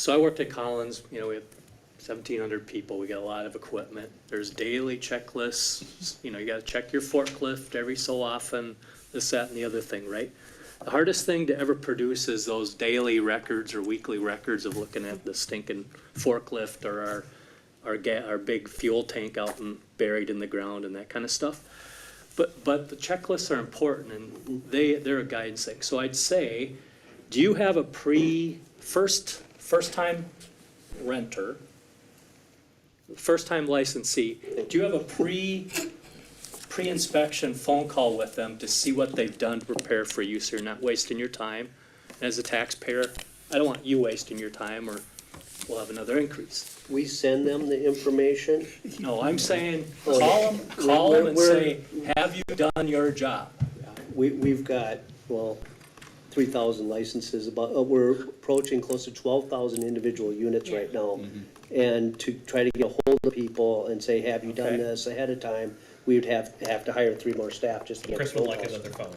I worked at Collins, we have 1,700 people, we got a lot of equipment. There's daily checklists, you gotta check your forklift every so often, this, that, and the other thing, right? The hardest thing to ever produce is those daily records or weekly records of looking at the stinking forklift or our big fuel tank out and buried in the ground and that kind of stuff. But the checklists are important, and they're a guidance thing. So I'd say, do you have a first-time renter, first-time licensee, do you have a pre-inspection phone call with them to see what they've done to prepare for you so you're not wasting your time? And as a taxpayer, I don't want you wasting your time, or we'll have another increase. We send them the information. No, I'm saying, call them and say, have you done your job? We've got, 3,000 licenses, we're approaching close to 12,000 individual units right now. And to try to get a hold of people and say, have you done Okay. this ahead of time, we would have to hire 3 more staff just to get. Chris would like another phone.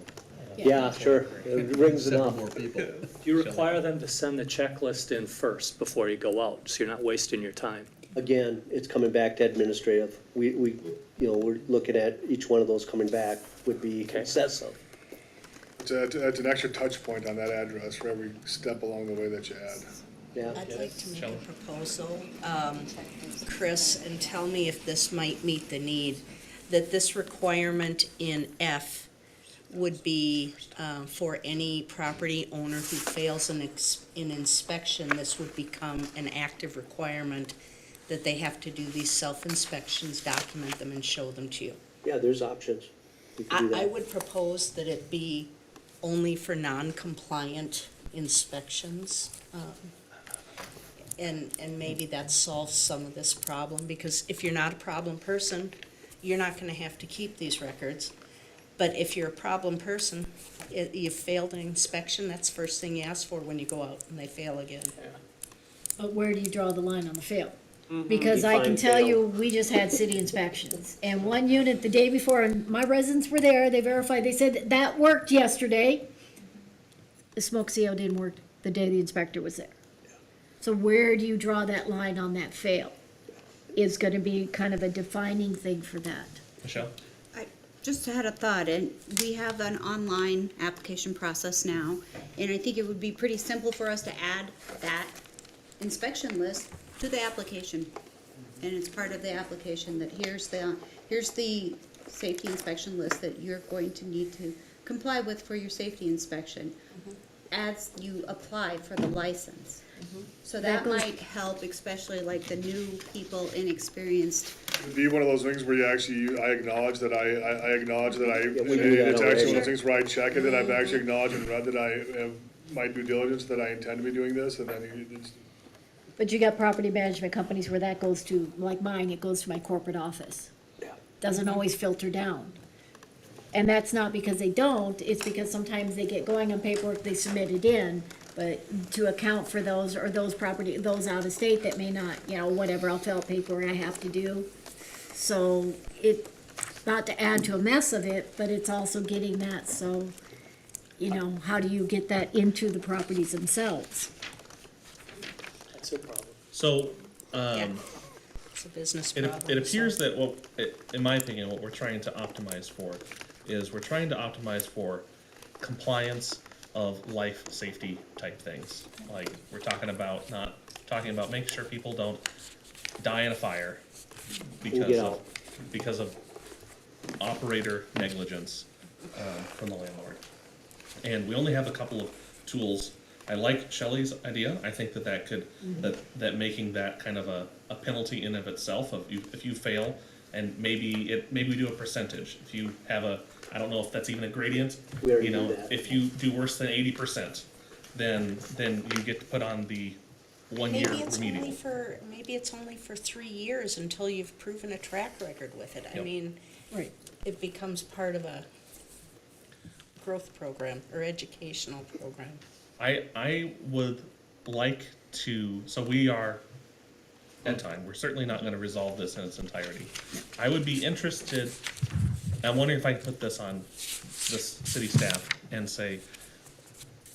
Yeah, sure, it rings enough. More people. Do you require them to send the checklist in first before you go out, so you're not wasting your time? Again, it's coming back to administrative. We're looking at each one of those coming back would be excessive. It's an extra touch point on that address for every step along the way that you add. Yeah. I'd like to make a proposal, Chris, and tell me if this might meet the need, that this requirement in F would be for any property owner who fails an inspection, this would become an active requirement that they have to do these self-inspections, document them, and show them to you. Yeah, there's options. We can do I that. would propose that it be only for non-compliant inspections. And maybe that solves some of this problem, because if you're not a problem person, you're not gonna have to keep these records. But if you're a problem person, you've failed an inspection, that's the first thing you ask for when you go out and they fail again. But where do you draw the line on the fail? Because I can Define tell fail. you, we just had city inspections, and one unit the day before, and my residents were there, they verified, they said, that worked yesterday. The smoke CO didn't work the day the inspector was there. So where do you draw that line on that fail? Is gonna be kind of a defining thing for that. Michelle? I just had a thought, and we have an online application process now, and I think it would be pretty simple for us to add that inspection list to the application. And it's part of the application that here's the safety inspection list that you're going to need to comply with for your safety inspection as you apply for the license. So That that goes- might help, especially like the new people, inexperienced. It'd be one of those things where you actually, I acknowledge that I acknowledge that I, Yeah, we do that it's actually one of already. those things where I check it, and I've actually acknowledged and read that I have my due diligence, that I intend to be doing this, and then it's, But you got property management companies where that goes to, like mine, it goes to my corporate office. Yeah. Doesn't always filter down. And that's not because they don't, it's because sometimes they get going on paperwork, they submit it in, but to account for those, or those out of state that may not, whatever, I'll fill out paperwork I have to do. So not to add to a mess of it, but it's also getting that, so, how do you get that into the properties themselves? That's a problem. So, Yeah. It's a business It, problem. it appears so- that in my opinion, what we're trying to optimize for is we're trying to optimize for compliance of life safety type things. Like, we're talking about making sure people don't die in a fire get out. because of operator negligence, from the landlord. And we only have a couple of tools. I like Shelley's idea. I think that could, that making that kind of a penalty in of itself, if you fail, and maybe we do a percentage. If you have I don't know if that's even a gradient. We already do that. If you do worse than 80%, then you get to put on the 1 year remedial. Maybe it's only for 3 years until you've proven a track record with it. I Yep. mean, Right. it becomes part of a growth program or educational program. I would like to, so we are, at time, we're certainly not gonna resolve this in its entirety. I would be interested, I'm wondering if I can put this on this city staff and say,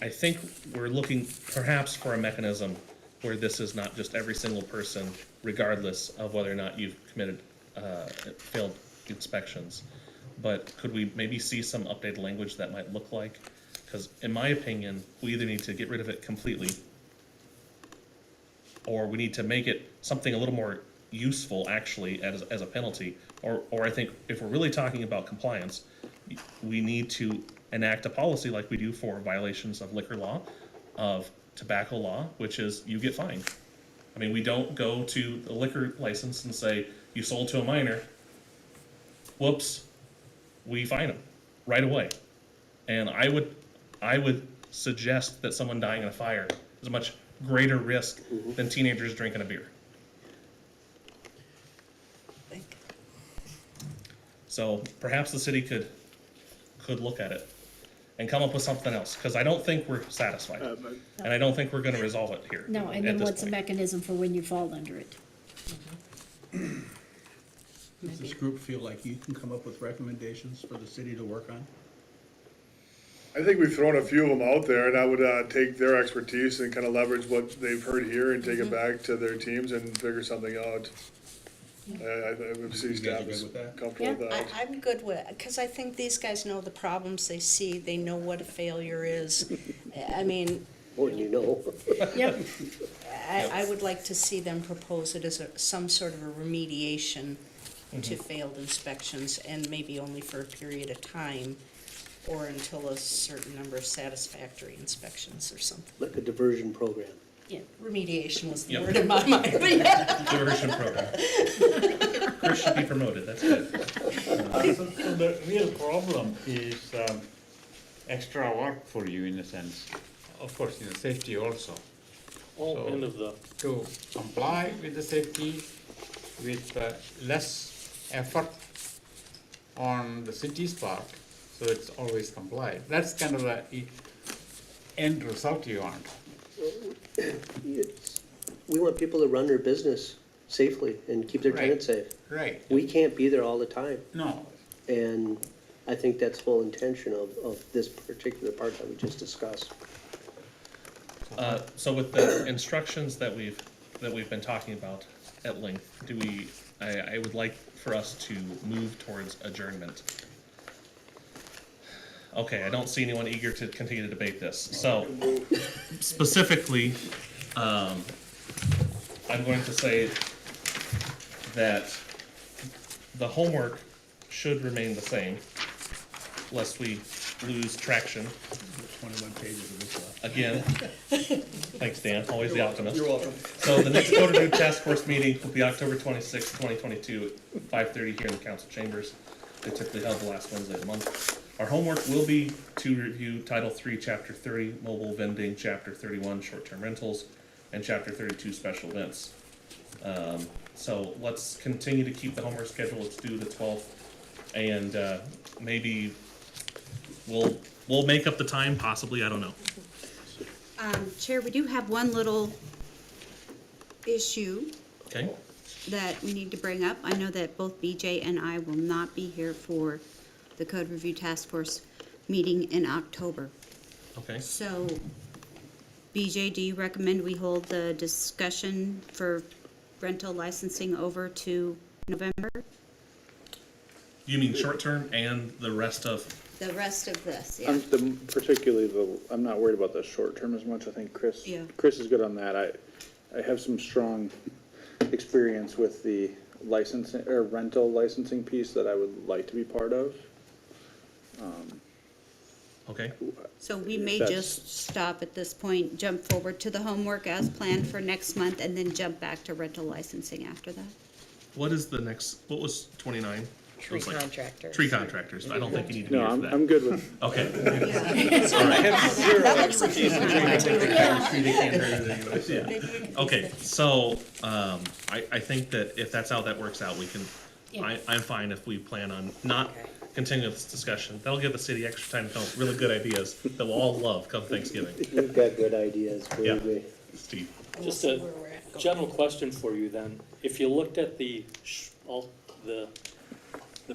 I think we're looking perhaps for a mechanism where this is not just every single person, regardless of whether or not you've committed, failed inspections. But could we maybe see some updated language that might look like? Because in my opinion, we either need to get rid of it completely, or we need to make it something a little more useful actually as a penalty. Or I think if we're really talking about compliance, we need to enact a policy like we do for violations of liquor law, of tobacco law, which is you get fined. I mean, we don't go to the liquor license and say, you sold to a minor, whoops, we fine them right away. And I would suggest that someone dying in a fire is a much greater risk than teenagers drinking a beer. So perhaps the city could look at it and come up with something else, because I don't think we're satisfied. And I don't think we're gonna resolve it here. No, and at then this what's the point. mechanism for when you fall under it? Does this group feel like you can come up with recommendations for the city to work on? I think we've thrown a few of them out there, and I would take their expertise and kind of leverage what they've heard here and take it back to their teams and figure something out. I would see You guys staff are good is with that? comfortable with that. I'm good with, because I think these guys know the problems they see, they know what a failure is. I mean, More than you know. Yep. I would like to see them propose it as some sort of a remediation to Mm-hmm. failed inspections, and maybe only for a period of time, or until a certain number of satisfactory inspections or something. Like a diversion program. Remediation was the Yep. word in my mind, but yeah. Diversion program. Chris should be promoted, that's good. So the real problem is extra work for you in a sense. Of course, safety also. So End of the. to comply with the safety with less effort on the city's part, so it's always complied. That's kind of the end result you want. We want people to run their business safely and keep their Right. tenants safe. Right. We can't be there all the time. No. And I think that's the whole intention of this particular part that we just discussed. So with the instructions that we've been talking about at length, I would like for us to move towards adjournment. Okay, I don't see anyone eager to continue to debate this. So specifically, I'm going to say that the homework should remain the same, lest we lose traction. 21 pages of this stuff. Again, thanks, Dan, always the optimist. You're welcome. So the next Code Review Task Force meeting will be October 26th, 2022, at 5:30 here in the council chambers. They typically held the last Wednesday of the month. Our homework will be to review Title 3, Chapter 30, Mobile Vending, Chapter 31, Short-Term Rentals, and Chapter 32, Special Events. So let's continue to keep the homework schedule. Let's do the 12th, and maybe we'll make up the time, possibly, I don't know. Chair, we do have one little issue Okay? that we need to bring up. I know that both BJ and I will not be here for the Code Review Task Force meeting in October. Okay. So, BJ, do you recommend we hold the discussion for rental licensing over to November? You mean short-term and the rest of, The rest of this, yeah. I'm not worried about the short term as much. I think Chris Yeah. is good on that. I have some strong experience with the licensing or rental licensing piece that I would like to be part of. okay? So we may That's- just stop at this point, jump forward to the homework as planned for next month, and then jump back to rental licensing after that. What is the next, what was 29? Tree It was like contractors. Tree contractors, I don't think you need to be No, here for that. I'm good with. Okay. Okay, so, I think that if that's how that works out, we can, I'm fine if we plan on not continuing this discussion. That'll give the city extra time to come up with really good ideas that we'll all love come Thanksgiving. We've got good ideas, Yeah. believe me. Steve? Just a general question for you then. If you looked at the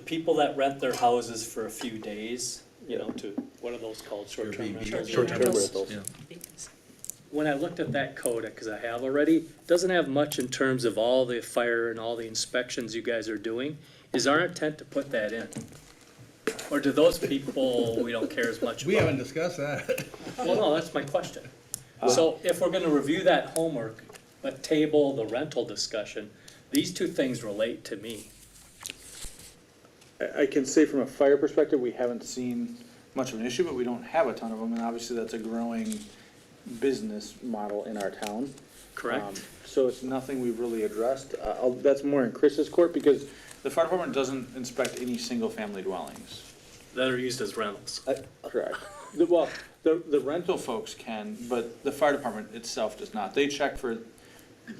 people that rent their houses for a few days, to, what are those called, short-term rentals? Short-term rentals. Yeah. When I looked at that code, because I have already, it doesn't have much in terms of all the fire and all the inspections you guys are doing. Is our intent to put that in? Or do those people, we don't care as much about? We haven't discussed that. Well, no, that's my question. So if we're gonna review that homework, but table the rental discussion, these two things relate to me. I can say from a fire perspective, we haven't seen much of an issue, but we don't have a ton of them, and obviously that's a growing business model in our town. Correct? So it's nothing we've really addressed. That's more in Chris's court, because the fire department doesn't inspect any single-family dwellings. That are used as rentals. Correct. The rental folks can, but the fire department itself does not. They check for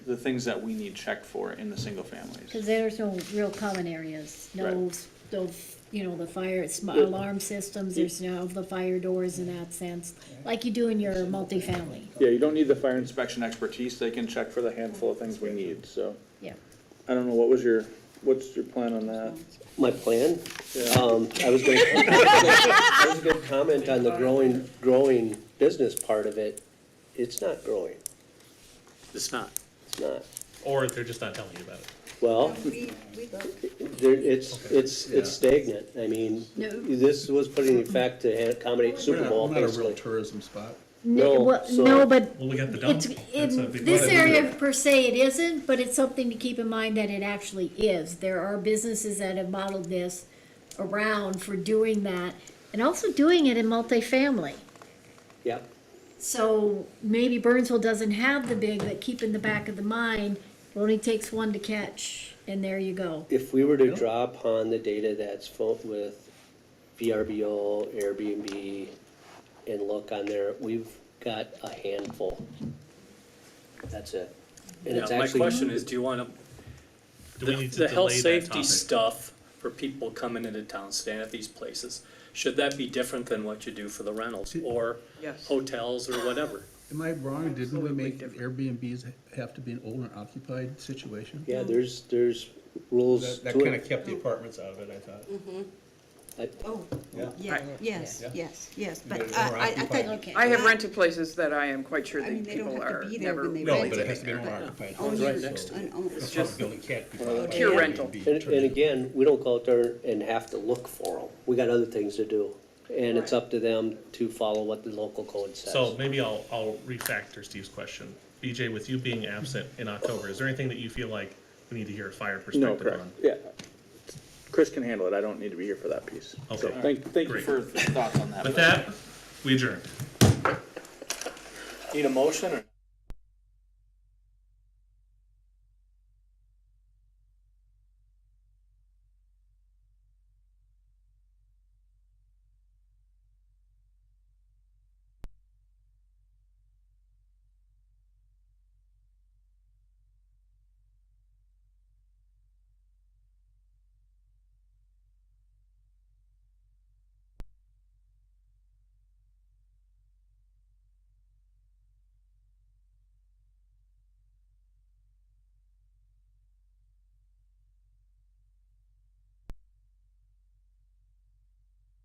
the things that we need checked for in the single families. Because there's no real common areas, no, Right. the fire, alarm systems, there's no, the fire doors in that sense, like you do in your multifamily, Yeah, you don't need the fire inspection expertise. They can check for the handful of things we need, so. yeah. I don't know, what's your plan on that? My plan? Yeah. I was gonna comment on the growing business part of it. It's not growing. It's not. It's not. Or they're just not telling you about it. Well, it's stagnant. I mean, No. this was put in effect to accommodate Super Bowl, We're not a real basically. tourism spot. No, Well, so- no, but Well, we got the dump. it's, That's a in big this part. area per se, it isn't, but it's something to keep in mind that it actually is. There are businesses that have modeled this around for doing that, and also doing it in multifamily. Yep. So maybe Burnsville doesn't have the big, but keep in the back of the mind, it only takes one to catch, and there you go. If we were to draw upon the data that's filled with VRBO, Airbnb, and look on there, we've got a handful. That's it. And it's Yeah, my actually. question is, do you wanna, Do we need to the health delay that safety topic? stuff for people coming into town, staying at these places, should that be different than what you do for the rentals or Yes. hotels or whatever? Am I wrong? Didn't we make Airbnbs have to be an owner occupied situation? Yeah, there's rules That to kinda it. kept the apartments out of it, I thought. Oh, Yeah. yeah, yes, yes, But but it's I owner-occupied. thought. Okay. I have rented places that I am quite sure I mean, that they don't people have to are be there never when they No, rent but it it. has to be owner occupied. One's right next to it. An owner. It's Apartment just building can't be. pure rental. And again, we don't go out there and have to look for them. We got other things to do. And it's up to them to follow what the local code says. So maybe I'll refactor Steve's question. BJ, with you being absent in October, is there anything that you feel like we need to hear a fire No, perspective correct. on? Yeah. Chris can handle it. I don't need to be here for that piece. So Okay. thank you Great. for the thoughts on that. With that, we adjourn. Need a motion or?